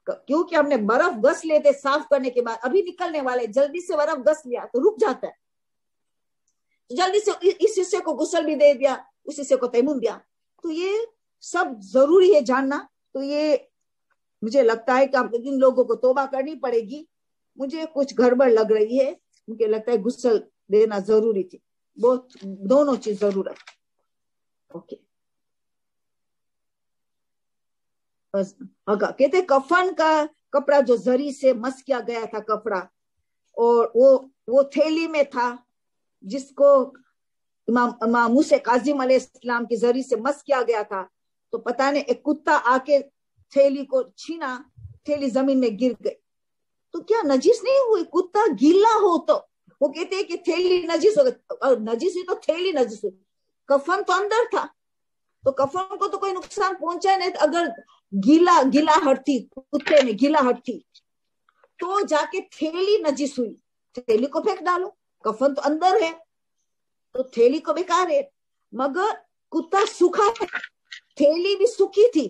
[SPEAKER 1] क्योंकि हमने बर्फ घस लेते साफ करने के बाद, अभी निकलने वाले, जल्दी से बर्फ घस लिया तो रुक जाता है, तो जल्दी से इस हिस्से को गुस्ल भी दे दिया, उस हिस्से को तयम्मुम दिया। तो ये सब जरूरी है जानना। तो ये मुझे लगता है कि इन लोगों को तौबा करनी पड़ेगी, मुझे कुछ गड़बड़ लग रही है, मुझे लगता है गुस्ल देना जरूरी थी, बहुत दोनों चीज जरूरत। ओके, कहते कफन का कपड़ा जो जरी से मस किया गया था कपड़ा, और वो थैली में था, जिसको इमाम मूसा काजिम अलैहिस्सलाम की जरी से मस किया गया था। तो पता नहीं एक कुत्ता आके थैली को छीना, थैली जमीन में गिर गई, तो क्या नजीस नहीं हुई? कुत्ता गीला हो तो वो कहते हैं कि थैली नजीस हो गई, नजीस हुई तो थैली नजीस हुई, कफन तो अंदर था, तो कफन को तो कोई नुकसान पहुंचा नहीं। अगर गीला हटती, कुत्ते में गीला हटती, तो जाके थैली नजीस हुई, थैली को फेंक डालो, कफन तो अंदर है, तो थैली को बेकार है। मगर कुत्ता सूखा है, थैली भी सूखी थी,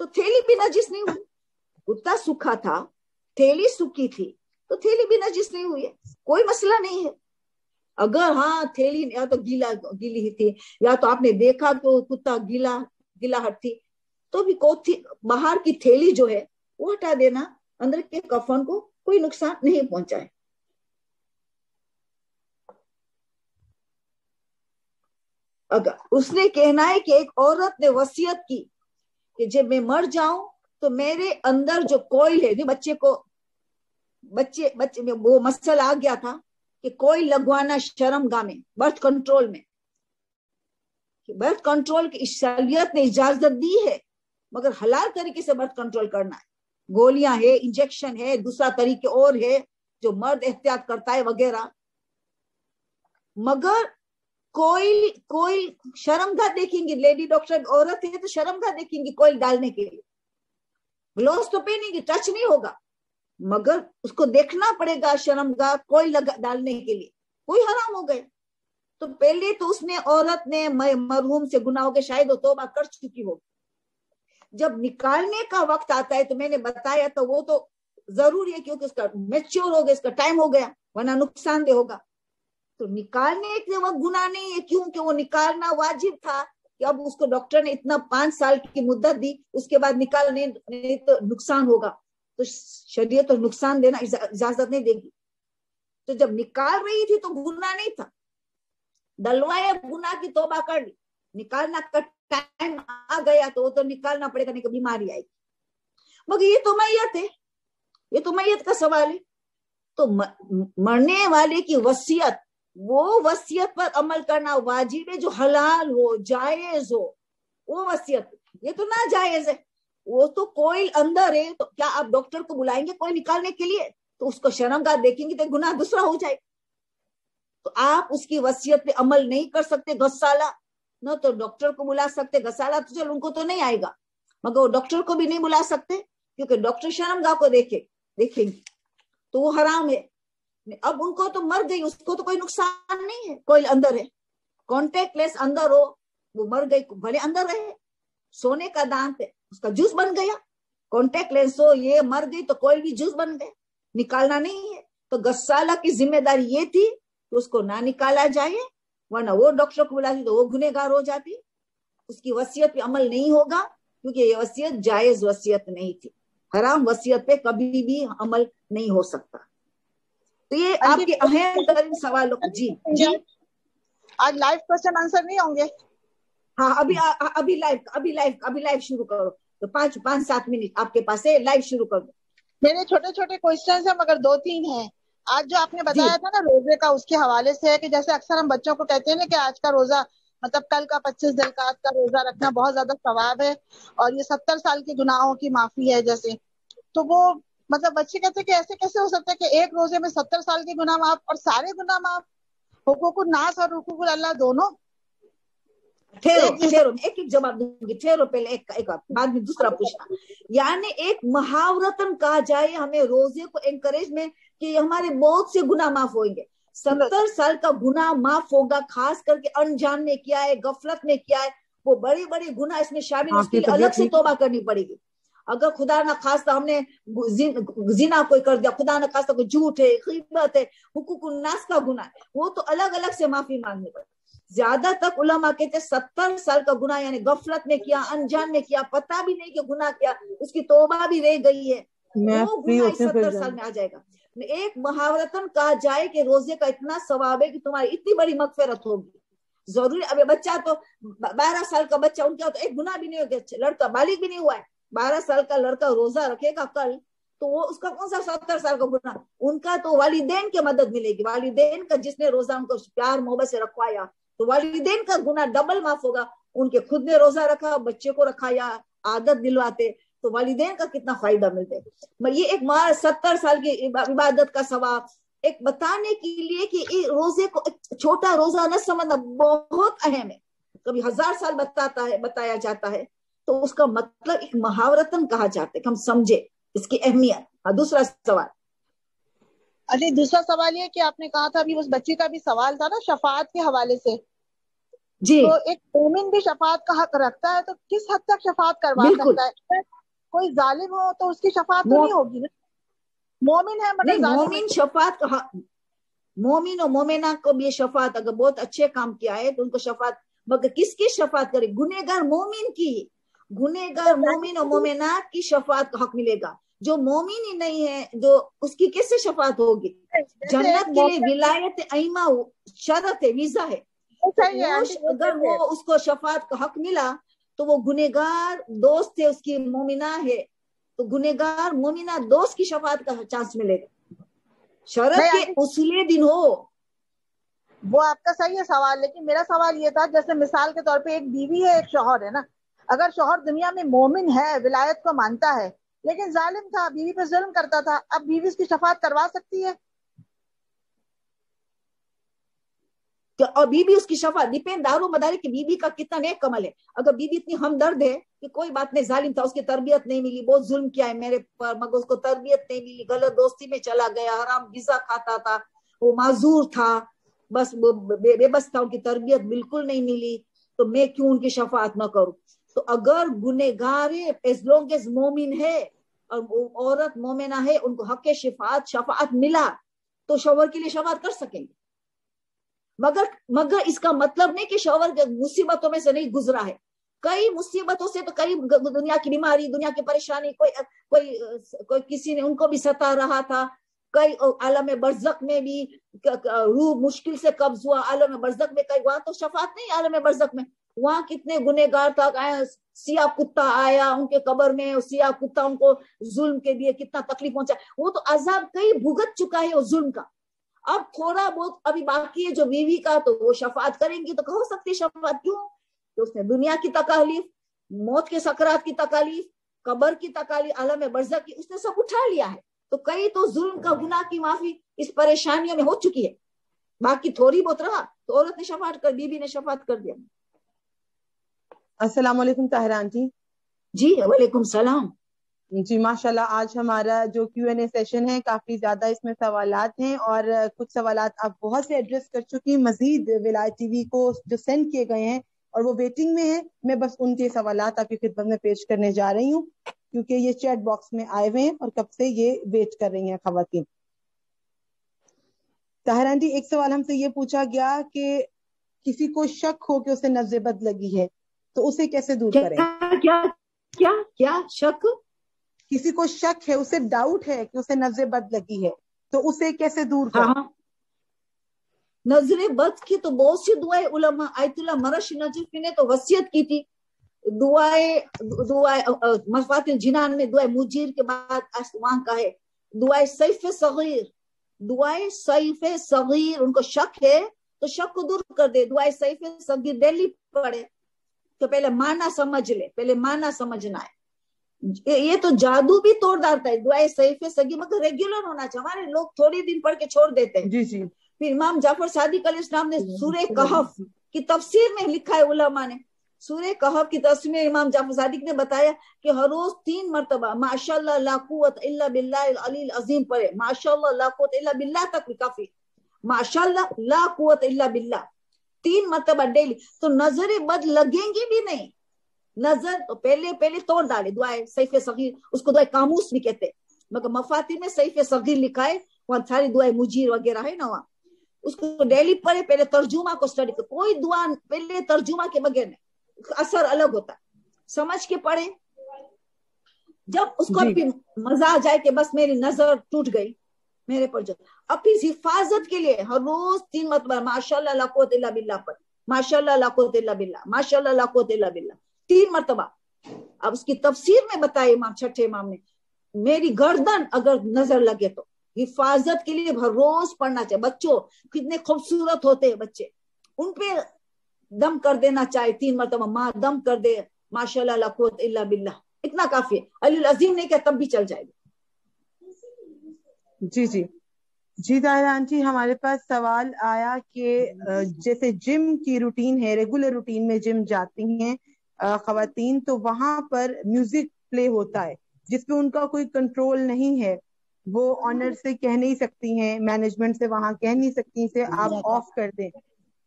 [SPEAKER 1] तो थैली भी नजीस नहीं हुई। कुत्ता सूखा था, थैली सूखी थी, तो थैली भी नजीस नहीं हुई है, कोई मसला नहीं है। अगर हाँ थैली या तो गीली ही थी, या तो आपने देखा तो कुत्ता गीला हटती, तो भी बाहर की थैली जो है वो हटा देना, अंदर के कफन को कोई नुकसान नहीं पहुंचाए। अगर उसने कहना है कि एक औरत ने वसीयत की कि जब मैं मर जाऊं तो मेरे अंदर जो कोयल है, बच्चे में वो मसला आ गया था कि कोई लगवाना शर्मगाह में, बर्थ कंट्रोल में, बर्थ कंट्रोल की शरीयत ने इजाजत दी है, मगर हलाल तरीके से बर्थ कंट्रोल करना है। गोलियां है, इंजेक्शन है, दूसरा तरीके और है जो मर्द एहतियात करता है वगैरह, मगर कोई शर्मगाह देखेंगी, लेडी डॉक्टर औरत है तो शर्मगाह देखेंगी कोयल डालने के लिए, ग्लोव्स तो पहनेंगी, टच नहीं होगा, मगर उसको देखना पड़ेगा शर्मगाह कोई डालने के लिए, कोई हराम हो गए। तो पहले तो उसने, औरत ने मरहूम से गुनाह हो गए, शायद वो तौबा कर चुकी हो, जब निकालने का वक्त आता है तो मैंने बताया तो वो तो जरूरी है, क्योंकि उसका मैच्योर हो गया, इसका टाइम हो गया, वरना नुकसानदेह होगा। तो निकालने के वक्त गुनाह नहीं है, क्योंकि वो निकालना वाजिब था, कि अब उसको डॉक्टर ने इतना 5 साल की मुद्दत दी, उसके बाद निकालने नहीं तो नुकसान होगा, तो शरीयत तो नुकसान देना इजाजत नहीं देगी। तो जब निकाल रही थी तो गुनाह नहीं था, डलवाया गुनाह की तौबा कर ली, निकालना का टाइम आ गया तो वो तो निकालना पड़ेगा, नहीं तो बीमारी आएगी। मगर ये तो मैयत है, ये तो मैयत का सवाल है। तो मरने वाले की वसीयत, वो वसीयत पर अमल करना वाजिब है जो हलाल हो, जायज हो, वो वसीयत। ये तो ना जायज है, वो तो कोई अंदर है, तो क्या आप डॉक्टर को बुलाएंगे कोई निकालने के लिए? तो उसको शर्मगाह देखेंगे तो गुनाह दूसरा हो जाए। तो आप उसकी वसीयत पे अमल नहीं कर सकते, गसाला न तो डॉक्टर को बुला सकते, गसाला तो चलो उनको तो नहीं आएगा, मगर वो डॉक्टर को भी नहीं बुला सकते, क्योंकि डॉक्टर शर्मगाह को देखेंगे तो वो हराम है। अब उनको तो मर गई, उसको तो कोई नुकसान नहीं है, कोई अंदर है, कॉन्टेक्ट लेस अंदर हो, वो मर गई भले अंदर रहे, सोने का दांत है, उसका जूस बन गया, कॉन्टेक्ट लेंस हो, ये मर गई तो कोई भी जूस बन गए, निकालना नहीं है। तो गस्साला की जिम्मेदारी ये थी कि उसको ना निकाला जाए, वरना वो डॉक्टर को बुलाती तो वो गुनहगार हो जाती, उसकी वसीयत पे अमल नहीं होगा, क्योंकि ये वसीयत जायज वसीयत नहीं थी, हराम वसीयत पे कभी भी अमल नहीं हो सकता। तो ये आपके अहम तरीन सवाल। जी
[SPEAKER 3] आज लाइव क्वेश्चन आंसर नहीं होंगे?
[SPEAKER 1] हाँ, अभी लाइव शुरू करो, तो 5-7 मिनट आपके पास है, लाइव शुरू कर दो।
[SPEAKER 3] मेरे छोटे छोटे क्वेश्चन है, मगर 2-3 हैं। आज जो आपने बताया था ना रोजे का, उसके हवाले से है कि जैसे अक्सर हम बच्चों को कहते हैं ना कि आज का रोजा مطلب کل کا 25 ذوالقعدہ کا روزہ رکھنا بہت زیادہ ثواب ہے اور یہ 70 سال کے گناہوں کی معافی ہے جیسے. تو وہ مطلب بچے کہتے ہیں کہ ایسے کیسے ہو سکتا ہے کہ ایک روزے میں 70 سال کے گناہ معاف اور سارے گناہ معاف, حقوق الناس اور حقوق اللہ دونوں.
[SPEAKER 1] ٹھہرو ایک جواب دوں گی, ٹھہرو پہلے ایک بعد میں دوسرا پوچھنا. یعنی ایک محاورتن کہا جائے ہمیں روزے کو انکریج میں کہ ہمارے بہت سے گناہ معاف ہوئیں گے. 70 سال کا گناہ معاف ہوگا, خاص کر کے انجان نے کیا ہے, غفلت نے کیا ہے, وہ بڑے بڑے گناہ اس میں شامل, اس کے لیے الگ سے توبہ کرنی پڑے گی. اگر خدا نہ خواستہ ہم نے زنا کوئی کر دیا, خدا نہ خواستہ کوئی جھوٹ ہے, غیبت ہے, حقوق الناس کا گناہ ہے, وہ تو الگ الگ سے معافی مانگنی پڑے. زیادہ تک علماء کہتے 70 سال کا گناہ یعنی غفلت میں کیا, انجان میں کیا, پتہ بھی نہیں کہ گناہ کیا, اس کی توبہ بھی رہ گئی ہے, وہ گناہ 70 سال میں آ جائے گا. ایک محاورتن کہا جائے کہ روزے کا اتنا ثواب ہے کہ تمہاری اتنی بڑی مغفرت ہوگی. ضروری اب بچہ تو 12 سال کا بچہ, ان کا تو ایک گناہ بھی نہیں ہوگا, لڑکا بالغ بھی نہیں ہوا ہے, 12 سال کا لڑکا روزہ رکھے گا کل, تو وہ اس کا کون سا 70 سال کا گناہ. ان کا تو والدین کی مدد ملے گی, والدین کا جس نے روزہ ان کو پیار محبت سے رکھوایا, تو والدین کا گناہ ڈبل معاف ہوگا. ان کے خود نے روزہ رکھا, بچے کو رکھایا, عادت دلواتے, تو والدین کا کتنا فائدہ ملتے. یہ ایک 70 سال کی عبادت کا ثواب ایک بتانے کے لیے کہ روزے کو چھوٹا روزہ نہ سمجھنا بہت اہم ہے. کبھی 1000 سال بتایا جاتا ہے, تو اس کا مطلب ایک محاورتن کہا جاتا ہے کہ ہم سمجھے اس کی اہمیت. دوسرا سوال.
[SPEAKER 3] علی, دوسرا سوال یہ کہ آپ نے کہا تھا ابھی اس بچی کا بھی سوال تھا نا شفاعت کے حوالے سے.
[SPEAKER 1] جی,
[SPEAKER 3] تو ایک مومن بھی شفاعت کا حق رکھتا ہے, تو کس حد تک شفاعت کروا سکتا ہے؟ کوئی ظالم ہو تو اس کی شفاعت تو نہیں ہوگی نا. مومن ہے مگر ظالم
[SPEAKER 1] مومن شفاعت کا, مومن اور مومنہ کو بھی شفاعت, اگر بہت اچھے کام کیا ہے تو ان کو شفاعت, مگر کس کی شفاعت کرے؟ گنہگار مومن کی, گنہگار مومن اور مومنہ کی شفاعت کا حق ملے گا. جو مومن ہی نہیں ہے, جو اس کی کیسے شفاعت ہوگی؟ جنت کے لیے ولایت ائمہ شرط ہے, ویزا ہے. اگر وہ اس کو شفاعت کا حق ملا تو وہ گنہگار دوست ہے, اس کی مومنہ ہے, تو گنہگار مومنہ دوست کی شفاعت کا چانس ملے گا, شرط کے اصول دن ہو.
[SPEAKER 3] وہ آپ کا صحیح ہے سوال, لیکن میرا سوال یہ تھا جیسے مثال کے طور پہ ایک بیوی ہے, ایک شوہر ہے نا. اگر شوہر دنیا میں مومن ہے, ولایت کو مانتا ہے, لیکن ظالم تھا, بیوی پہ ظلم کرتا تھا, اب بیوی اس کی شفاعت کروا سکتی ہے؟
[SPEAKER 1] اور بیوی اس کی شفاعت ڈیپینڈ دارو مداری کہ بیوی کا کتنا نیک عمل ہے. اگر بیوی اتنی ہمدرد ہے کہ کوئی بات نہیں, ظالم تھا, اس کی تربیت نہیں ملی, بہت ظلم کیا ہے میرے پر, مگر اس کو تربیت نہیں ملی, غلط دوستی میں چلا گیا, حرام غذا کھاتا تھا, وہ معذور تھا, بس بے بس تھا, ان کی تربیت بالکل نہیں ملی, تو میں کیوں ان کی شفاعت نہ کروں؟ تو اگر گنہگار ایز لانگ ایز مومن ہے اور عورت مومنہ ہے, ان کو حق شفاعت ملا تو شوہر کے لیے شفاعت کر سکیں گے. مگر اس کا مطلب نہیں کہ شوہر مصیبتوں میں سے نہیں گزرا ہے. کئی مصیبتوں سے, تو کئی دنیا کی بیماری, دنیا کی پریشانی, کوئی کسی نے ان کو بھی ستا رہا تھا, کئی عالم برزخ میں بھی روح مشکل سے قبض ہوا, عالم برزخ میں کئی, وہاں تو شفاعت نہیں عالم برزخ میں, وہاں کتنے گنہگار تھا, سیاہ کتا آیا ان کے قبر میں, سیاہ کتا ان کو ظلم کے لیے کتنا تکلیف پہنچا, وہ تو عذاب کئی بھگت چکا ہے اس ظلم کا. اب تھوڑا بہت ابھی باقی ہے جو بیوی کا, تو وہ شفاعت کریں گی, تو ہو سکتی شفاعت. کیوں؟ تو اس نے دنیا کی تکالیف, موت کے سکرات کی تکالیف, قبر کی تکالیف, عالم برزخ کی, اس نے سب اٹھا لیا ہے. تو کئی تو ظلم کا گناہ کی معافی اس پریشانیوں میں ہو چکی ہے, باقی تھوڑی بہت رہا تو عورت نے شفاعت کر, بیوی نے شفاعت کر دیا.
[SPEAKER 4] السلام علیکم طاہرہ آنٹی.
[SPEAKER 1] جی وعلیکم السلام.
[SPEAKER 4] جی ماشاءاللہ, آج ہمارا جو Q&A سیشن ہے کافی زیادہ اس میں سوالات ہیں, اور کچھ سوالات آپ بہت سے ایڈریس کر چکی, مزید ولایت ٹی وی کو جو سینڈ کیے گئے ہیں اور وہ ویٹنگ میں ہیں, میں بس ان کے سوالات آپ کی خدمت میں پیش کرنے جا رہی ہوں, کیونکہ یہ چیٹ باکس میں آئے ہوئے ہیں اور کب سے یہ ویٹ کر رہی ہیں خواتین. طاہرہ آنٹی, ایک سوال ہم سے یہ پوچھا گیا کہ کسی کو شک ہو کہ اسے نظر بد لگی ہے, تو اسے کیسے دور کریں؟
[SPEAKER 1] کیا شک؟
[SPEAKER 4] کسی کو شک ہے, اسے ڈاؤٹ ہے کہ اسے نظر بد لگی ہے, تو اسے کیسے دور کریں؟
[SPEAKER 1] ہاں, نظر بد کی تو بہت سی دعائیں علماء, آیت اللہ مرش نجفی نے تو وصیت کی تھی, دعائیں مفات الجنان میں دعائیں مجیر کے بعد وہاں کا ہے دعائیں سیف صغیر, دعائیں سیف صغیر. ان کو شک ہے تو شک کو دور کر دے, دعائے سیف صغیر ڈیلی پڑھے. تو پہلے مانا سمجھ لے, پہلے مانا سمجھنا ہے. یہ تو جادو بھی توڑ ڈالتا ہے دعائے سیف صغیر, مگر ریگولر ہونا چاہیے. ہمارے لوگ تھوڑی دن پڑھ کے چھوڑ دیتے ہیں.
[SPEAKER 4] جی جی.
[SPEAKER 1] پھر امام جعفر صادق علیہ السلام نے سورہ کہف کی تفسیر میں لکھا ہے علماء نے, سورہ کہف کی تفسیر میں امام جعفر صادق نے بتایا کہ ہر روز 3 مرتبہ ماشاءاللہ لا قوت الا باللہ العلی العظیم پڑھے. ماشاءاللہ لا قوت الا باللہ تک کافی, ماشاءاللہ لا قوت الا باللہ 3 مرتبہ ڈیلی. تو نظر بد لگیں گی بھی نہیں. نظر تو پہلے توڑ ڈالے دعائے سیف صغیر, اس کو دعائے قاموس بھی کہتے ہیں, مگر مفاتیح میں سیف صغیر لکھا ہے, وہاں ساری دعائیں مجیر وغیرہ ہے نا, وہاں اس کو ڈیلی پڑھے. پہلے ترجمہ کو اسٹڈی کرے, کوئی دعا پہلے ترجمہ کے بغیر نہیں, اثر الگ ہوتا ہے. سمجھ کے پڑھے, جب اس کو بھی مزہ آ جائے کہ بس میری نظر ٹوٹ گئی میرے پر, جو اپنی حفاظت کے لیے ہر روز 3 مرتبہ ماشاءاللہ لا قوت الا باللہ پڑھ, ماشاءاللہ لا قوت الا باللہ, ماشاءاللہ لا قوت الا باللہ 3 مرتبہ. اب اس کی تفسیر میں بتایا امام چھٹے امام نے, میری گردن اگر نظر لگے تو حفاظت کے لیے ہر روز پڑھنا چاہیے. بچوں کتنے خوبصورت ہوتے ہیں بچے, ان پہ دم کر دینا چاہیے 3 مرتبہ, ماں دم کر دے ماشاءاللہ لا قوت الا باللہ, اتنا کافی ہے. علی العظیم نہیں کہ تب بھی چل جائے گا.
[SPEAKER 4] جی جی جی. طاہرہ آنٹی, ہمارے پاس سوال آیا کہ جیسے جم کی روٹین ہے, ریگولر روٹین میں جم جاتی ہیں خواتین, تو وہاں پر میوزک پلے ہوتا ہے جس پہ ان کا کوئی کنٹرول نہیں ہے. وہ آنر سے کہہ نہیں سکتی ہیں, مینجمنٹ سے وہاں کہہ نہیں سکتی سے آپ آف کر دیں.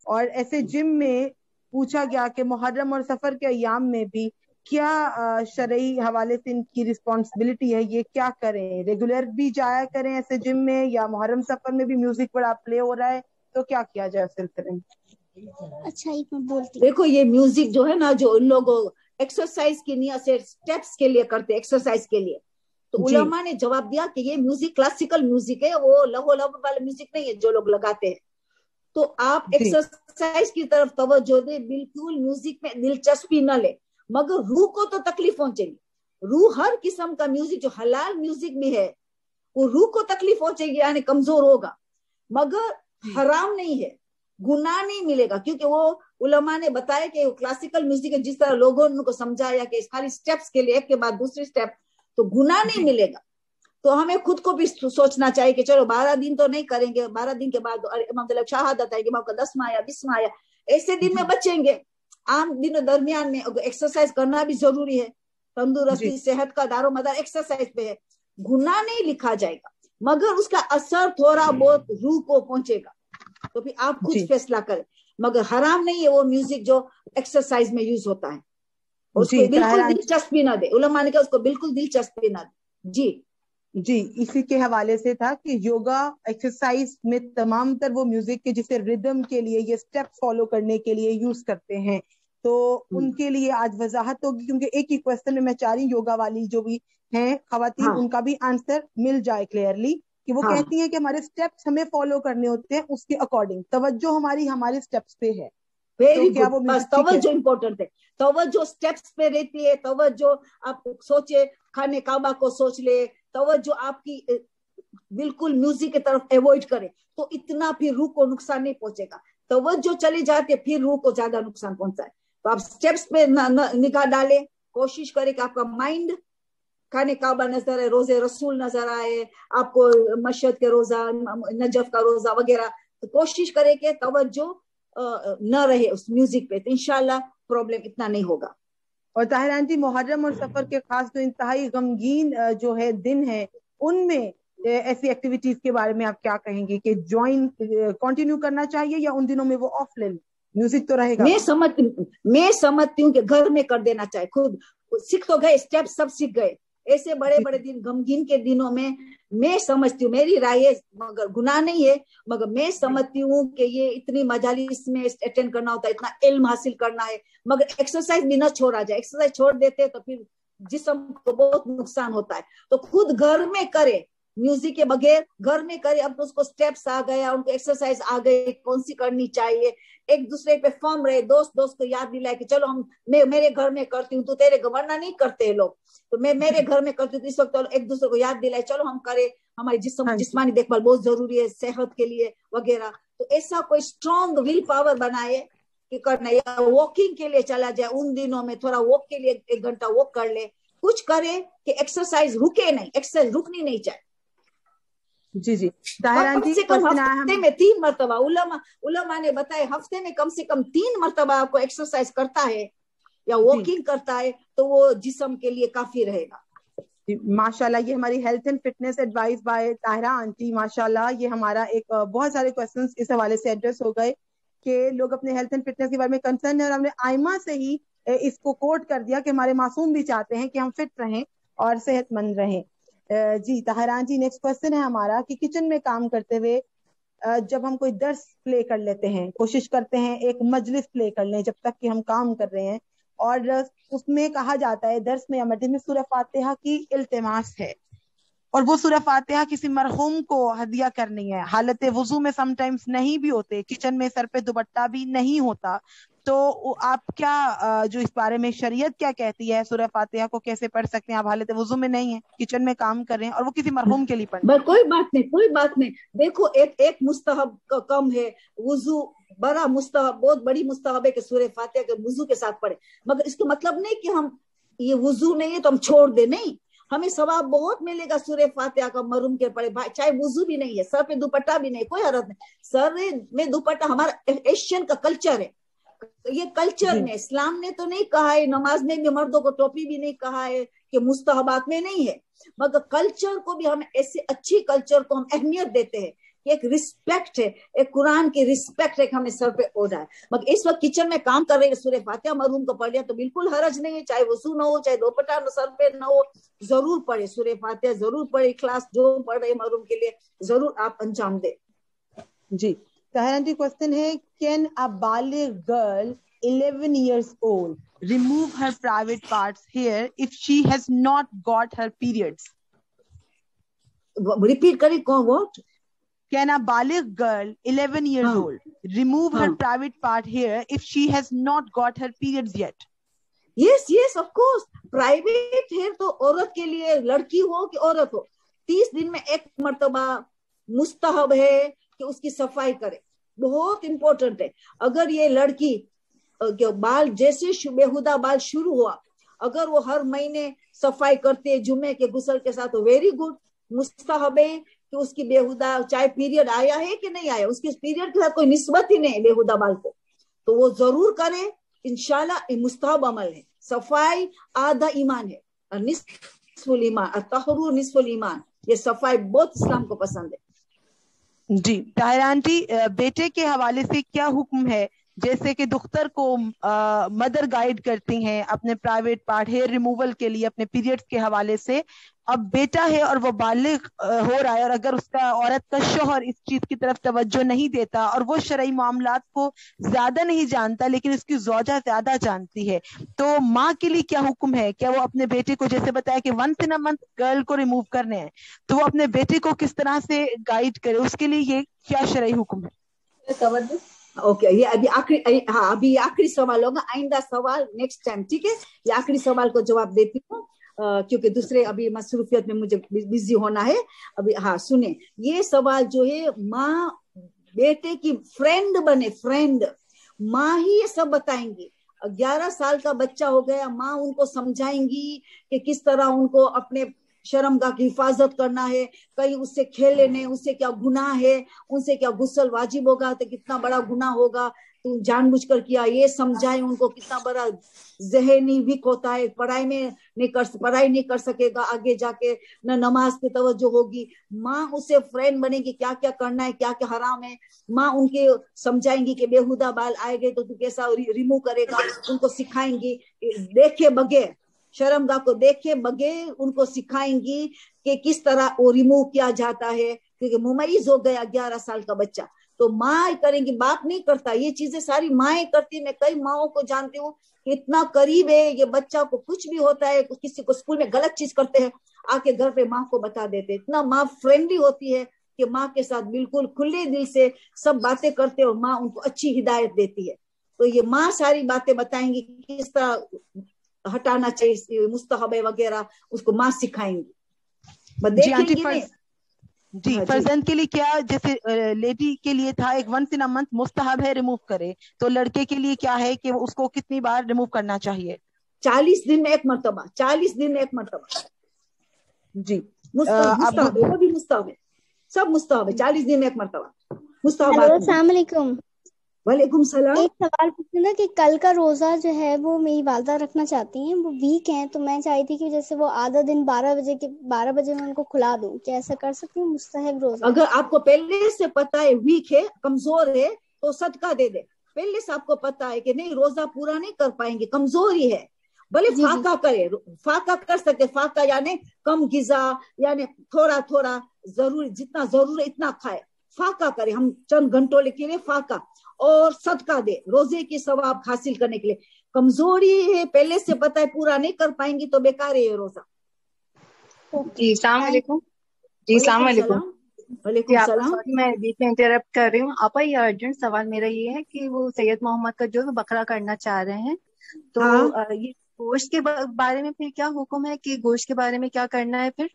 [SPEAKER 4] اور ایسے جم میں پوچھا گیا کہ محرم اور سفر کے ایام میں بھی کیا شرعی حوالے سے ان کی رسپانسبلٹی ہے, یہ کیا کریں؟ ریگولر بھی جایا کریں ایسے جم میں, یا محرم سفر میں بھی میوزک بڑا پلے ہو رہا ہے تو کیا کیا جائے اس سلسلے میں؟
[SPEAKER 7] اچھا ایک میں بولتی,
[SPEAKER 1] دیکھو یہ میوزک جو ہے نا, جو ان لوگوں ایکسرسائز کی نیت سے اسٹیپس کے لیے کرتے, ایکسرسائز کے لیے, تو علماء نے جواب دیا کہ یہ میوزک کلاسیکل میوزک ہے, وہ لہو لہو والا میوزک نہیں ہے جو لوگ لگاتے ہیں. تو آپ ایکسرسائز کی طرف توجہ دیں, بالکل میوزک میں دلچسپی نہ لے, مگر روح کو تو تکلیف پہنچے گی. روح ہر قسم کا میوزک جو حلال میوزک بھی ہے وہ روح کو تکلیف پہنچے گی, یعنی کمزور ہوگا, مگر حرام نہیں ہے, گناہ نہیں ملے گا. کیونکہ وہ علماء نے بتایا کہ وہ کلاسیکل میوزک ہے, جس طرح لوگوں نے کو سمجھایا کہ خالی سٹیپس کے لیے ایک کے بعد دوسری سٹیپ, تو گناہ نہیں ملے گا. تو ہمیں خود کو بھی سوچنا چاہیے کہ چلو 12 دن تو نہیں کریں گے, 12 دن کے بعد امام شہادت ہے کہ امام کا 10واں آیا 20واں آیا, ایسے دن میں بچیں گے. عام دنوں درمیان میں ایکسرسائز کرنا بھی ضروری ہے, تندرستی صحت کا دار و مدار ایکسرسائز پہ ہے. گناہ نہیں لکھا جائے گا, مگر اس کا اثر تھوڑا بہت روح کو پہنچے گا, تو پھر آپ خود فیصلہ کریں. مگر حرام نہیں ہے وہ میوزک جو ایکسرسائز میں یوز ہوتا ہے, اس کو بالکل دلچسپی نہ دے. علماء نے کہا اس کو بالکل دلچسپی نہ دے.
[SPEAKER 4] جی اسی کے حوالے سے تھا کہ یوگا ایکسرسائز میں تمام تر وہ میوزک کے جسے ردم کے لیے یہ سٹیپ فالو کرنے کے لیے یوز کرتے ہیں, تو ان کے لیے آج وضاحت ہوگی, کیونکہ ایک ہی کوشچن میں 4 یوگا والی جو بھی ہیں خواتین, ان کا بھی آنسر مل جائے کلیئرلی, کہ وہ کہتی ہیں کہ ہمارے سٹیپس ہمیں فالو کرنے ہوتے ہیں, اس کے اکارڈنگ توجہ ہماری ہمارے سٹیپس پہ ہے.
[SPEAKER 1] بس توجہ امپورٹنٹ ہے, توجہ سٹیپس پہ رہتی ہے. توجہ آپ سوچے خانے کعبہ کو سوچ لے, توجہ آپ کی بالکل میوزک کی طرف ایوائڈ کرے, تو اتنا پھر روح کو نقصان نہیں پہنچے گا. توجہ چلی جاتی ہے پھر روح کو زیادہ نقصان پہنچتا ہے. تو آپ سٹیپس پہ نگاہ ڈالے, کوشش کرے کہ آپ کا مائنڈ خانے کعبہ نظر آئے, روزے رسول نظر آئے, آپ کو مشہد کے روزہ, نجف کا روزہ وغیرہ, تو کوشش کرے کہ توجہ نہ رہے اس میوزک پہ, تو انشاءاللہ پرابلم اتنا نہیں ہوگا.
[SPEAKER 4] اور طاہرہ آنٹی, محرم اور سفر کے خاص جو انتہائی غمگین جو ہے دن ہے, ان میں ایسی ایکٹیویٹیز کے بارے میں آپ کیا کہیں گے کہ جوائن کنٹینیو کرنا چاہیے, یا ان دنوں میں وہ آف لے, میوزک تو رہے گا؟
[SPEAKER 1] میں سمجھتی ہوں کہ گھر میں کر دینا چاہیے. خود سیکھ تو گئے, اسٹیپ سب سیکھ گئے, ایسے بڑے بڑے دن غمگین کے دنوں میں سمجھتی ہوں, میری رائے مگر گناہ نہیں ہے, مگر میں سمجھتی ہوں کہ یہ اتنی مجالس میں اٹینڈ کرنا ہوتا ہے, اتنا علم حاصل کرنا ہے, مگر ایکسرسائز بھی نہ چھوڑا جائے. ایکسرسائز چھوڑ دیتے تو پھر جسم کو بہت نقصان ہوتا ہے. تو خود گھر میں کرے, म्यूजिक के बगैर घर में करे। अब तो उसको स्टेप्स आ गया, उनको एक्सरसाइज आ गई कौन सी करनी चाहिए, एक दूसरे पे फर्म रहे, दोस्त दोस्त को याद दिलाए कि चलो मैं मेरे घर में करती हूँ, तो तेरे वरना नहीं करते लोग, तो मैं मेरे घर में करती हूँ, तो इस वक्त एक दूसरे को याद दिलाए चलो हम करें, हमारी जिस्मानी देखभाल बहुत जरूरी है सेहत के लिए वगैरह। तो ऐसा कोई स्ट्रॉन्ग विल पावर बनाए कि करना, या वॉकिंग के लिए चला जाए, उन दिनों में थोड़ा वॉक के लिए 1 घंटा वॉक कर ले, कुछ करे कि एक्सरसाइज रुके नहीं, एक्सरसाइज रुकनी नहीं चाहिए।
[SPEAKER 4] जी जी ताहिरा जी,
[SPEAKER 1] हफ्ते में 3 मरतबा, उलमा ने बताया हफ्ते में कम से कम 3 मरतबा आपको एक्सरसाइज करता है या वॉकिंग करता है तो वो जिस्म के लिए काफी रहेगा।
[SPEAKER 4] माशाल्लाह, ये हमारी health and fitness advice by Tahira aunty. माशाल्लाह, ये हमारा एक बहुत सारे क्वेश्चंस इस हवाले से एड्रेस हो गए कि लोग अपने हेल्थ एंड फिटनेस के बारे में कंसर्न है, और हमने आयमा से ही इसको कोट कर दिया कि हमारे मासूम भी चाहते हैं कि हम फिट रहें और सेहतमंद रहें। जी ताहिरा जी, नेक्स्ट क्वेश्चन है हमारा कि किचन में काम करते हुए जब हम कोई दर्स प्ले कर लेते हैं, कोशिश करते हैं एक मजलिस प्ले कर लें जब तक कि हम काम कर रहे हैं, और उसमें कहा जाता है दर्स में या मजलिस में सूरह फातिहा की इल्तिमास है, और वो सूरह फातिहा किसी मरहूम को हदिया करनी है, हालत वुजू में समटाइम्स नहीं भी होते, किचन में सर पे दुपट्टा भी नहीं होता, तो आप क्या जो इस बारे में शरीयत क्या कहती है, सूरह फातिहा को कैसे पढ़ सकते हैं? आप हालत वुजू में नहीं है, किचन में काम कर रहे हैं और वो किसी मरहूम के लिए पढ़,
[SPEAKER 1] कोई बात नहीं। देखो एक मुस्तहब कम है, वुजू बड़ा मुस्तहब, बहुत बड़ी मुस्तहब है कि सूरह फातिहा के वुजू के साथ पढ़े, मगर इसका मतलब नहीं कि हम ये वुजू नहीं है तो हम छोड़ दे, नहीं, हमें सवाब बहुत मिलेगा सूरह फातिहा का मरहूम के पढ़े, चाहे वुजू भी नहीं है, सर पे दुपट्टा भी नहीं, कोई हरज नहीं, सर में दुपट्टा हमारा एशियन का कल्चर है, ये कल्चर में इस्लाम ने तो नहीं कहा है, नमाज में भी मर्दों को टोपी भी नहीं कहा है कि मुस्तहबात में नहीं है, मगर कल्चर को भी हम ऐसे अच्छी कल्चर को हम अहमियत देते हैं कि एक रिस्पेक्ट है, एक कुरान की रिस्पेक्ट है, हमें सर पे ओढ़ा है। मगर इस वक्त किचन में काम कर रहे हैं, सूरह फातिहा मरहूम को पढ़ लिया तो बिल्कुल हरज नहीं है, चाहे वुजू न हो, चाहे दुपट्टा सर पे न हो, जरूर पढ़े सूरह फातिहा, जरूर पढ़े, क्लास जो पढ़ रहे मरहूम के लिए जरूर आप अंजाम दे।
[SPEAKER 4] जी ताहिरा जी, क्वेश्चन है, कैन अ बालिग girl 11 years old remove her private parts hair if she has not got her periods?
[SPEAKER 1] Repeat करें, कौन, what?
[SPEAKER 4] Can a baligh girl 11 years old remove her private part hair if she has not got her periods yet?
[SPEAKER 1] Yes, of course. Private hair तो औरत के लिए, लड़की हो कि औरत हो, 30 दिन में 1 मरतबा मुस्तहब है कि उसकी सफाई करे, बहुत इंपॉर्टेंट है। अगर ये लड़की बाल जैसे बेहुदा बाल शुरू हुआ, अगर वो हर महीने सफाई करते है जुमे के गुस्ल के साथ, तो वेरी गुड, मुस्तहब है कि उसकी बेहुदा, चाहे पीरियड आया है कि नहीं आया, उसके पीरियड के साथ कोई निस्बत ही नहीं है बेहुदा बाल को, तो वो जरूर करे, इंशाल्लाह मुस्तहब अमल है। सफाई आधा ईमान है, और निस्फुल ईमान, तहरू निस्फुल ईमान, ये सफाई बहुत इस्लाम को पसंद है।
[SPEAKER 4] जी ताहिरा आंटी, बेटे के हवाले से क्या हुक्म है, जैसे कि दुख्तर को मदर गाइड करती हैं अपने प्राइवेट पार्ट हेयर रिमूवल के लिए अपने पीरियड्स के हवाले से, अब बेटा है और वो बालिग हो रहा है, और अगर उसका औरत का शौहर इस चीज की तरफ तवज्जो नहीं देता और वो शरई मामलात को ज्यादा नहीं जानता लेकिन उसकी ज़ौजा ज्यादा जानती है, तो माँ के लिए क्या हुक्म है? क्या वो अपने बेटे को, जैसे बताया कि 1 in a month गर्ल को रिमूव करने हैं, तो वो अपने बेटे को किस तरह से गाइड करे, उसके लिए ये क्या शरई हुक्म है?
[SPEAKER 1] ओके, ये अभी आखिरी सवाल होगा, आइंदा सवाल नेक्स्ट टाइम, ठीक है? ये आखिरी सवाल को जवाब देती हूँ क्योंकि दूसरे अभी मसरूफियत में मुझे बिजी होना है अभी। हाँ सुने, ये सवाल जो है, माँ बेटे की फ्रेंड बने, फ्रेंड, माँ ही ये सब बताएंगी। 11 साल का बच्चा हो गया, माँ उनको समझाएंगी कि किस तरह उनको अपने शर्मगाह की हिफाजत करना है, कहीं उससे खेलने नहीं, उससे क्या गुनाह है, उनसे क्या गुस्ल वाजिब होगा तो कितना बड़ा गुनाह होगा, तुम जानबूझकर किया, ये समझाए उनको, कितना बड़ा जहनी वीक होता है, पढ़ाई नहीं कर सकेगा आगे जाके, न नमाज पे तवज्जो होगी। माँ उसे फ्रेंड बनेगी, क्या क्या करना है, क्या क्या हराम है, माँ उनके समझाएंगी कि बेहुदा बाल आएंगे तो तू कैसा रिमूव करेगा, उनको सिखाएंगी, देखे बगैर, शर्मगाह को देखे बगैर उनको सिखाएंगी कि किस तरह वो रिमूव किया जाता है, क्योंकि मुमय्यिज हो गया 11 साल का बच्चा, تو ماں کریں گی, باپ نہیں کرتا. یہ چیزیں ساری مائیں کرتی. میں کئی ماؤں کو جانتی ہوں کہ اتنا قریب ہے, یہ بچہ کو کچھ بھی ہوتا ہے, کسی کو اسکول میں غلط چیز کرتے ہیں, آ کے گھر پہ ماں کو بتا دیتے. اتنا ماں فرینڈلی ہوتی ہے کہ ماں کے ساتھ بالکل کھلے دل سے سب باتیں کرتے, اور ماں ان کو اچھی ہدایت دیتی ہے. تو یہ ماں ساری باتیں بتائیں گی, کس طرح ہٹانا چاہیے مستحب وغیرہ, اس کو ماں سکھائیں گی. دیکھیں گے
[SPEAKER 4] جی فرزند کے لیے کیا, جیسے لیڈی کے لیے تھا ایک ونس ان منتھ مستحب ہے ریموو کرے, تو لڑکے کے لیے کیا ہے کہ اس کو کتنی بار ریموو کرنا چاہیے؟
[SPEAKER 1] 40 دن میں ایک مرتبہ. 40 دن میں ایک مرتبہ.
[SPEAKER 4] جی
[SPEAKER 1] مستحب ہے, وہ بھی مستحب ہے, سب مستحب ہے. 40 دن میں ایک مرتبہ مستحب.
[SPEAKER 7] السلام علیکم.
[SPEAKER 1] وعلیکم السلام.
[SPEAKER 7] ایک سوال پوچھنا تھا کہ کل کا روزہ جو ہے وہ میری والدہ رکھنا چاہتی ہیں, وہ ویک ہیں, تو میں چاہتی تھی کہ جیسے وہ آدھا دن 12 بجے میں ان کو کھلا دوں, کیا ایسا کر سکتی ہوں؟ مستحب روزہ.
[SPEAKER 1] اگر آپ کو پہلے سے پتا ہے ویک ہے, کمزور ہے, تو صدقہ دے دے. پہلے سے آپ کو پتا ہے کہ نہیں روزہ پورا نہیں کر پائیں گے, کمزوری ہے, بھلے فاقہ کرے. فاقہ کر سکتے, فاقہ یعنی کم غذا, یعنی تھوڑا تھوڑا ضروری, جتنا ضرور ہے اتنا کھائے. فاقہ کرے, ہم چند گھنٹوں کے لیے فاقہ, اور صدقہ دے روزے کی ثواب حاصل کرنے کے لیے. کمزوری ہے, پہلے سے پتا ہے پورا نہیں کر پائیں گی تو بیکار ہے یہ روزہ.
[SPEAKER 6] جی السلام علیکم. جی السلام علیکم.
[SPEAKER 1] وعلیکم السلام.
[SPEAKER 6] سوری میں بیچ میں انٹرپٹ کر رہی ہوں. آپا یہ ارجنٹ سوال میرا یہ ہے کہ وہ سید محمد کا جو بکرا کرنا چاہ رہے ہیں, تو یہ گوشت کے بارے میں پھر کیا حکم ہے, کہ گوشت کے بارے میں کیا کرنا ہے پھر؟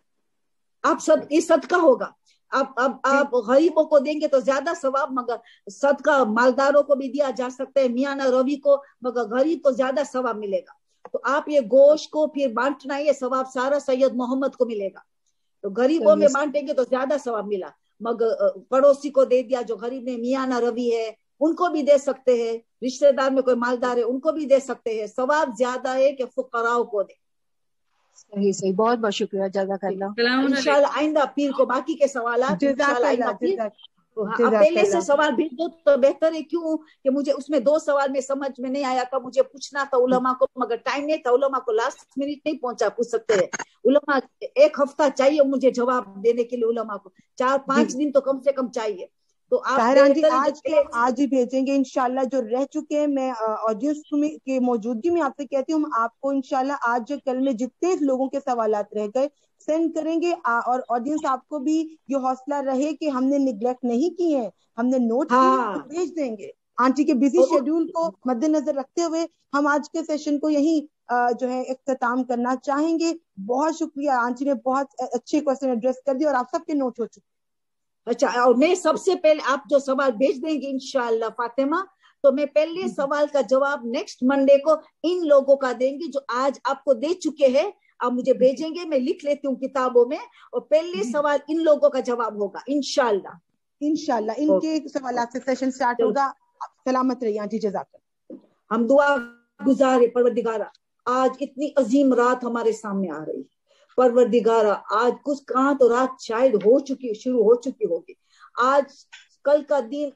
[SPEAKER 1] آپ یہ صدقہ ہوگا. آپ غریبوں کو دیں گے تو زیادہ ثواب, مگر صدقہ مالداروں کو بھی دیا جا سکتا ہے, میاں نہ روی کو, مگر غریب کو زیادہ ثواب ملے گا. تو آپ یہ گوشت کو پھر بانٹنا, یہ ثواب سارا سید محمد کو ملے گا. تو غریبوں میں بانٹیں گے تو زیادہ ثواب ملا, مگر پڑوسی کو دے دیا جو غریب میں میاں نہ روی ہے, ان کو بھی دے سکتے ہیں. رشتہ دار میں کوئی مالدار ہے ان کو بھی دے سکتے ہیں. ثواب زیادہ ہے کہ فقراء کو دے.
[SPEAKER 6] صحیح, بہت بہت شکریہ, جزاک اللہ.
[SPEAKER 1] انشاءاللہ آئندہ پیر کو باقی کے سوالات انشاءاللہ آئندہ پیر. آپ پہلے سے سوال بھیج دو تو بہتر ہے, کیوں کہ مجھے اس میں 2 سوال میں سمجھ میں نہیں آیا تھا, مجھے پوچھنا تھا علماء کو, مگر ٹائم نہیں تھا. علماء کو لاسٹ منٹ نہیں پوچھ سکتے ہیں. علماء 1 ہفتہ چاہیے مجھے جواب دینے کے لیے, علماء کو 4-5 دن تو کم سے کم چاہیے. تو آپ
[SPEAKER 4] آج ہی بھیجیں گے انشاءاللہ. جو رہ چکے ہیں میں آڈینس کی موجودگی میں آپ سے کہتی ہوں, ہم آپ کو انشاءاللہ آج کل میں جتنے لوگوں کے سوالات رہ گئے سینڈ کریں گے, اور آڈینس آپ کو بھی یہ حوصلہ رہے کہ ہم نے نگلیکٹ نہیں کی ہے, ہم نے نوٹ کی, بھیج دیں گے. آنٹی کے بزی شیڈیول کو مد نظر رکھتے ہوئے ہم آج کے سیشن کو یہی جو ہے اختتام کرنا چاہیں گے. بہت شکریہ, آنٹی نے بہت اچھے کوشچن ایڈریس کر دیا اور آپ سب کے نوٹ ہو چکے.
[SPEAKER 1] اچھا, اور میں سب سے پہلے آپ جو سوال بھیج دیں گے انشاءاللہ فاطمہ, تو میں پہلے سوال کا جواب نیکسٹ منڈے کو ان لوگوں کا دیں گی جو آج آپ کو دے چکے ہیں. آپ مجھے بھیجیں گے, میں لکھ لیتی ہوں کتابوں میں, اور پہلے سوال ان لوگوں کا جواب ہوگا انشاءاللہ.
[SPEAKER 4] انشاءاللہ ان کے سوالات سے سیشن سٹارٹ ہوگا. سلامت رہیے آنٹی, جزاک اللہ.
[SPEAKER 1] ہم دعا گزار ہے پروردگارہ, آج اتنی عظیم رات ہمارے سامنے آ رہی ہے. پروردگارہ آج کچھ کہاں تو رات شاید شروع ہو چکی ہوگی. آج کل کا دن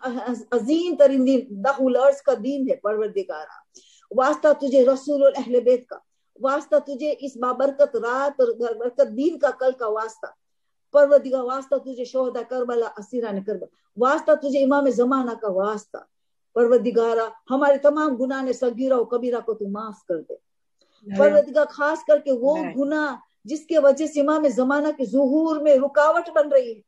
[SPEAKER 1] عظیم ترین دن, دہ الارض کا دن ہے. پروردگارہ واسطہ تجھے رسول اور اہل بیت کا, واسطہ تجھے اس بابرکت رات اور برکت دین کا کل کا واسطہ. پروردگار واسطہ تجھے شہداء کربلا, اسیران کربلا, واسطہ تجھے امام زمانہ کا واسطہ. پروردگارہ ہمارے تمام گناہ نے صغیرہ و کبیرہ کو تو معاف کر دے. پروردگار خاص کر کے وہ گناہ جس کے وجہ سے امام زمانہ کے ظہور میں رکاوٹ بن رہی ہے.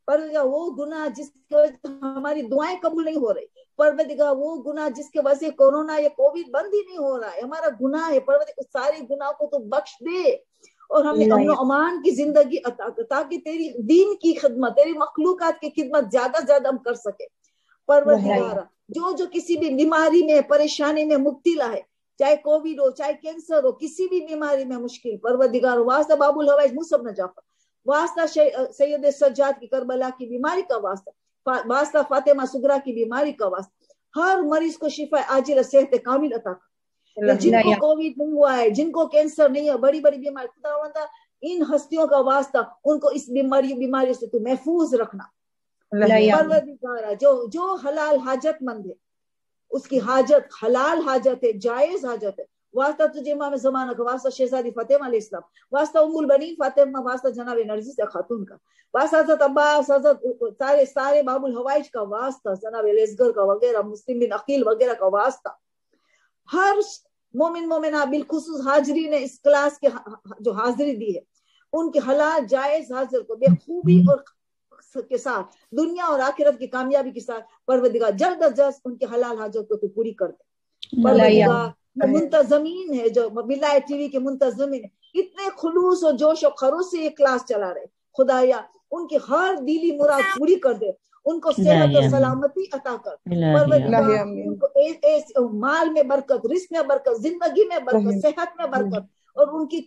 [SPEAKER 1] پروردگار وہ گناہ جس کی وجہ سے ہماری دعائیں قبول نہیں ہو رہی. پروردگار وہ گناہ جس کے وجہ سے کورونا یا کووڈ بند ہی نہیں ہو رہا ہے, ہمارا گناہ ہے. پروردگار سارے گناہ کو تو بخش دے, اور ہم نے امن و امان کی زندگی عطا کر, تاکہ تیری دین کی خدمت, تیری مخلوقات کی خدمت زیادہ سے زیادہ ہم کر سکے. پروردگار جو کسی بھی بیماری میں, پریشانی میں مبتلا ہے, چاہے کووڈ ہو, چاہے کینسر ہو, کسی بھی بیماری میں مشکل, پروردگار واسطہ باب الحوائج مصعب نہ جعفر, واسطہ سید سجاد کی کربلا کی بیماری کا واسطہ, واسطہ فاطمہ صغرا کی بیماری کا واسطہ, ہر مریض کو شفا عاجل صحت کامل عطا کر. جن کو کووڈ نہیں ہوا ہے, جن کو کینسر نہیں ہے, بڑی بڑی بیماری, خداوندہ ان ہستیوں کا واسطہ ان کو اس بیماری سے تو محفوظ رکھنا. پروردگار جو حلال حاجت مند ہے, اس کی حاجت حلال حاجت ہے, جائز حاجت ہے, واسطہ تجھے امام زمانہ کا، واسطہ شہزادی فاطمہ علیہ السلام، واسطہ ام البنین فاطمہ، واسطہ جناب نرجس خاتون کا، واسطہ حضرت عباس، حضرت سارے باب الحوائج کا واسطہ، جناب اصغر کا وغیرہ، مسلم بن عقیل وغیرہ کا واسطہ، ہر مومن مومنہ بالخصوص حاضرین نے اس کلاس کے جو حاضری دی ہے ان کے حلال جائز حاضر کو بے خوبی اور کے ساتھ دنیا اور آخرت کی کامیابی کے ساتھ پروردگار جلد از جلد ان کے حلال حاجت کو تو پوری کر دے۔ پروردگار منتظمین ہے جو ولایت ٹی وی کے منتظمین اتنے خلوص اور جوش و خروش سے یہ کلاس چلا رہے، خدایا ان کی ہر دلی مراد پوری کر دے، ان کو صحت اور سلامتی عطا کر، پروردگار ان کو مال میں برکت، رزق میں برکت، زندگی میں برکت، صحت میں برکت، اور ان کی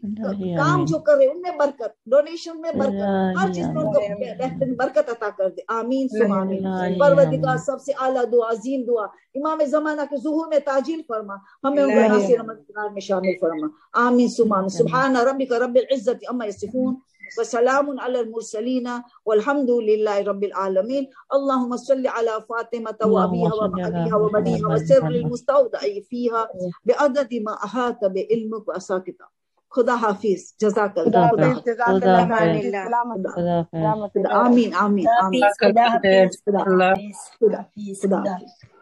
[SPEAKER 1] کام جو کر رہے ان میں برکت، ڈونیشن میں برکت، ہر چیز میں ان کو بہترین برکت عطا کر دے، آمین ثم آمین۔ پروردگار سب سے اعلیٰ دعا، عظیم دعا، امام زمانہ کے ظہور میں تاجیل فرما، ہمیں ان کے ناصر مددگار میں شامل فرما، آمین ثم آمین۔ سبحان ربک رب العزت عما یصفون وسلام علی المرسلین والحمد للہ رب العالمین۔ اللہم صل علی فاطمة وابیها وابیها وبنیها وسر المستودع فیها بعدد ما احاط بعلمک واساکتہ۔ خدا حافظ، جزاک اللہ، آمین آمین آمین،
[SPEAKER 5] خدا حافظ، خدا حافظ، خدا حافظ۔